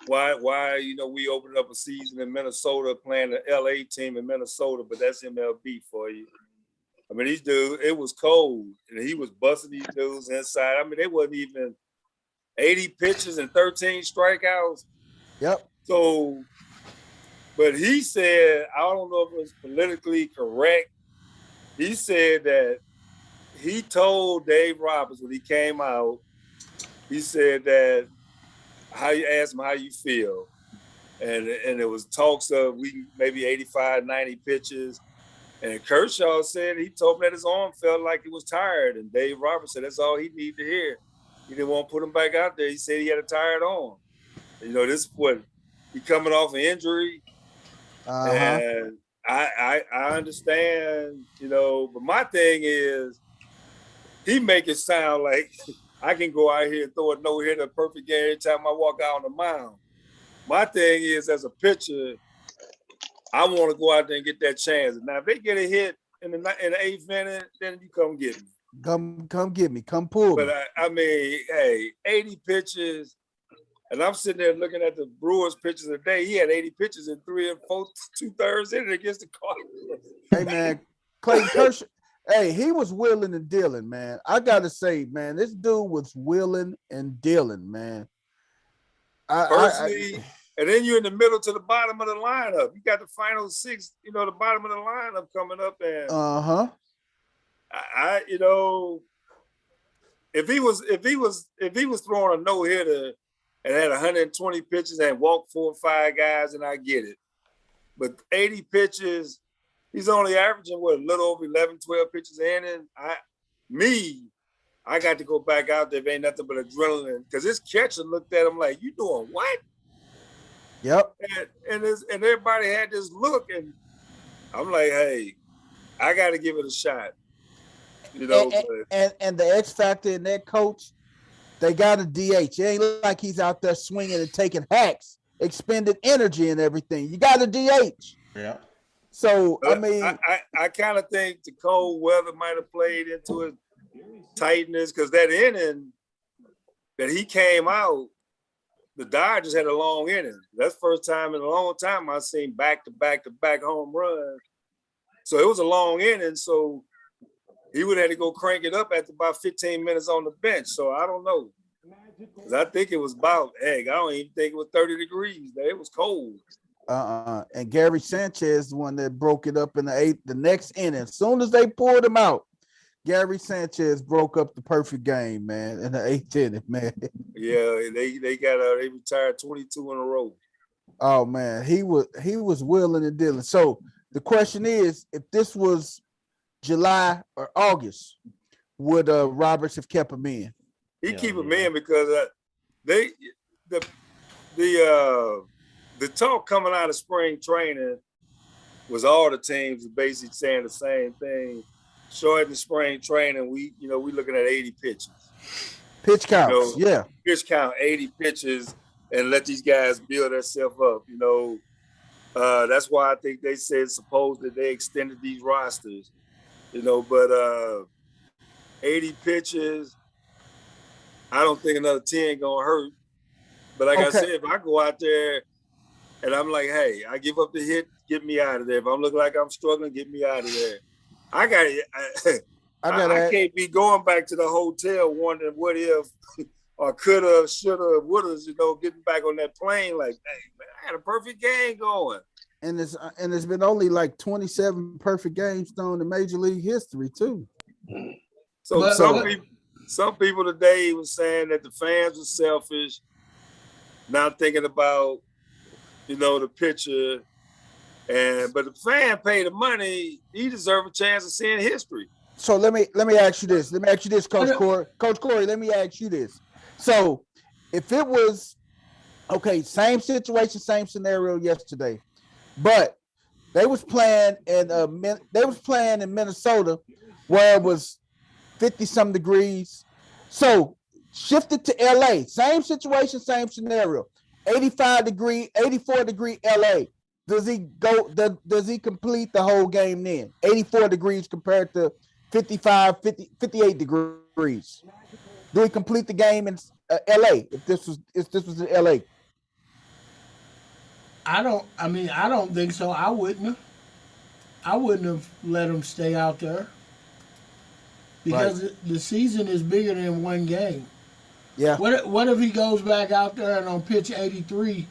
Why we opened up a season in Minnesota playing the LA team in Minnesota, but that's MLB for you. I mean, these dudes, it was cold, and he was busting these dudes inside. I mean, they wasn't even 80 pitches and 13 strikeouts. Yep. So, but he said, I don't know if it was politically correct. He said that he told Dave Roberts when he came out, he said that you asked him how you feel. And it was talks of maybe 85, 90 pitches. And Kershaw said he told him that his arm felt like he was tired. And Dave Roberts said that's all he needed to hear. He didn't want to put him back out there. He said he had a tired arm. This is what he coming off an injury. And I understand, but my thing is he make it sound like I can go out here and throw a no-hitter perfect game every time I walk out on the mound. My thing is, as a pitcher, I want to go out there and get that chance. Now, if they get a hit in the 8th inning, then you come get me. Come get me. Come pull me. But I mean, 80 pitches. And I'm sitting there looking at the Brewers pitches today. He had 80 pitches in 3 and 4, 2/3 inning against the Cardinals. Hey, man, Clayton Kershaw, he was willing and dealing, man. I got to say, man, this dude was willing and dealing, man. Personally, and then you're in the middle to the bottom of the lineup. You got the final 6, the bottom of the lineup coming up. And if he was throwing a no-hitter and had 120 pitches and walked 4 or 5 guys, and I get it. But 80 pitches, he's only averaging, a little over 11, 12 pitches an inning. I got to go back out there if ain't nothing but adrenaline. Because this catcher looked at him like, you doing what? Yep. And everybody had this look, and I'm like, hey, I got to give it a shot. And the X factor in that coach, they got a DH. It ain't like he's out there swinging and taking hacks, expended energy and everything. You got a DH. Yeah. So, I mean, I kind of think the cold weather might have played into his tightness, because that inning that he came out, the Dodgers had a long inning. That's the first time in a long time I've seen back-to-back home runs. So it was a long inning. So he would have to go crank it up after about 15 minutes on the bench. So I don't know. Because I think it was about, I don't even think it was 30 degrees there. It was cold. And Gary Sanchez, the one that broke it up in the next inning. As soon as they pulled him out, Gary Sanchez broke up the perfect game, man, in the 8th inning, man. Yeah, they retired 22 in a row. Oh man, he was willing and dealing. So the question is, if this was July or August, would Roberts have kept him in? He keep him in because the talk coming out of spring training was all the teams basically saying the same thing. Short in spring training, we looking at 80 pitches. Pitch counts, pitch count 80 pitches, and let these guys build themselves up. That's why I think they said suppose that they extended these rosters. But 80 pitches, I don't think another 10 gonna hurt. But like I said, if I go out there and I'm like, hey, I give up the hit, get me out of there. If I'm looking like I'm struggling, get me out of there. I can't be going back to the hotel wondering what if or coulda, shoulda, woulda, getting back on that plane like, hey, man, I had a perfect game going. And it's been only like 27 perfect games thrown in Major League history too. So some people today was saying that the fans were selfish, not thinking about, the pitcher. But the fan paid the money, he deserves a chance of seeing history. So let me ask you this. Coach Corey. Coach Corey, let me ask you this. So if it was same situation, same scenario yesterday, but they was playing in Minnesota where it was 50-some degrees. So shifted to LA, same situation, same scenario. 84-degree LA. Does he complete the whole game then? 84 degrees compared to 55, 50, 58 degrees. Do he complete the game in LA if this was in LA? I don't think so. I wouldn't have let him stay out there because the season is bigger than one game. Yeah. What if he goes back out there and on pitch 83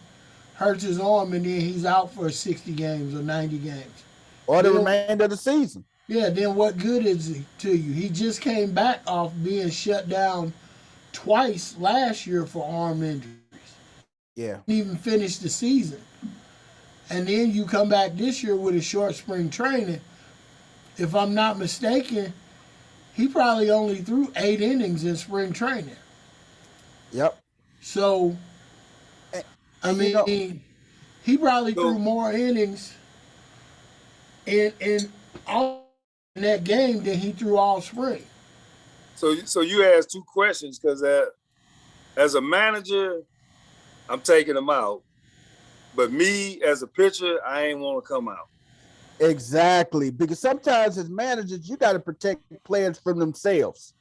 hurts his arm and then he's out for 60 games or 90 games? Or the remainder of the season. Yeah, then what good is he to you? He just came back off being shut down twice last year for arm injuries. Yeah. Didn't even finish the season. And then you come back this year with a short spring training. If I'm not mistaken, he probably only threw 8 innings in spring training. Yep. So, he probably threw more innings in that game than he threw all spring. So you asked 2 questions because as a manager, I'm taking him out. But me as a pitcher, I ain't want to come out. Exactly. Because sometimes as managers, you got to protect players from themselves.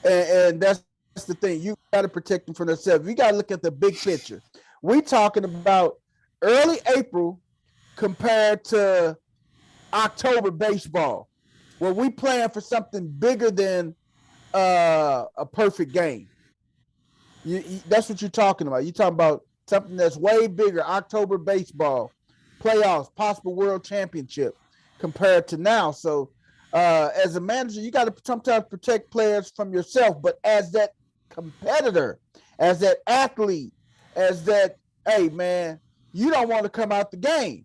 And that's the thing. You got to protect them from themselves. You got to look at the big picture. We talking about early April compared to October baseball, where we playing for something bigger than a perfect game. That's what you're talking about. You're talking about something that's way bigger, October baseball, playoffs, possible world championship compared to now. So as a manager, you got to sometimes protect players from yourself, but as that competitor, as that athlete, as that, hey man, you don't want to come out the game.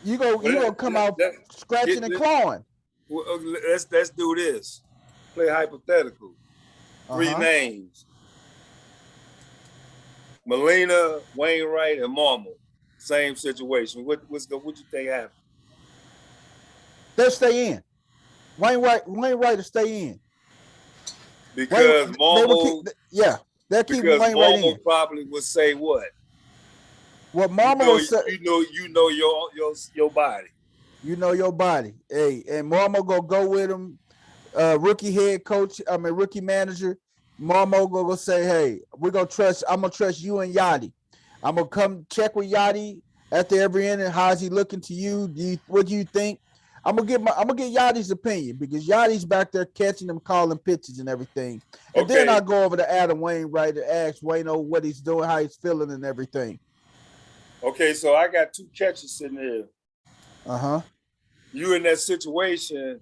You gonna come out scratching and clawing. Well, let's do this. Play hypothetical. 3 names. Molina, Wainwright, and Marmol. Same situation. What you think happened? They'll stay in. Wainwright will stay in. Because Marmol, they'll keep Wainwright in. Probably would say what? What Marmol say? You know your body. You know your body. Hey, and Marmol go with him. Rookie manager. Marmol go say, hey, I'm gonna trust you and Yachty. I'm gonna come check with Yachty after every inning. How's he looking to you? What do you think? I'm gonna get Yachty's opinion because Yachty's back there catching them, calling pitches and everything. And then I go over to Adam Wainwright and ask Wayno what he's doing, how he's feeling, and everything. Okay, so I got 2 catchers sitting here. Uh-huh. You in that situation,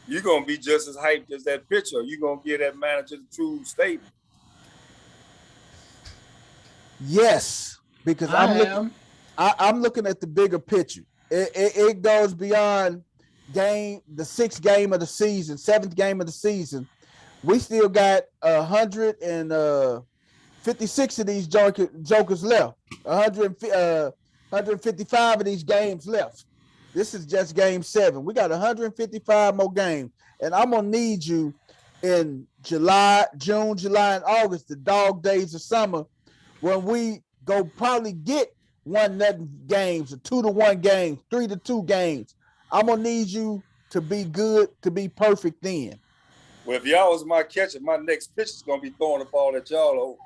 you're gonna be just as hyped as that pitcher. You're gonna give that manager the true statement. Yes, because I'm looking at the bigger picture. It goes beyond the sixth game of the season, seventh game of the season. We still got 156 of these jokers left. 155 of these games left. This is just game 7. We got 155 more games, and I'm gonna need you in June, July, and August, the dog days of summer, when we go probably get 1-0 games, or 2-1 games, 3-2 games. I'm gonna need you to be good, to be perfect then. Well, if y'all was my catcher, my next pitch is gonna be throwing the ball at y'all.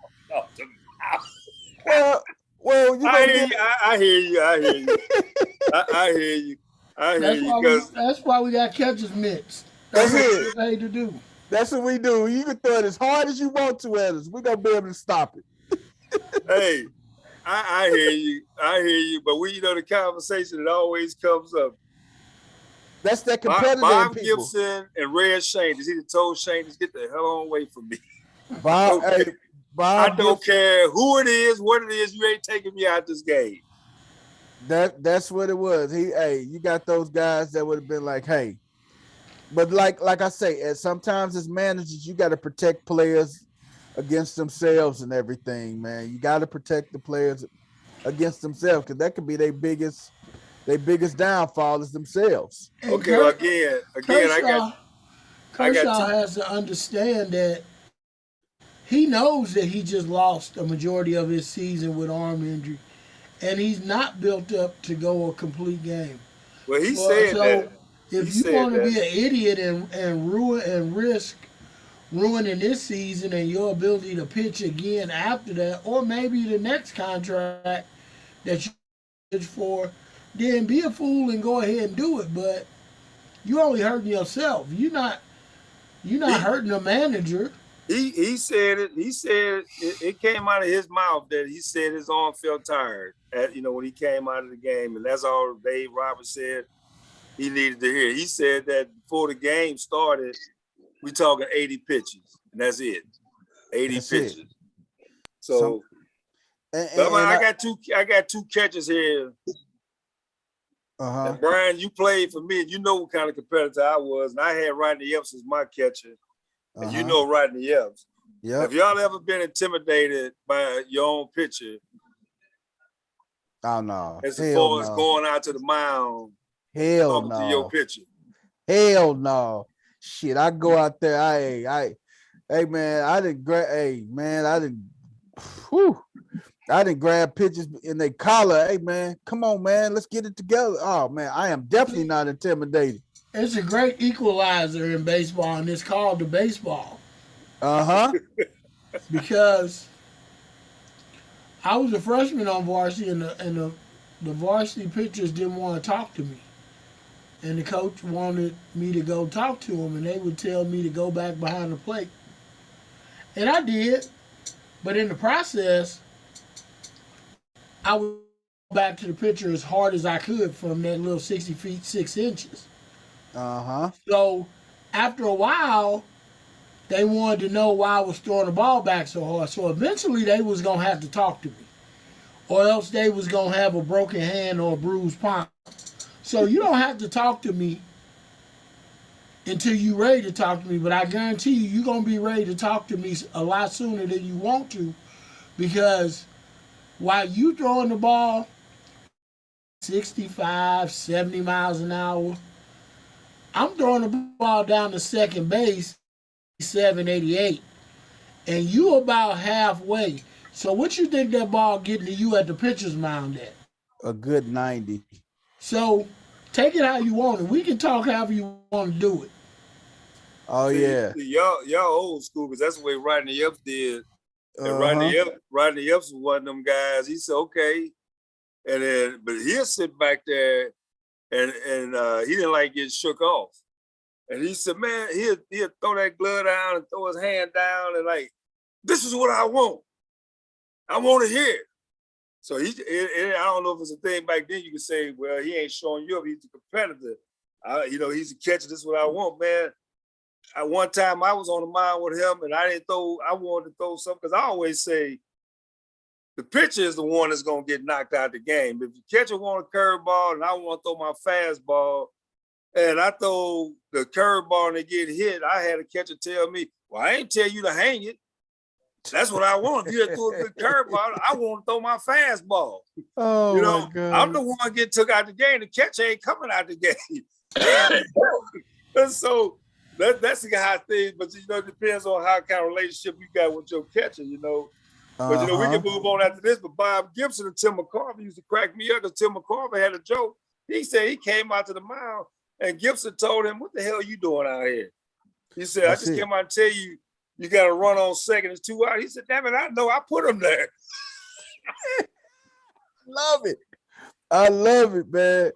Well, you I hear you. I hear you. That's why we got catcher's mitts. That's what we're paid to do. That's what we do. You can throw it as hard as you want to at us. We're gonna be able to stop it. Hey, I hear you. But the conversation that always comes up. That's that competitive Bob people. Gibson and Red Shane. He told Shane to get the hell on away from me. Bob, okay. hey, Bob I don't care who it is, what it is. You ain't taking me out this game. That's what it was. You got those guys that would have been like, hey, but like I say, sometimes as managers, you got to protect players against themselves and everything, man. You got to protect the players against themselves, because that could be their biggest downfall is themselves. And okay, well, again, Kershaw has to understand that he knows that he just lost a majority of his season with arm injury, and he's not built up to go a complete game. Well, he said that. If you want to be an idiot and risk ruining this season and your ability to pitch again after that, or maybe the next contract that you pitch for, then be a fool and go ahead and do it. But you're only hurting yourself. You're not hurting the manager. He said it. He said it came out of his mouth that he said his arm felt tired when he came out of the game, and that's all Dave Roberts said he needed to hear. He said that before the game started, we talking 80 pitches, and that's it. 80 pitches. It. So, I got two catches here. And Brian, you played for me, and you know what kind of competitor I was, and I had Rodney Epps as my catcher. And you know Rodney Epps. Yeah. Have y'all ever been intimidated by your own pitcher? Oh no. As far as going out to the mound, talking to your pitcher. Hell no. Shit, I go out there. I didn't grab pitchers in their collar. Hey man, come on, man, let's get it together. Oh man, I am definitely not intimidated. It's a great equalizer in baseball, and it's called the baseball. Because I was a freshman on varsity, and the varsity pitchers didn't want to talk to me. And the coach wanted me to go talk to them, and they would tell me to go back behind the plate. And I did. But in the process, I would go back to the pitcher as hard as I could from that little 60 feet, 6 inches. So after a while, they wanted to know why I was throwing the ball back so hard. So eventually they was going to have to talk to me, or else they was going to have a broken hand or a bruised palm. So you don't have to talk to me until you're ready to talk to me, but I guarantee you're going to be ready to talk to me a lot sooner than you want to, because while you throwing the ball 65, 70 miles an hour, I'm throwing the ball down to second base, 788, and you about halfway. So what you think that ball getting to you at the pitcher's mound at? A good 90. So take it how you want it. We can talk however you want to do it. Oh yeah. Y'all old school, because that's the way Rodney Epps did. And Rodney Epps was one of them guys. He said, okay. But he'll sit back there and he didn't like getting shook off. And he said, man, he'll throw that glove down and throw his hand down and like, this is what I want. I want to hear. So I don't know if it's a thing back then you could say, well, he ain't showing you up, he's a competitor. He's a catcher. This is what I want, man. One time I was on the mound with him, and I wanted to throw something because I always say the pitcher is the one that's gonna get knocked out of the game. If the catcher want a curveball and I want to throw my fastball, and I throw the curveball and they get hit, I had a catcher tell me, "Well, I ain't tell you to hang it. That's what I want. If you had threw a good curveball, I want to throw my fastball." Oh, my God. I'm the one getting took out the game. The catcher ain't coming out the game. And so that's how things, but it depends on how kind of relationship you got with your catcher, But we can move on after this. But Bob Gibson and Tim McCarver used to crack me up because Tim McCarver had a joke. He said he came out to the mound and Gibson told him, "What the hell are you doing out here?" He said, "I just came out and tell you, you got to run on second. It's 2 out." He said, "Damn it, I know. I put him there." Love it. I love it, man.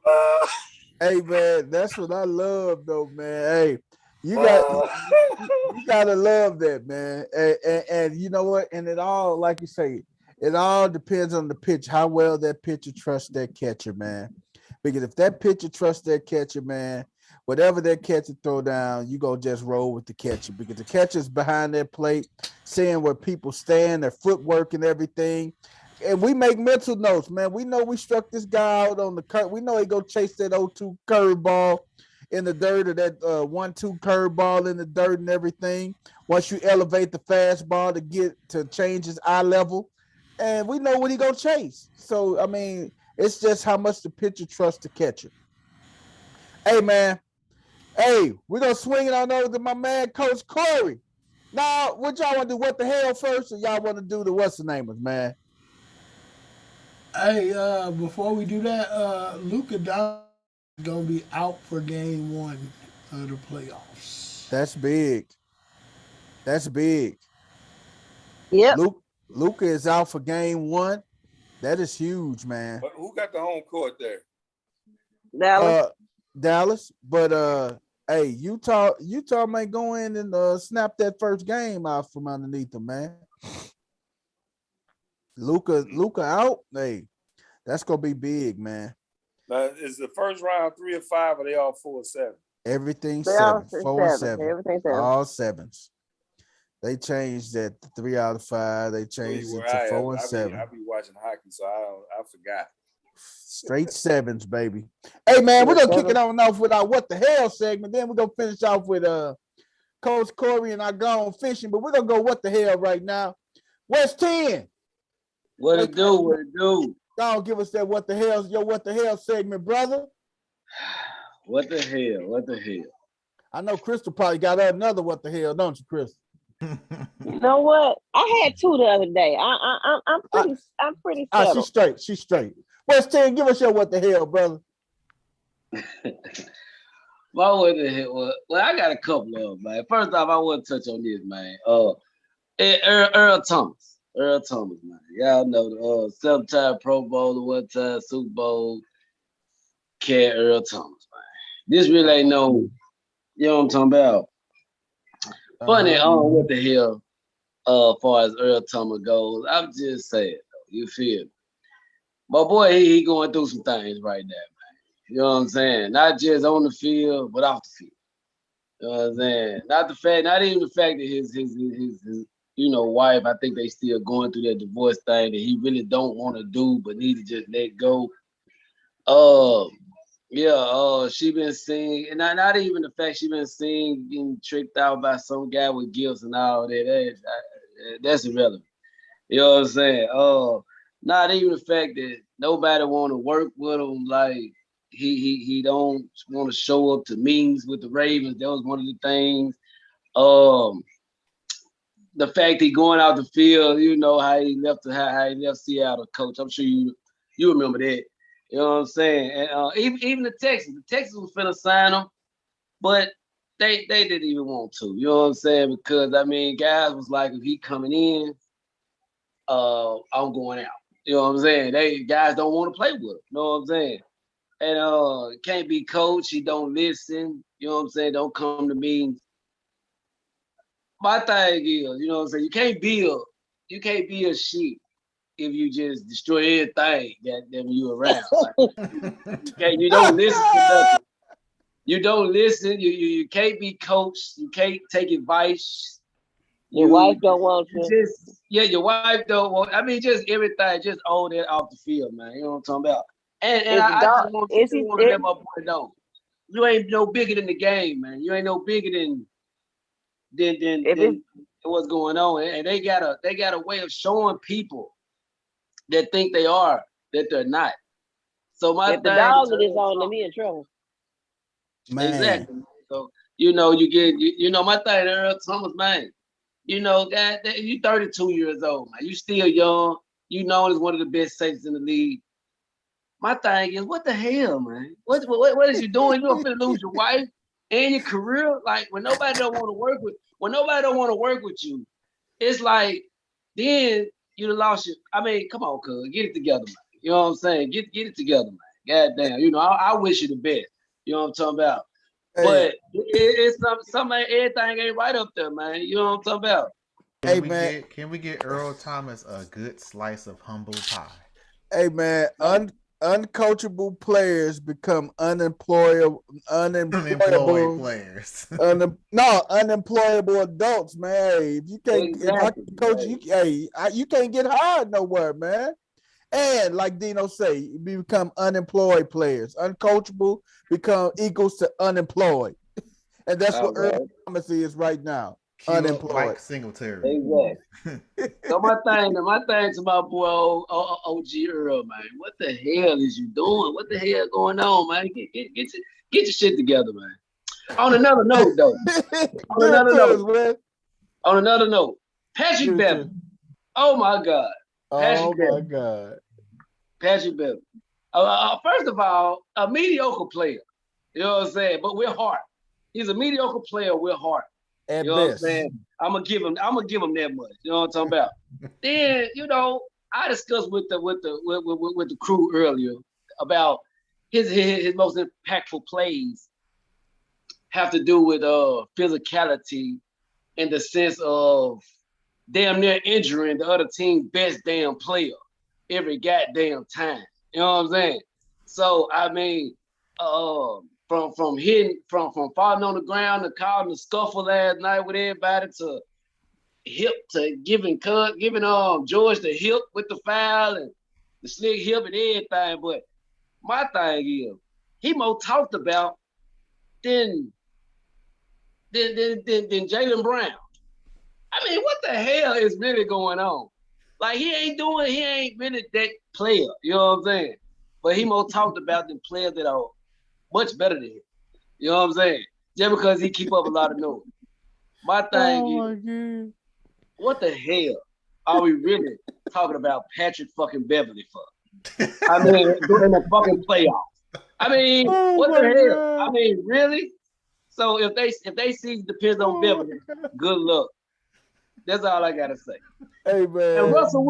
Hey, man, that's what I love, though, man. Hey, you gotta love that, man. And you know what? And it all, like you say, it all depends on the pitch, how well that pitcher trusts that catcher, man. Because if that pitcher trusts that catcher, man, whatever that catcher throw down, you go just roll with the catcher because the catcher's behind their plate, seeing where people stand, their footwork and everything. And we make mental notes, man. We know we struck this guy out on the curve. We know he go chase that 0-2 curveball in the dirt, or that 1-2 curveball in the dirt and everything. Once you elevate the fastball to change his eye level, and we know what he gonna chase. So I mean, it's just how much the pitcher trusts the catcher. Hey, man. Hey, we're gonna swing it on over to my man, Coach Corey. Now, what y'all want to do? What the hell first, or y'all want to do the what's the name of, man? Hey, before we do that, Luka Doncic is gonna be out for Game 1 of the playoffs. That's big. That's big. Yep. Luka is out for Game 1. That is huge, man. But who got the home court there? Dallas. But hey, Utah may go in and snap that first game out from underneath them, man. Luka out. Hey, that's gonna be big, man. Now, is the first round 3 or 5? Or are they all 4 or 7? Everything They 7, all 4 and 7. 7, Everything 7. all 7s. They changed that 3 out of 5. They changed it to 4 and 7. I be watching hockey, so I forgot. Straight 7s, baby. Hey, man, we're gonna kick it on off with our what the hell segment. Then we're gonna finish off with Coach Corey and our gone fishing. But we're gonna go what the hell right now. West 10. What it do? What it do? Y'all give us that what the hell segment, brother. What the hell? What the hell? I know Crystal probably got another what the hell, don't you, Crystal? You know what? I had 2 the other day. I'm pretty settled. She's straight. West 10, give us your what the hell, brother. My what the hell? Well, I got a couple of them, man. First off, I want to touch on this, man. Earl Thomas. Earl Thomas, man. Y'all know the 7-time Pro Bowler, 1-time Super Bowl cat, Earl Thomas, man. This really ain't no, you know what I'm talking about. Funny on what the hell, as far as Earl Thomas goes. I'm just saying, you feel me? My boy, he going through some things right now, man. You know what I'm saying? Not just on the field, but off the field. You know what I'm saying? Not even the fact that his wife, I think they still going through that divorce thing that he really don't want to do, but need to just let go. She been seen, and not even the fact she been seen getting tricked out by some guy with gifts and all that. That's irrelevant. You know what I'm saying? Not even the fact that nobody want to work with him, like he don't want to show up to meetings with the Ravens. That was one of the things. The fact he going out the field, you know how he left Seattle, coach. I'm sure you remember that. You know what I'm saying? And even the Texans was finna sign him, but they didn't even want to. You know what I'm saying? Because I mean, guys was like, if he coming in, I'm going out. You know what I'm saying? Guys don't want to play with him. You know what I'm saying? And can't be coached. He don't listen. You know what I'm saying? Don't come to meetings. My thing is, you know what I'm saying? You can't be a sheep if you just destroy everything that you around. Like, you don't listen to nothing. You don't listen. You can't be coached. You can't take advice. Your wife don't want you. Your wife don't want. I mean, just everything. Just all that off the field, man. You know what I'm talking about? And I just want to let my boy know, you ain't no bigger than the game, man. You ain't no bigger than what's going on. And they got a way of showing people that think they are that they're not. So my if the dog is on them, he in trouble. Man. Exactly. So you get my thing, Earl Thomas, man. God, you 32 years old, man. You still young. You known as one of the best safeties in the league. My thing is, what the hell, man? What is you doing? You're gonna lose your wife and your career. Like when nobody don't want to work with you, it's like then you lost your. I mean, come on, cuz get it together, man. You know what I'm saying? Get it together, man. Goddamn. I wish you the best. You know what I'm talking about? Hey. But it's something. Everything ain't right up there, man. You know what I'm talking about? Can we get Earl Thomas a good slice of humble pie? Hey man, uncoachable players become unemployable players. Unemployable adults, man. Hey, if you can't, if I can coach you, you can't get hired nowhere, man. And like Dino say, you become unemployed players. Uncoachable become equals to unemployed, and that's what Earl Thomas is right now. Unemployed. Mike Singletary. Exactly. So my thing to my boy OG Earl, man. What the hell is you doing? What the hell going on, man? Get your shit together, man. On another note, though. On another note, Patrick Beverly. Oh my God. Patrick Beverly. First of all, a mediocre player. You know what I'm saying? But we're hard. He's a mediocre player. We're hard. You know what I'm saying? I'm gonna give him that much. You know what I'm talking about? Then I discussed with the crew earlier about his most impactful plays have to do with physicality in the sense of damn near injuring the other team's best damn player every goddamn time. You know what I'm saying? So I mean, from falling on the ground to calling the scuffle last night with everybody to giving George the hip with the foul and the slick hip and everything. But my thing is, he more talked about than Jaylen Brown. I mean, what the hell is really going on? Like he ain't really that player. You know what I'm saying? But he more talked about than players that are much better than him. You know what I'm saying? Just because he keep up a lot of noise. My thing is, what the hell are we really talking about Patrick fucking Beverly for? I mean, during the fucking playoffs. I mean, what the hell? God. I mean, really? So if they see depends on Beverly, good luck. That's all I gotta say. Hey man. And Russell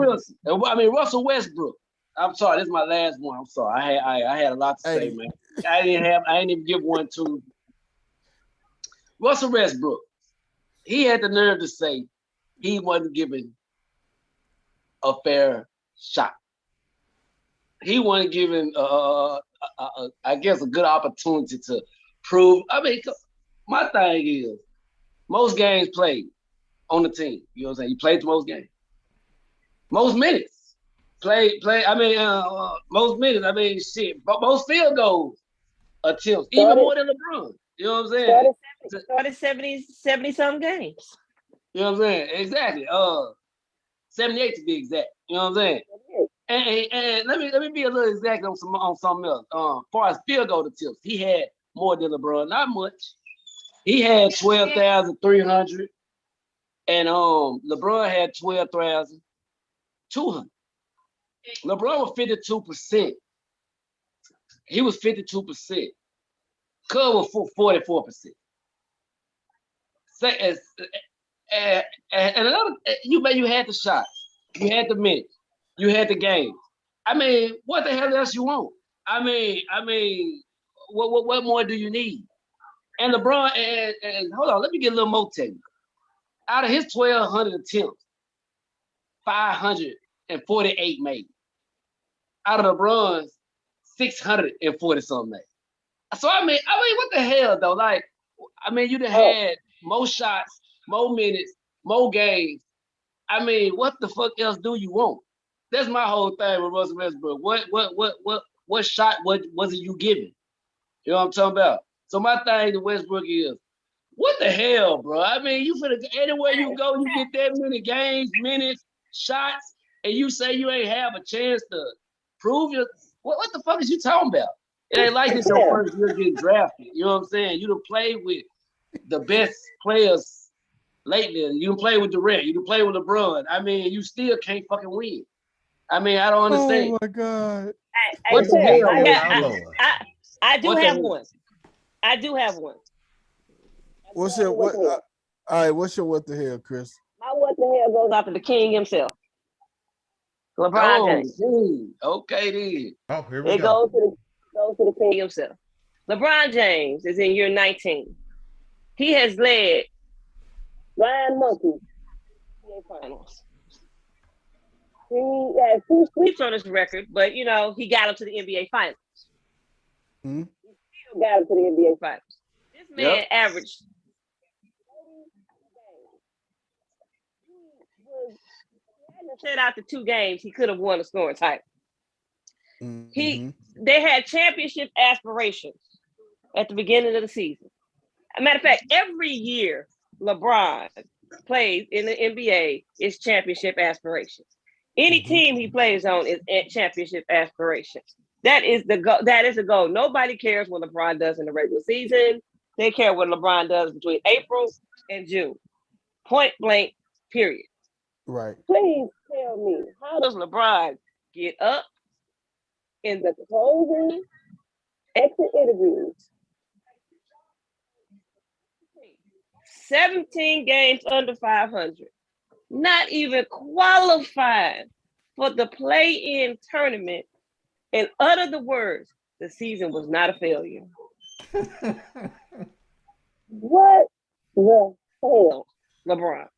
Westbrook. I'm sorry, this is my last one. I'm sorry. I had a lot to say, man. I didn't even give one to Russell Westbrook. He had the nerve to say he wasn't given a fair shot. He wasn't given, I guess, a good opportunity to prove. I mean, my thing is, most games played on the team. You know what I'm saying? You played the most games. Most minutes. I mean, most minutes. I mean, shit. But most field goals attempts, even more than LeBron. You know what I'm saying? Started 70 some games. You know what I'm saying? Exactly. 78 to be exact. You know what I'm saying? And let me be a little exact on something else. As far as field goal attempts, he had more than LeBron. Not much. He had 12,300, and LeBron had 12,200. LeBron was 52%. He was 52%. Cub was 44%. And another, you had the shots, you had the minutes, you had the games. I mean, what the hell else you want? I mean, what more do you need? And LeBron, and hold on, let me get a little more technical. Out of his 1,200 attempts, 548 made. Out of LeBron's 640 something made. So I mean, what the hell though? Like, I mean, you done had more shots, more minutes, more games. I mean, what the fuck else do you want? That's my whole thing with Russell Westbrook. What shot was it you giving? You know what I'm talking about? So my thing to Westbrook is, what the hell, bro? I mean, you finna anywhere you go, you get that many games, minutes, shots, and you say you ain't have a chance to prove your. What the fuck is you talking about? It ain't like this your first year getting drafted. You know what I'm saying? You done played with the best players lately. You done played with Durant. You done played with LeBron. I mean, you still can't fucking win. I mean, I don't understand. Oh my God. What the hell? I do have one. I do have one. What's your what? All right, what's your what the hell, Chris? My what the hell goes out to the king himself, LeBron James. Okay, then. Oh, here we go. Goes to the king himself. LeBron James is in year 19. He has led Ryan Monkey to the NBA Finals. He has 2 sweeps on his record, but he got him to the NBA Finals. Mm-hmm. He still got him to the NBA Finals. This man averaged. Set out the 2 games, he could have won a scoring title. Mm-hmm. They had championship aspirations at the beginning of the season. As a matter of fact, every year LeBron plays in the NBA is championship aspirations. Any team he plays on is at championship aspirations. That is the goal. That is the goal. Nobody cares what LeBron does in the regular season. They care what LeBron does between April and June. Point blank, period. Right. Please tell me, how does LeBron get up in the closing exit interviews? 17 games under 500, not even qualified for the play-in tournament, and utter the words, the season was not a failure. What the hell, LeBron?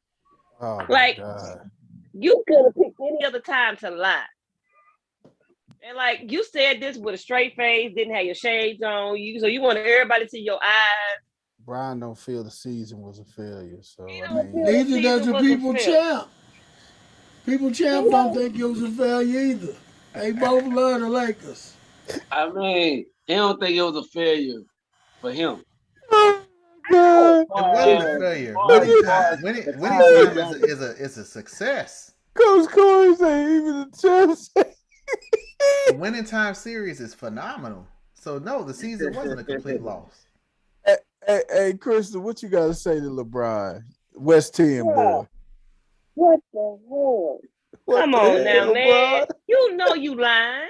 Oh my God. You could have picked any other time to lie. And you said this with a straight face, didn't have your shades on, so you wanted everybody to see your eyes. Brian don't feel the season was a failure, so neither does the people champ. People champ don't think it was a failure either. They both love the Lakers. I mean, he don't think it was a failure for him. It wasn't a failure. Winning time is a success. Coach Corey say even the champs. The winning time series is phenomenal. So no, the season wasn't a complete loss. Hey, Crystal, what you got to say to LeBron, West 10 boy? What the hell? Come on now, man. You know you lying.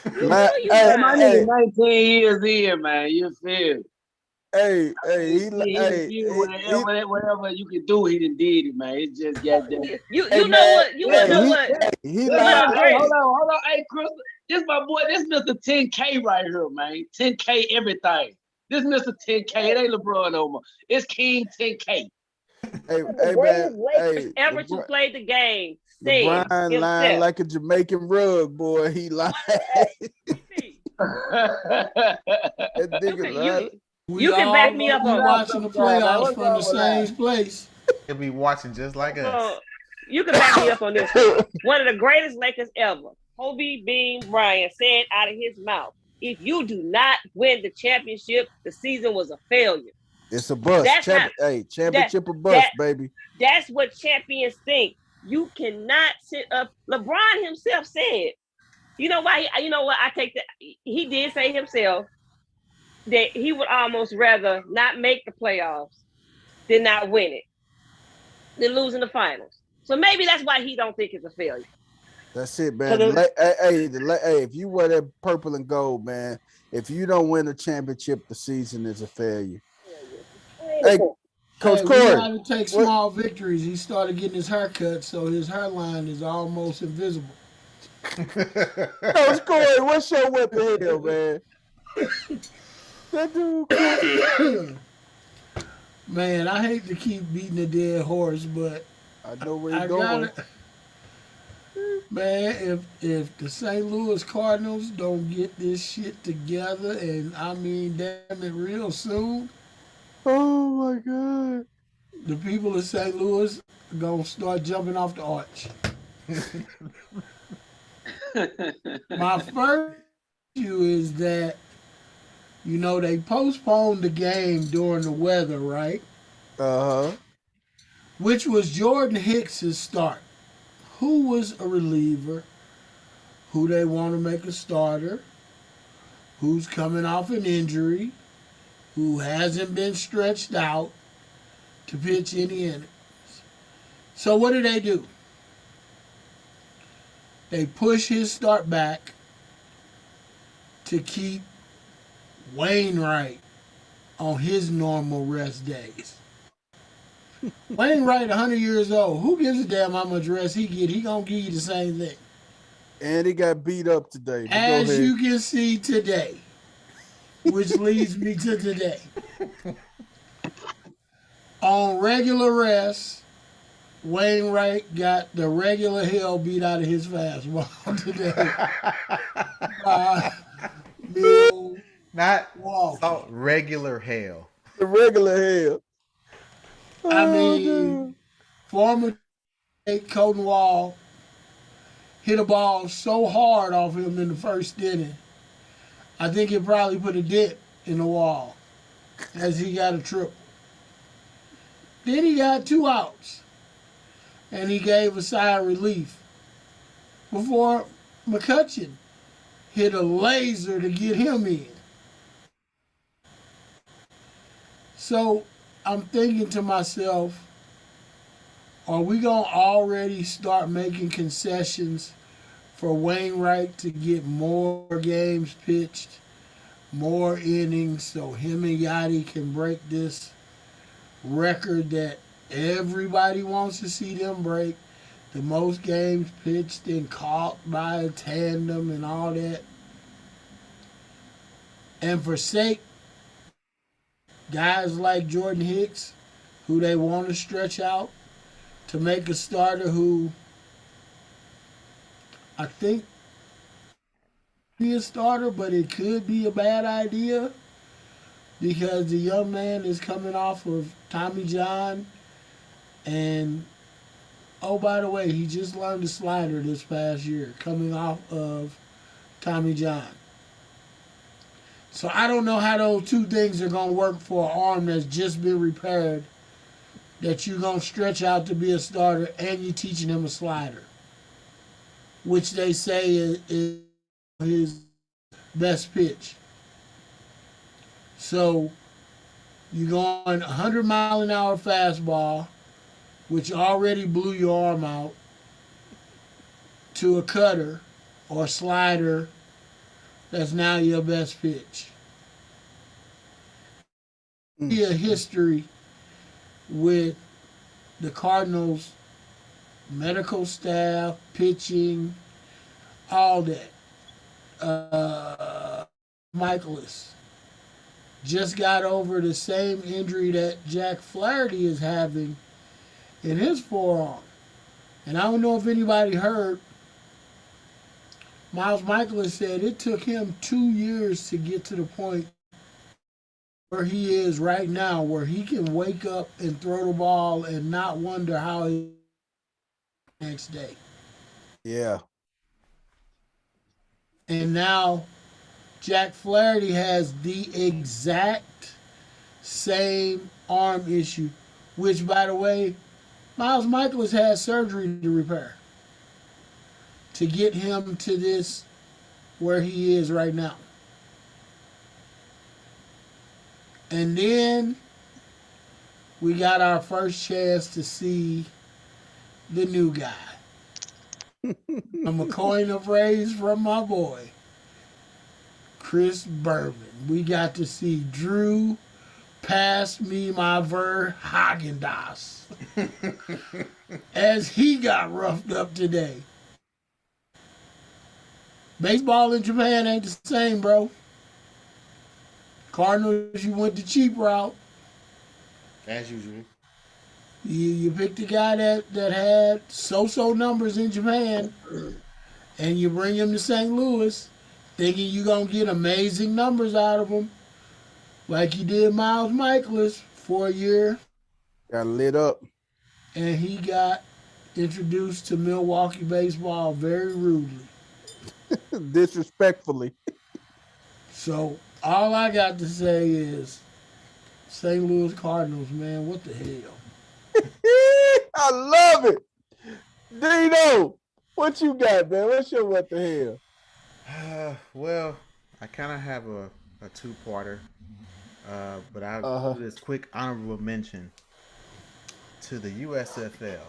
You know you lying. My nigga 19 years in, man. You feel? Hey, whatever you can do, he done did it, man. It's just goddamn. You know what? You want to know what? He lied. Hold on. Hey, Chris, this my boy. This Mr. 10K right here, man. 10K everything. This Mr. 10K. It ain't LeBron no more. It's King 10K. Hey, man. Hey, ever to play the game. LeBron lying like a Jamaican rug, boy. He lied. That nigga lied. You can back me up on watching the playoffs from the same place. He'll be watching just like us. You can back me up on this. One of the greatest Lakers ever, Kobe Bean Bryant, said out of his mouth, "If you do not win the championship, the season was a failure." It's a bust. Championship or bust, baby. That's what champions think. You cannot sit up. LeBron himself said, you know why? You know what? I take that. He did say himself that he would almost rather not make the playoffs than not win it, than losing the finals. So maybe that's why he don't think it's a failure. That's it, man. Hey, if you wear that purple and gold, man, if you don't win the championship, the season is a failure. Hey, Coach Corey. He had to take small victories. He started getting his hair cut, so his hairline is almost invisible. Coach Corey, what's your what the hell, man? That dude. Man, I hate to keep beating a dead horse, but I know where you're going. Man, if the St. Louis Cardinals don't get this shit together, and I mean, damn it, real soon, oh my God, the people of St. Louis are gonna start jumping off the arch. My first issue is that they postponed the game during the weather, right? uh huh. Which was Jordan Hicks' start. Who was a reliever? Who they want to make a starter? Who's coming off an injury? Who hasn't been stretched out to pitch any innings? So what do? They push his start back to keep Wainwright on his normal rest days. Wainwright, 100 years old. Who gives a damn how much rest he get? He gonna give you the same thing. And he got beat up today. But as you can see today, which leads me to today. On regular rest, Wainwright got the regular hell beat out of his fastball today. Not regular hell. The regular hell. I mean, former Colton Wall hit a ball so hard off him in the first inning, I think it probably put a dent in the wall as he got a triple. Then he got 2 outs, and he gave a sigh of relief before McCutcheon hit a laser to get him in. So I'm thinking to myself, are we going to already start making concessions for Wainwright to get more games pitched, more innings, so him and Yachty can break this record that everybody wants to see them break? The most games pitched and caught by a tandem and all that. And forsake guys like Jordan Hicks, who they want to stretch out, to make a starter who I think be a starter, but it could be a bad idea because the young man is coming off of Tommy John, and oh, by the way, he just learned the slider this past year, coming off of Tommy John. So I don't know how those two things are going to work for an arm that's just been repaired, that you're going to stretch out to be a starter and you're teaching him a slider, which they say is his best pitch. So you're going 100-mile-an-hour fastball, which already blew your arm out, to a cutter or slider that's now your best pitch. Be a history with the Cardinals medical staff, pitching, all that. Michaelis just got over the same injury that Jack Flaherty is having in his forearm. And I don't know if anybody heard, Miles Michaelis said it took him 2 years to get to the point where he is right now, where he can wake up and throw the ball and not wonder how he next day. Yeah. And now Jack Flaherty has the exact same arm issue, which, by the way, Miles Michaelis had surgery to repair to get him to this where he is right now. And then we got our first chance to see the new guy. I'm a coin of praise from my boy, Chris Berman. We got to see Drew pass me my Haagen-Dazs as he got roughed up today. Baseball in Japan ain't the same, bro. Cardinals, you went the cheap route. As usual. You pick the guy that had so numbers in Japan, and you bring him to St. Louis, thinking you're gonna get amazing numbers out of him, like you did Miles Michaelis for a year. Got lit up. And he got introduced to Milwaukee baseball very rudely. Disrespectfully. So all I got to say is St. Louis Cardinals, man, what the hell? I love it. Dino, what you got, man? What's your what the hell? Well, I kind of have a two-parter, but I'll do this quick honorable mention to the USFL.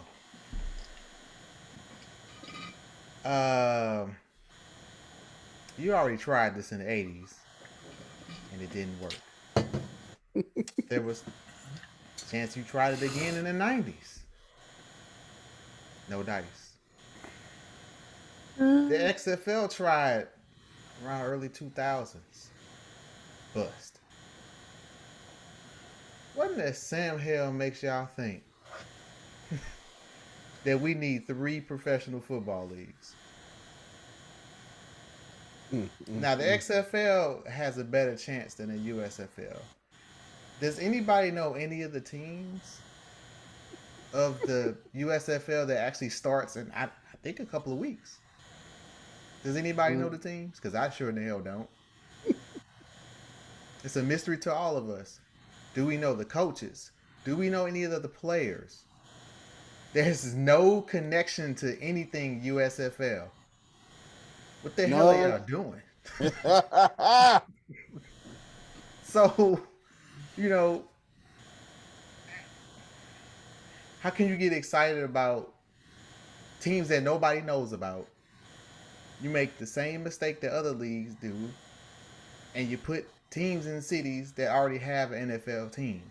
You already tried this in the 80s, and it didn't work. There was a chance you tried it again in the 90s. No dice. The XFL tried around early 2000s. Bust. What in that Sam Hell makes y'all think that we need 3 professional football leagues? Now, the XFL has a better chance than the USFL. Does anybody know any of the teams of the USFL that actually starts in, I think, a couple of weeks? Does anybody know the teams? Because I sure in the hell don't. It's a mystery to all of us. Do we know the coaches? Do we know any of the players? There's no connection to anything USFL. What the hell are y'all doing? So, how can you get excited about teams that nobody knows about? You make the same mistake that other leagues do, and you put teams in cities that already have an NFL team.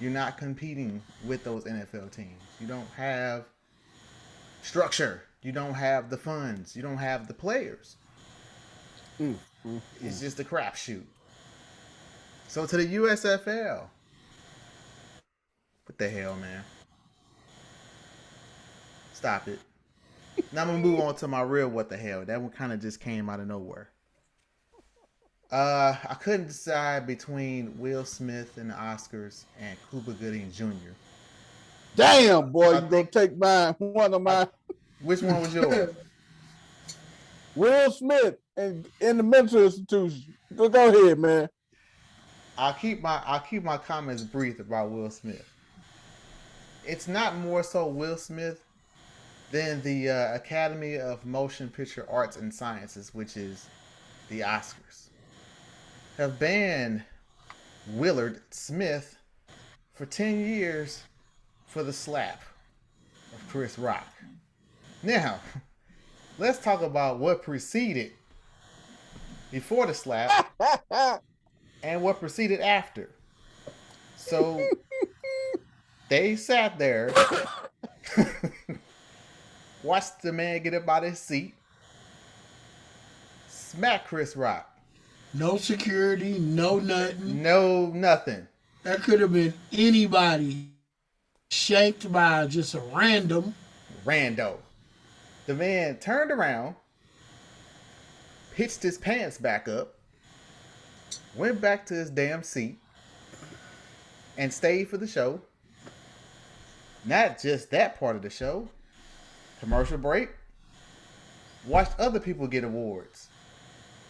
You're not competing with those NFL teams. You don't have structure. You don't have the funds. You don't have the players. It's just a crapshoot. So to the USFL, what the hell, man? Stop it. Now I'm gonna move on to my real what the hell. That one kind of just came out of nowhere. I couldn't decide between Will Smith and the Oscars and Cuba Gooding Jr. Damn, boy, you gonna take one of mine. Which one was yours? Will Smith and in the mental institution. Go ahead, man. I'll keep my comments brief about Will Smith. It's not more so Will Smith than the Academy of Motion Picture Arts and Sciences, which is the Oscars, have banned Willard Smith for 10 years for the slap of Chris Rock. Now, let's talk about what preceded before the slap and what preceded after. So they sat there, watched the man get up out of his seat, smack Chris Rock. No security, no nothing. No nothing. That could have been anybody shanked by just a rando. The man turned around, hitched his pants back up, went back to his damn seat, and stayed for the show. Not just that part of the show. Commercial break. Watched other people get awards.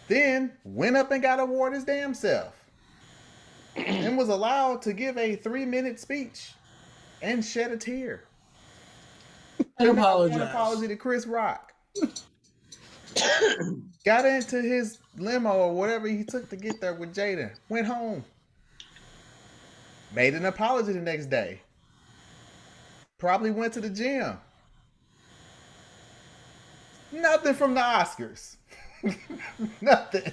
Then went up and got award his damn self. And was allowed to give a 3-minute speech and shed a tear. And apologize. An apology to Chris Rock. Got into his limo or whatever he took to get there with Jada. Went home. Made an apology the next day. Probably went to the gym. Nothing from the Oscars. Nothing.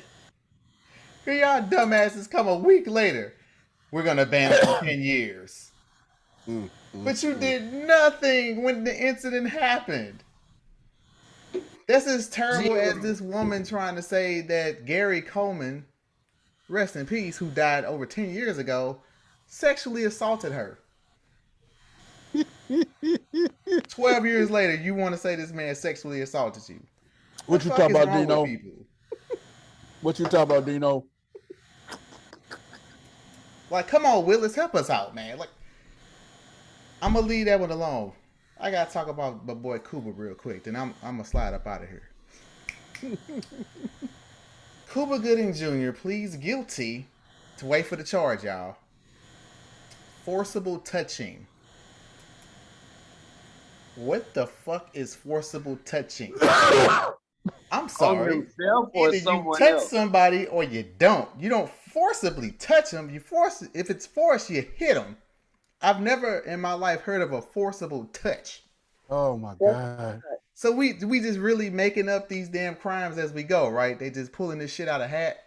Here y'all dumbasses come a week later. We're going to ban it for 10 years. But you did nothing when the incident happened. That's as terrible as this woman trying to say that Gary Coleman, rest in peace, who died over 10 years ago, sexually assaulted her. 12 years later, you want to say this man sexually assaulted you? What you talking about, Dino? What you talking about, Dino? Like, come on, Willis, help us out, man. Like, I'm gonna leave that one alone. I gotta talk about my boy Cuba real quick, then I'm gonna slide up out of here. Cuba Gooding Jr. pleads guilty to wait for the charge, y'all. Forcible touching. What the fuck is forcible touching? I'm sorry. Either you touch somebody or you don't. You don't forcibly touch them. You force it. If it's forced, you hit them. I've never in my life heard of a forcible touch. Oh my God. So we just really making up these damn crimes as we go, right? They just pulling this shit out of hat.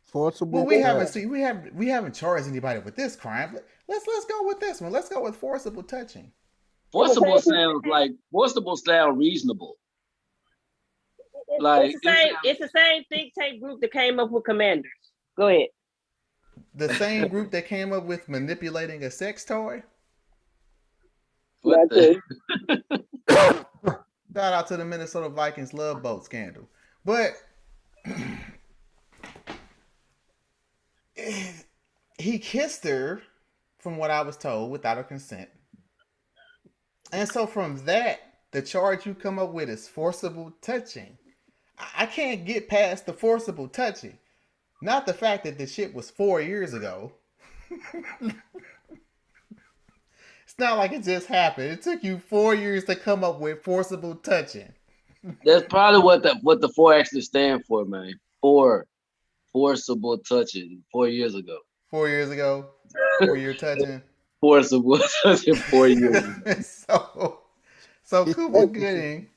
Forcible. Well, we haven't charged anybody with this crime. Let's go with this one. Let's go with forcible touching. Forcible sound reasonable. Like it's the same think tank group that came up with Commanders. Go ahead. The same group that came up with manipulating a sex toy. Shout out to the Minnesota Vikings love boat scandal. But he kissed her, from what I was told, without her consent. And so from that, the charge you come up with is forcible touching. I can't get past the forcible touching. Not the fact that the shit was 4 years ago. It's not like it just happened. It took you 4 years to come up with forcible touching. That's probably what the 4 actually stand for, man. Forcible touching 4 years ago. 4 years ago? 4 year touching? Forcible touching 4 years ago. So Cooper Gooding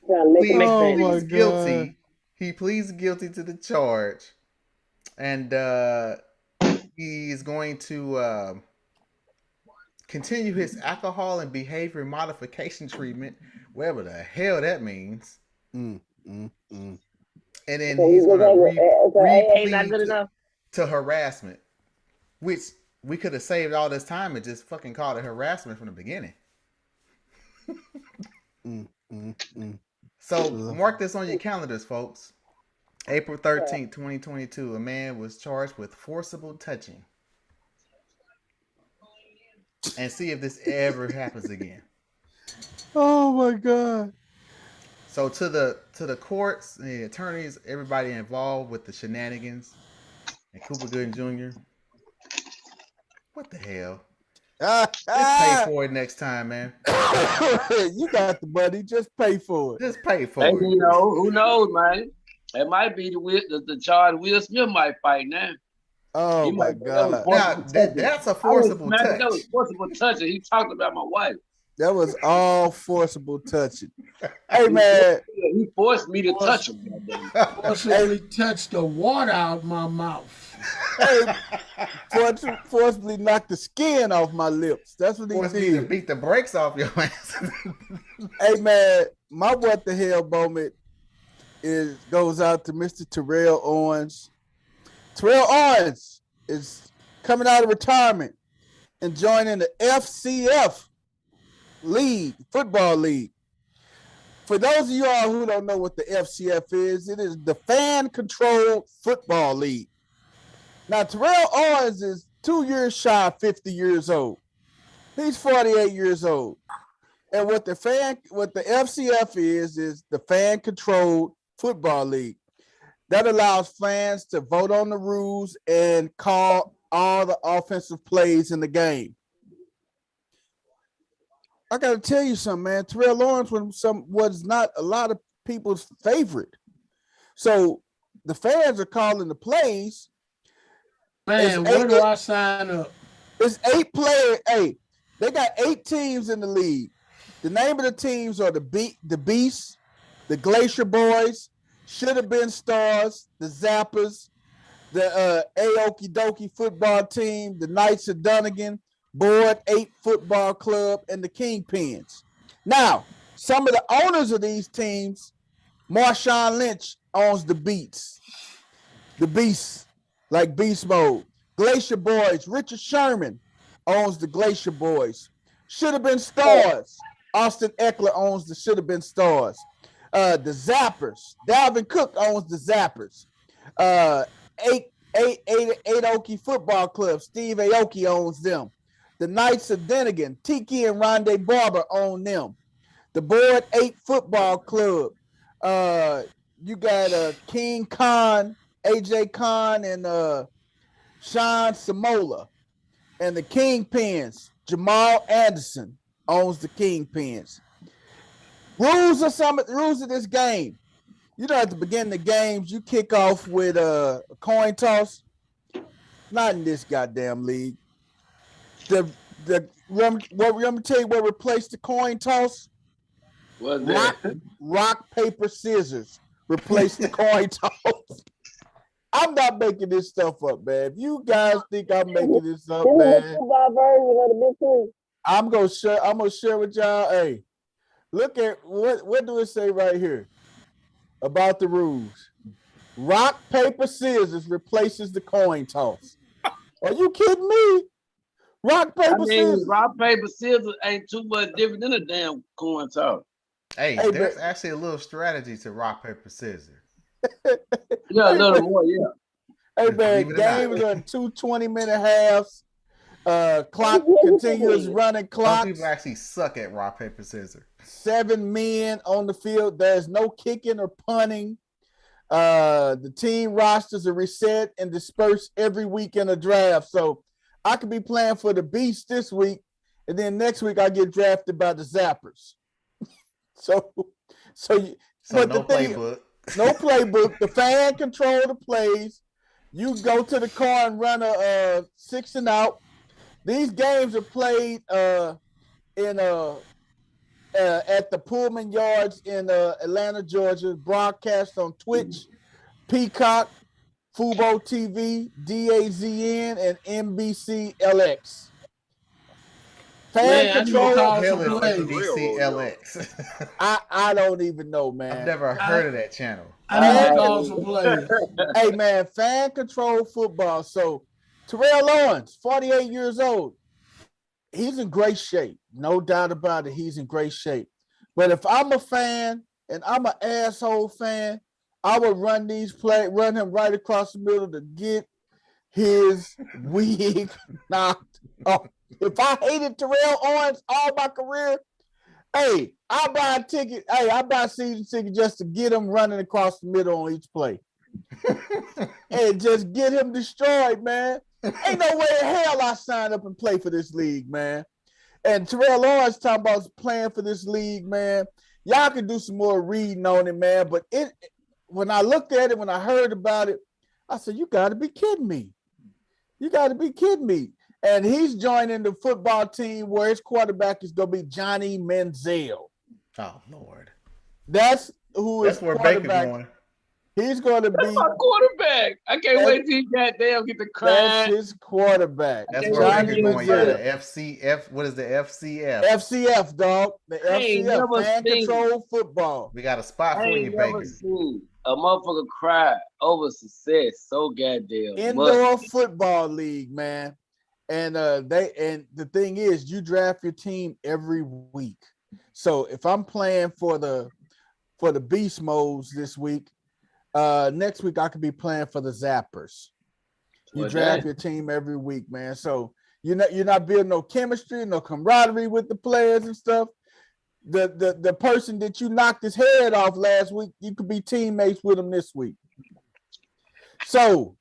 pleads guilty. He pleads guilty to the charge. And he's going to continue his alcohol and behavior modification treatment, whatever the hell that means. And then he's going to re-plead to harassment, which we could have saved all this time and just fucking called it harassment from the beginning. So mark this on your calendars, folks. April 13th, 2022, a man was charged with forcible touching. And see if this ever happens again. Oh my God. So to the courts, the attorneys, everybody involved with the shenanigans, and Cooper Gooding Jr. What the hell? Just pay for it next time, man. You got the money. Just pay for it. Just pay for it. You know, who knows, man? It might be the charge Will Smith might fight now. Oh my God! Now, that's a forcible touch. That was forcible touching. He talked about my wife. That was all forcible touching. Hey man, he forced me to touch him. Forcibly touched the water out my mouth. Hey, forcibly knocked the skin off my lips. That's what he did. To beat the brakes off your ass. Hey man, my what the hell moment goes out to Mr. Terrell Owens. Terrell Owens is coming out of retirement and joining the FCF league, football league. For those of you all who don't know what the FCF is, it is the fan-controlled football league. Now, Terrell Owens is 2 years shy of 50 years old. He's 48 years old. And what the FCF is the fan-controlled football league. That allows fans to vote on the rules and call all the offensive plays in the game. I got to tell you something, man. Terrell Owens was not a lot of people's favorite. So the fans are calling the plays. Man, where do I sign up? It's 8 players. Hey, they got 8 teams in the league. The name of the teams are the Beasts, the Glacier Boys, Should Have Been Stars, the Zappers, the Aoki Doki football team, the Knights of Dunnigan, Board 8 football club, and the Kingpins. Now, some of the owners of these teams, Marshawn Lynch owns the Beats, like Beast Mode. Glacier Boys, Richard Sherman owns the Glacier Boys. Should Have Been Stars. Austin Eckler owns the Should Have Been Stars. The Zappers. Dalvin Cook owns the Zappers. Aoki Football Club. Steve Aoki owns them. The Knights of Denigan. Tiki and Rondé Barber own them. The Board 8 Football Club. You got King Khan, AJ Khan, and Sean Samola. And the Kingpins, Jamal Anderson owns the Kingpins. Rules of this game. You know, at the beginning of the games, you kick off with a coin toss. Not in this goddamn league. Let me tell you what replaced the coin toss. What's that? Rock, paper, scissors replaced the coin toss. I'm not making this stuff up, man. If you guys think I'm making this up, man, I'm gonna share with y'all. Hey, look at what do it say right here about the rules? Rock, paper, scissors replaces the coin toss. Are you kidding me? Rock, paper, scissors. Rock, paper, scissors ain't too much different than a damn coin toss. Hey, there's actually a little strategy to rock, paper, scissors. Yeah, a little more, yeah. Hey, man, games are 2 20-minute halves. Clock continuous running clocks. Some people actually suck at rock, paper, scissors. 7 men on the field. There's no kicking or punting. The team rosters are reset and dispersed every week in a draft. So I could be playing for the Beast this week, and then next week I get drafted by the Zappers. So no playbook. No playbook. The fan control the plays. You go to the car and run a 6 and out. These games are played at the Pullman Yards in Atlanta, Georgia. Broadcast on Twitch, Peacock, Fubo TV, DAZN, and NBC LX. Fan control. DCLX. I don't even know, man. I've never heard of that channel. I need to call some players. Hey, man, fan control football. So Terrell Owens, 48 years old. He's in great shape. No doubt about it. He's in great shape. But if I'm a fan and I'm an asshole fan, I would run him right across the middle to get his wig knocked off. If I hated Terrell Owens all my career, hey, I'll buy a ticket. Hey, I buy a season ticket just to get him running across the middle on each play. And just get him destroyed, man. Ain't no way in hell I signed up and play for this league, man. And Terrell Owens talking about playing for this league, man. Y'all can do some more reading on it, man. But when I looked at it, when I heard about it, I said, you got to be kidding me. You got to be kidding me. And he's joining the football team where his quarterback is going to be Johnny Manziel. Oh, Lord. That's where Baker's going. He's going to be my quarterback. I can't wait till he goddamn get the crown. That's his quarterback. That's where Baker's going. Yeah, the FCF. What is the FCF? FCF, dog. The FCF, fan control football. We got a spot for you, Baker. A motherfucker cry over success so goddamn indoor football league, man. And the thing is, you draft your team every week. So if I'm playing for the Beast Modes this week, next week I could be playing for the Zappers. You draft your team every week, man. So you're not building no chemistry, no camaraderie with the players and stuff. The person that you knocked his head off last week, you could be teammates with him this week. So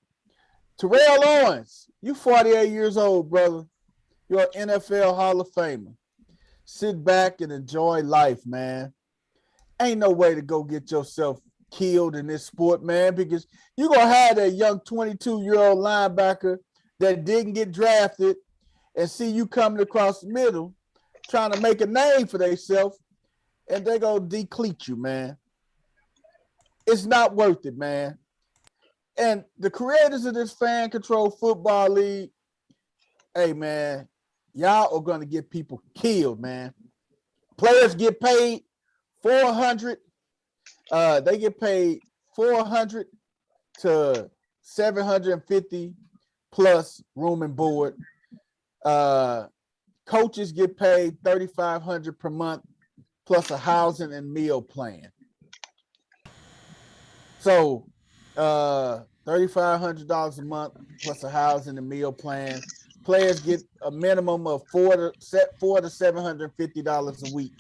Terrell Owens, you 48 years old, brother. You're an NFL Hall of Famer. Sit back and enjoy life, man. Ain't no way to go get yourself killed in this sport, man, because you're going to have that young 22-year-old linebacker that didn't get drafted and see you coming across the middle trying to make a name for themselves, and they're going to decleat you, man. It's not worth it, man. And the creators of this fan control football league, hey, man, y'all are going to get people killed, man. Players get paid $400. They get paid $400 to $750 plus room and board. Coaches get paid $3,500 per month plus a housing and meal plan. So $3,500 a month plus a housing and meal plan. Players get a minimum of $400 to $750 a week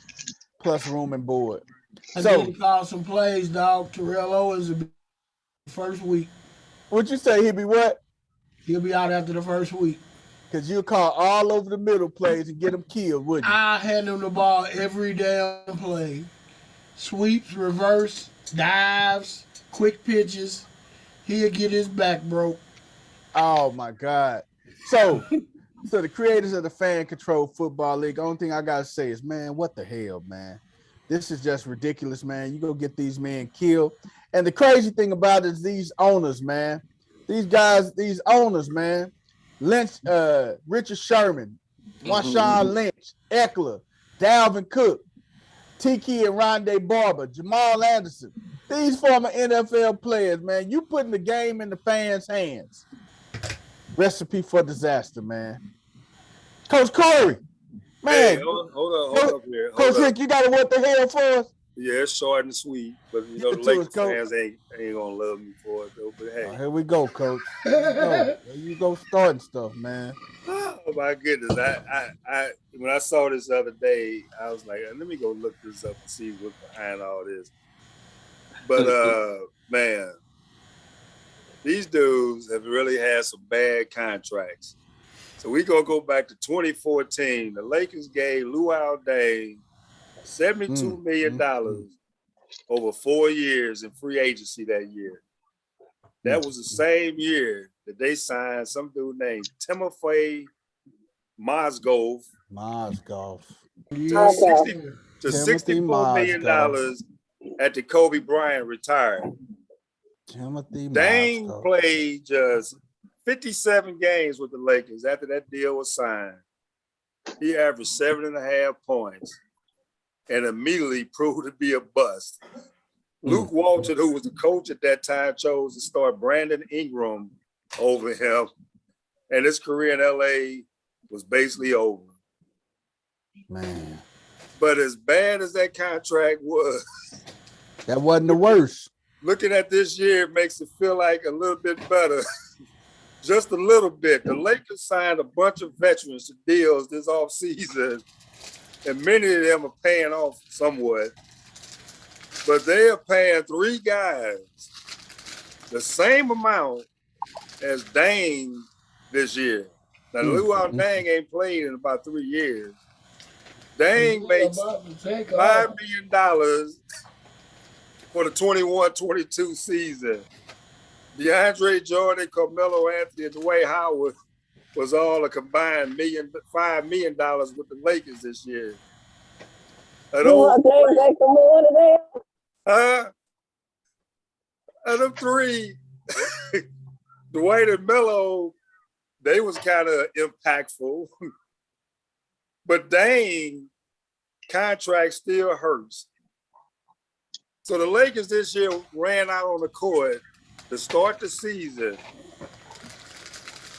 plus room and board. I did call some plays, dog. Terrell Owens will be first week. What'd you say? He'll be what? He'll be out after the first week. Because you'll call all over the middle plays and get them killed, wouldn't you? I hand him the ball every damn play. Sweeps, reverse, dives, quick pitches. He'll get his back broke. Oh, my God. So the creators of the Fan Control Football League, the only thing I got to say is, man, what the hell, man? This is just ridiculous, man. You go get these men killed. And the crazy thing about it is these owners, man. These guys, these owners, man. Lynch, Richard Sherman, Marshawn Lynch, Eckler, Dalvin Cook, Tiki and Rondé Barber, Jamal Anderson. These former NFL players, man, you putting the game in the fans' hands. Recipe for disaster, man. Coach Corey, man. Hey, hold up here. Coach Rick, you got to what the hell for us? Yeah, it's short and sweet, but you know the Lakers fans ain't gonna love me for it though. But hey, here we go, Coach. There you go, starting stuff, man. Oh my goodness! I when I saw this the other day, I was like, let me go look this up and see what's behind all this. But man, these dudes have really had some bad contracts. So we gonna go back to 2014. The Lakers gave Luol Deng $72 million over 4 years in free agency that year. That was the same year that they signed some dude named Timofey Mozgov to $64 million after Kobe Bryant retired. Deng played just 57 games with the Lakers after that deal was signed. He averaged 7.5 points and immediately proved to be a bust. Luke Walton, who was the coach at that time, chose to start Brandon Ingram over him, and his career in LA was basically over. Man. But as bad as that contract was, that wasn't the worst. Looking at this year makes it feel like a little bit better. Just a little bit. The Lakers signed a bunch of veterans to deals this offseason, and many of them are paying off somewhat. But they are paying 3 guys the same amount as Deng this year. Now, Luol Deng ain't played in about 3 years. Deng makes $5 million for the 21-22 season. DeAndre Jordan, Carmelo Anthony, and Dwight Howard was all a combined $5 million with the Lakers this year. And them 3, Dwight and Melo, they was kind of impactful. But Deng contract still hurts. So the Lakers this year ran out on the court to start the season.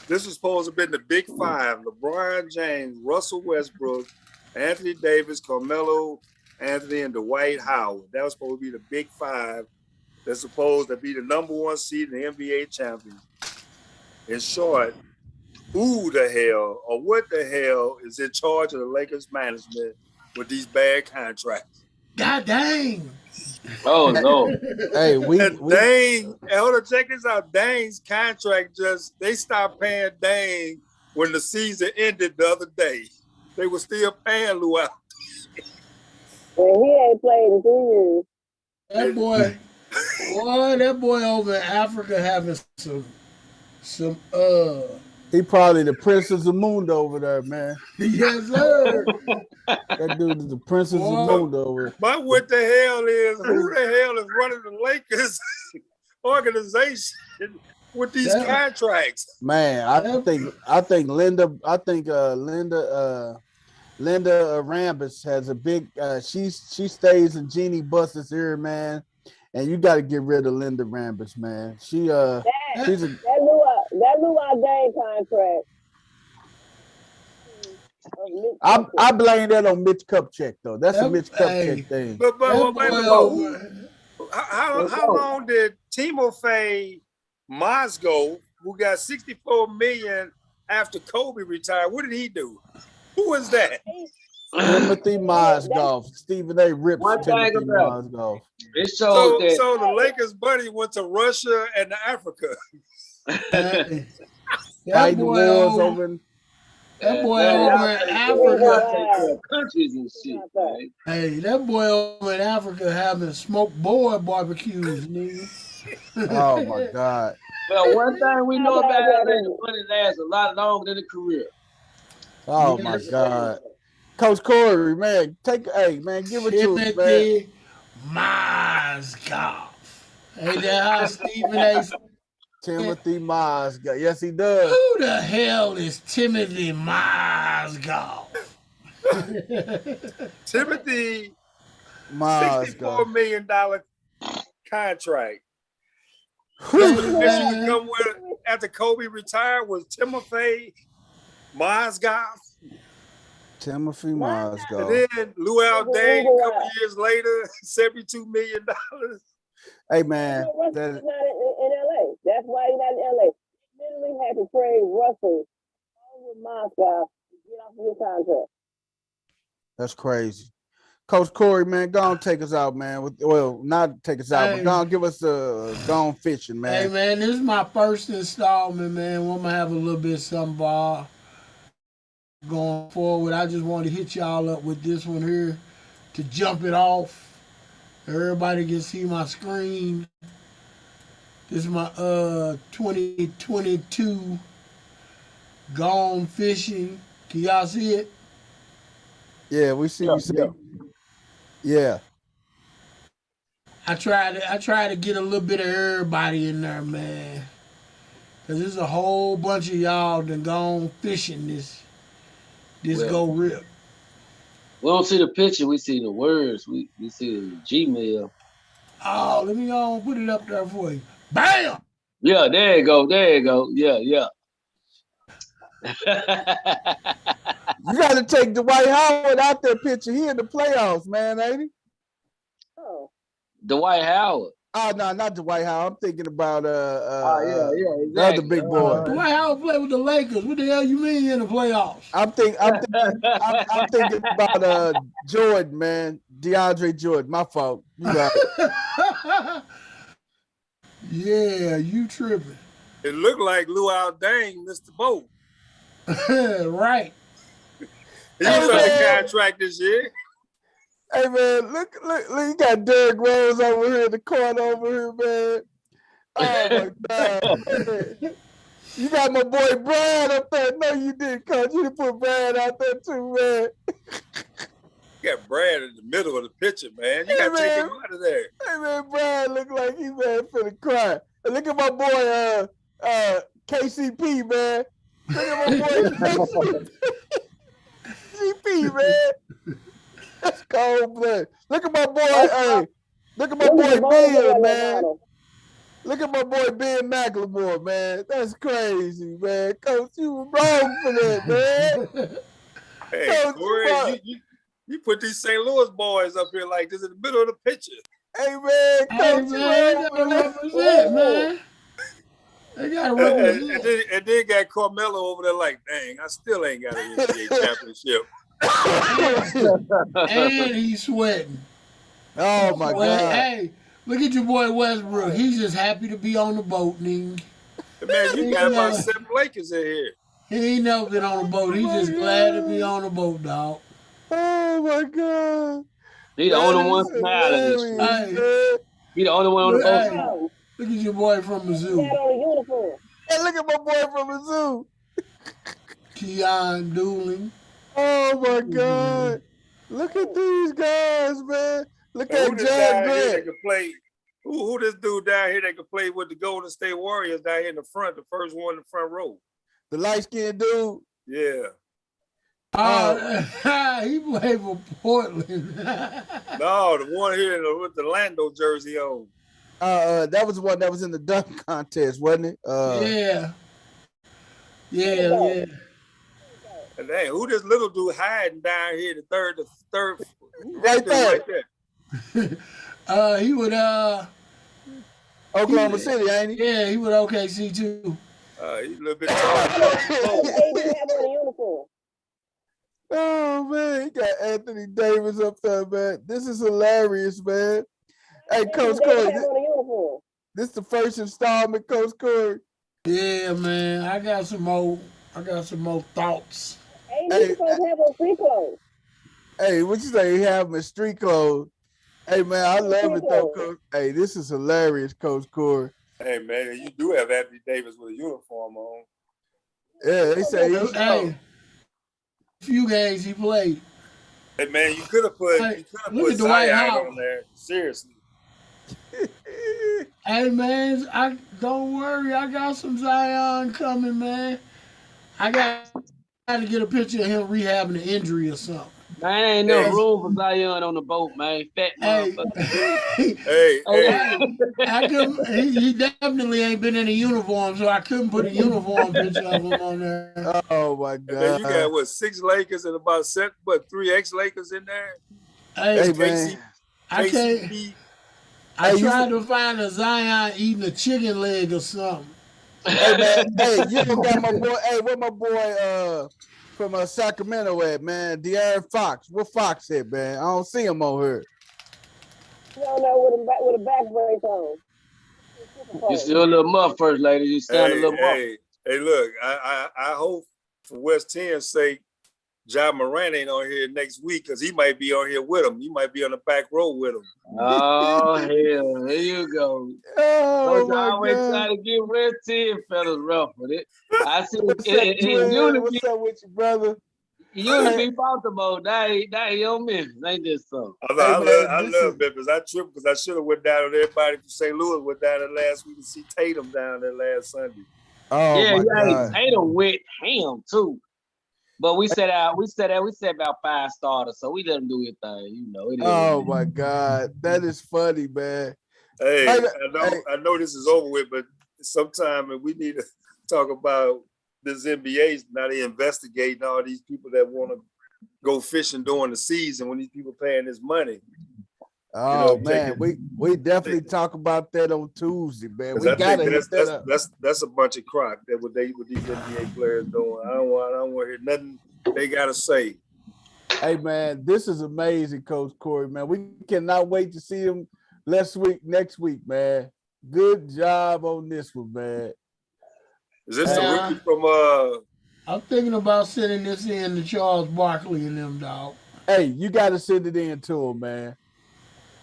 This was supposed to have been the Big Five: LeBron James, Russell Westbrook, Anthony Davis, Carmelo Anthony, and Dwight Howard. That was supposed to be the Big Five that's supposed to be the number 1 seed in the NBA champion. In short, who the hell or what the hell is in charge of the Lakers management with these bad contracts? God dang. Oh, no. Hey, Deng, hold on, check this out. Deng's contract they stopped paying Deng when the season ended the other day. They were still paying Luol. Well, he ain't played in 2 years. That boy over in Africa having some he probably the Prince of Zamunda over there, man. Yes, sir. That dude is the Prince of Zamunda over there. But what the hell is, who the hell is running the Lakers organization with these contracts? Man, I think Linda Rambis has a big she stays in Jeannie Buss's ear, man. And you got to get rid of Linda Rambis, man. That Luol Deng contract. I blame that on Mitch Kupchak though. That's a Mitch Kupchak thing. But how long did Timofey Mozgov, who got $64 million after Kobe retired, what did he do? Who was that? Timothy Mozgov. Stephen A. rips Timothy Mozgov. So the Lakers buddy went to Russia and to Africa. That boy over in Africa. Countries and shit, man. Hey, that boy over in Africa having smoked boy barbecues, nigga. Oh my God. Well, one thing we know about it, the money lasts a lot longer than a career. Oh my God. Coach Corey, man, give it to us, man. Mozgov. Ain't that how Stephen A. Timothy Mozgov. Yes, he does. Who the hell is Timothy Mozgov? Timothy Mozgov. $64 million contract. Who Michigan come with after Kobe retired was Timothy Mozgov. Timothy Mozgov. And then Luau Dane a couple years later, $72 million. Hey man, Russell's not in LA. That's why he's not in LA. He literally had to trade Russell over Moscow to get off his contract. That's crazy. Coach Corey, man, go on take us out, man. Not take us out, but go on give us a gone fishing, man. Hey man, this is my first installment, man. We're gonna have a little bit of something going forward. I just want to hit y'all up with this one here to jump it off. Everybody can see my screen. This is my 2022 Gone Fishing. Can y'all see it? Yeah, we see. Yeah. I try to get a little bit of everybody in there, man. Cause there's a whole bunch of y'all that gone fishing this go rip. We don't see the picture, we see the words. We see the Gmail. Oh, let me put it up there for you. Bam! Yeah, there you go. Yeah. You gotta take Dwight Howard out there picture. He in the playoffs, man, ain't he? Oh. Dwight Howard. Oh no, not Dwight Howard. I'm thinking about exactly. the other big boy. Dwight Howard played with the Lakers. What the hell you mean in the playoffs? I'm thinking about Jordan, man. DeAndre Jordan. My fault. You got it. Yeah, you tripping. It looked like Luau Dane missed the boat. Right. He was on the contract this year. Hey man, look, you got Derrick Rose over here in the corner over here, man. Oh my God. Man. You got my boy Brad up there. No, you didn't, Coach. You didn't put Brad out there too, man. You got Brad in the middle of the picture, man. You gotta take him out of there. Hey man, Brad look like he finna cry. And look at my boy KCP, man. Look at my boy KCP, man. That's cold blood. Look at my boy, look at my boy Ben, man. Look at my boy Ben McLemore, man. That's crazy, man. Coach, you were wrong for that, man. Hey, Coach, Corey, you put these St. Louis boys up here like this in the middle of the picture. Hey, man. Coach, they gotta represent, man. They gotta represent. And then got Carmelo over there like, dang, I still ain't got an NBA championship. And he's sweating. Oh, my God. Hey, look at your boy Westbrook. He's just happy to be on the boat, nigga. Man, you got about 7 Lakers in here. He ain't never been on a boat. He's just glad to be on a boat, dog. Oh, my God. He the only one smiling. He the only one on the boat. Look at your boy from Mizzou. Hey, look at my boy from Mizzou. Keon Dooling. Oh, my God. Look at these guys, man. Look at John Grant. Who this dude down here that can play with the Golden State Warriors down here in the front, the first one in the front row? The light-skinned dude? Yeah. He played for Portland. No, the one here with the Lando jersey on. That was the one that was in the dunk contest, wasn't it? Yeah. And dang, who this little dude hiding down here? The third, right there. He would Oklahoma City, ain't he? Yeah, he would OKC too. He's a little bit taller. Oh man, he got Anthony Davis up there, man. This is hilarious, man. Hey, Coach Corey, this is the first installment, Coach Corey. Yeah, man. I got some more thoughts. Hey, what you say? He have him in street clothes. Hey man, I love it though, Coach. Hey, this is hilarious, Coach Corey. Hey man, you do have Anthony Davis with a uniform on. Yeah, they say he's few games he played. Hey man, you could have put Zion on there. Seriously. Hey man, don't worry, I got some Zion coming, man. I got to get a picture of him rehabbing an injury or something. Man, ain't no room for Zion on the boat, man. Fat motherfucker. I couldn't. He definitely ain't been in a uniform, so I couldn't put a uniform picture of him on there. Oh my God! And then you got 6 Lakers and about 3 ex-Lakers in there. Hey man, I can't. I tried to find a Zion eating a chicken leg or something. Hey man, hey, you don't got my boy. Hey, where my boy from Sacramento at, man? De'Aaron Fox. What Fox at, man? I don't see him on here. You don't know with a back brace on. You still a little muff, first lady. You sound a little muff. Hey, look, I hope for West 10's sake, Ja Morant ain't on here next week because he might be on here with him. He might be on the back row with him. Oh, hell. Here you go. Oh, I always try to get West 10 fellas rough with it. I see What's up with you, brother? Unity Baltimore. That ain't your Memphis. Ain't this something? I love Memphis. I tripped because I should have went down with everybody from St. Louis went down there last week to see Tatum down there last Sunday. Oh, my God. Tatum with him, too. But we said about 5 starters, so we let them do their thing, you know. Oh my God, that is funny, man. Hey, I know this is over with, but sometime we need to talk about this NBA. Now they investigating all these people that want to go fishing during the season when these people paying this money. Oh man, we definitely talk about that on Tuesday, man. We gotta hit that up. That's a bunch of crock that what these NBA players doing. I don't want to hear nothing they gotta say. Hey man, this is amazing, Coach Corey, man. We cannot wait to see him next week, man. Good job on this one, man. Is this a rookie from I'm thinking about sending this in to Charles Barkley and them, dog. Hey, you gotta send it in to him, man.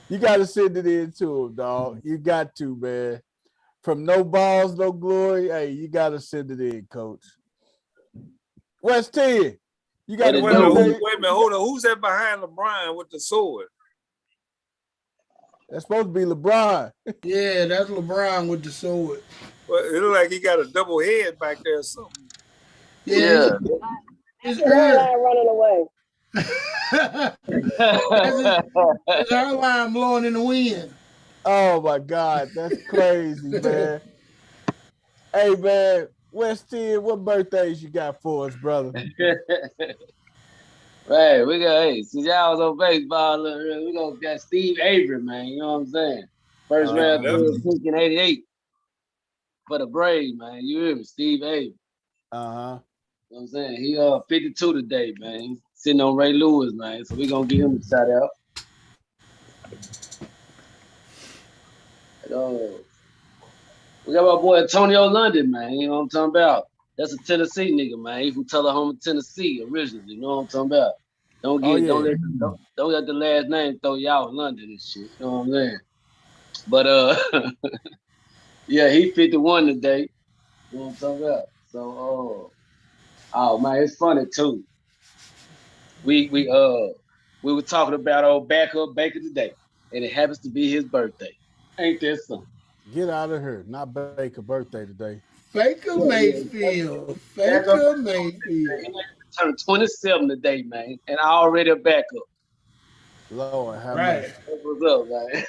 You got to send it in to him, dog. You got to, man. From no balls, no glory. Hey, you got to send it in, Coach. West 10. You got to wait a minute, hold on. Who's that behind LeBron with the sword? That's supposed to be LeBron. Yeah, that's LeBron with the sword. Well, it looks like he got a double head back there or something. Yeah. His hairline running away. His hairline blowing in the wind. Oh my God, that's crazy, man. Hey man, West 10, what birthdays you got for us, brother? Right, we got since y'all was on baseball, we gonna got Steve Avery, man. You know what I'm saying? First round pick in '88 for the Braves, man. You hear me, Steve Avery. Uh-huh. You know what I'm saying? He 52 today, man. He's sitting on Ray Lewis, man. So we gonna give him a shout out. We got my boy Antonio London, man. You know what I'm talking about? That's a Tennessee nigga, man. He from Tullahoma, Tennessee, originally. You know what I'm talking about? Don't let the last name throw you out London and shit. You know what I'm saying? But yeah, he 51 today. You know what I'm talking about? So oh man, it's funny too. We were talking about old backup Baker today, and it happens to be his birthday. Ain't that something? Get out of here. Not Baker birthday today. Baker Mayfield. Baker Mayfield. He turned 27 today, man, and already a backup. Lord have mercy. What's up, man?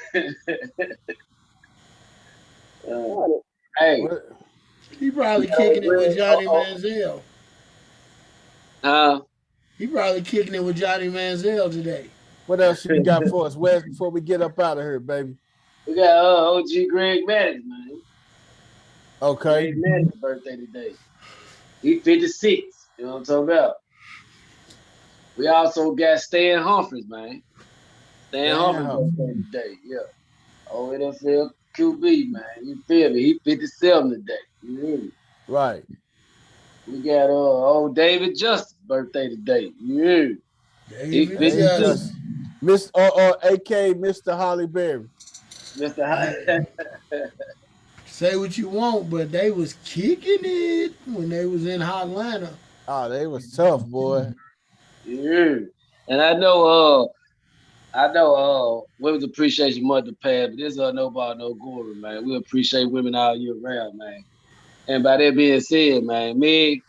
Hey. He probably kicking it with Johnny Manziel. He probably kicking it with Johnny Manziel today. What else you got for us, Wes, before we get up out of here, baby? We got OG Greg Maddox, man. Okay. Greg Maddox' birthday today. He 56. You know what I'm talking about? We also got Stan Humphries, man. Stan Humphries' birthday today. Yeah. Oh, NFL QB, man. You feel me? He 57 today. You hear me? Right. We got old David Justice' birthday today. You hear me? David Justice. Miss AK Mr. Holly Berry. Mr. Say what you want, but they was kicking it when they was in Atlanta. Oh, they was tough, boy. Yeah. And I know Women's Appreciation Month to pass, but this is no bar, no glory, man. We appreciate women all year round, man. And by that being said, man, Meg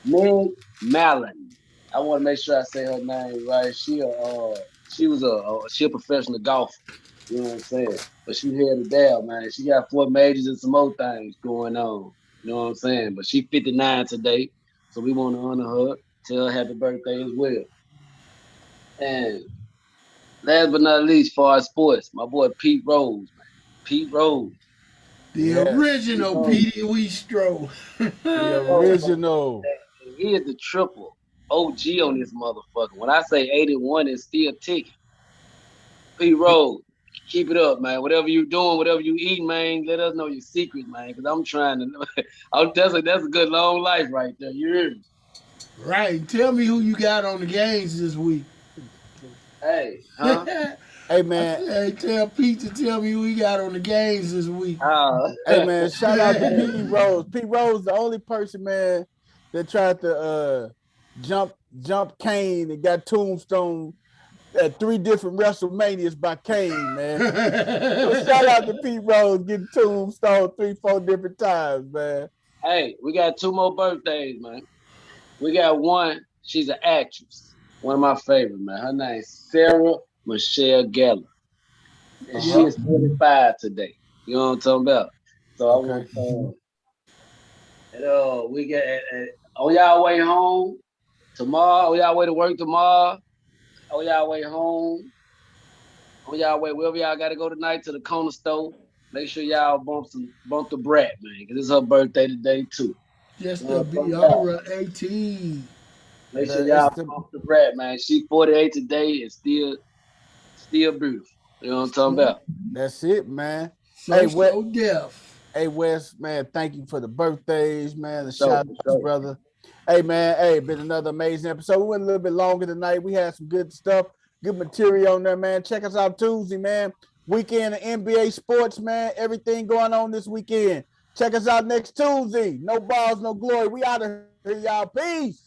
Mallon. I want to make sure I say her name right. She was a professional golfer. You know what I'm saying? But she held it down, man. She got 4 majors and some more things going on. You know what I'm saying? But she 59 today, so we want to honor her. Tell her happy birthday as well. And last but not least, for our sports, my boy Pete Rose, man. Pete Rose. The original Petey Weestro. The original. He is the triple OG on this motherfucker. When I say 81, it's still ticking. Pete Rose, keep it up, man. Whatever you doing, whatever you eating, man, let us know your secret, man. Because I'm trying to know. That's a good long life right there. You hear me? Right. Tell me who you got on the games this week. Hey, huh? Hey, man. Hey, tell Pete to tell me who he got on the games this week. Hey, man, shout out to Pete Rose. Pete Rose, the only person, man, that tried to jump Kane and got tombstone at 3 different WrestleManias by Kane, man. So shout out to Pete Rose getting tombstone 3-4 different times, man. Hey, we got 2 more birthdays, man. We got one. She's an actress. One of my favorites, man. Her name's Sarah Michelle Gellar. And she is 45 today. You know what I'm talking about? So I want to we got on y'all way home tomorrow, on y'all way to work tomorrow, on y'all way home, on y'all way wherever y'all gotta go tonight to the corner store. Make sure y'all bump the brat, man, because it's her birthday today too. Just the BR18. Make sure y'all bump the brat, man. She's 48 today and still beautiful. You know what I'm talking about? That's it, man. So deaf. Hey, Wes, man, thank you for the birthdays, man. The shout out, brother. Hey, man, hey, been another amazing episode. We went a little bit longer tonight. We had some good stuff, good material on there, man. Check us out Tuesday, man. Weekend of NBA sports, man. Everything going on this weekend. Check us out next Tuesday. No balls, no glory. We out of here, y'all. Peace.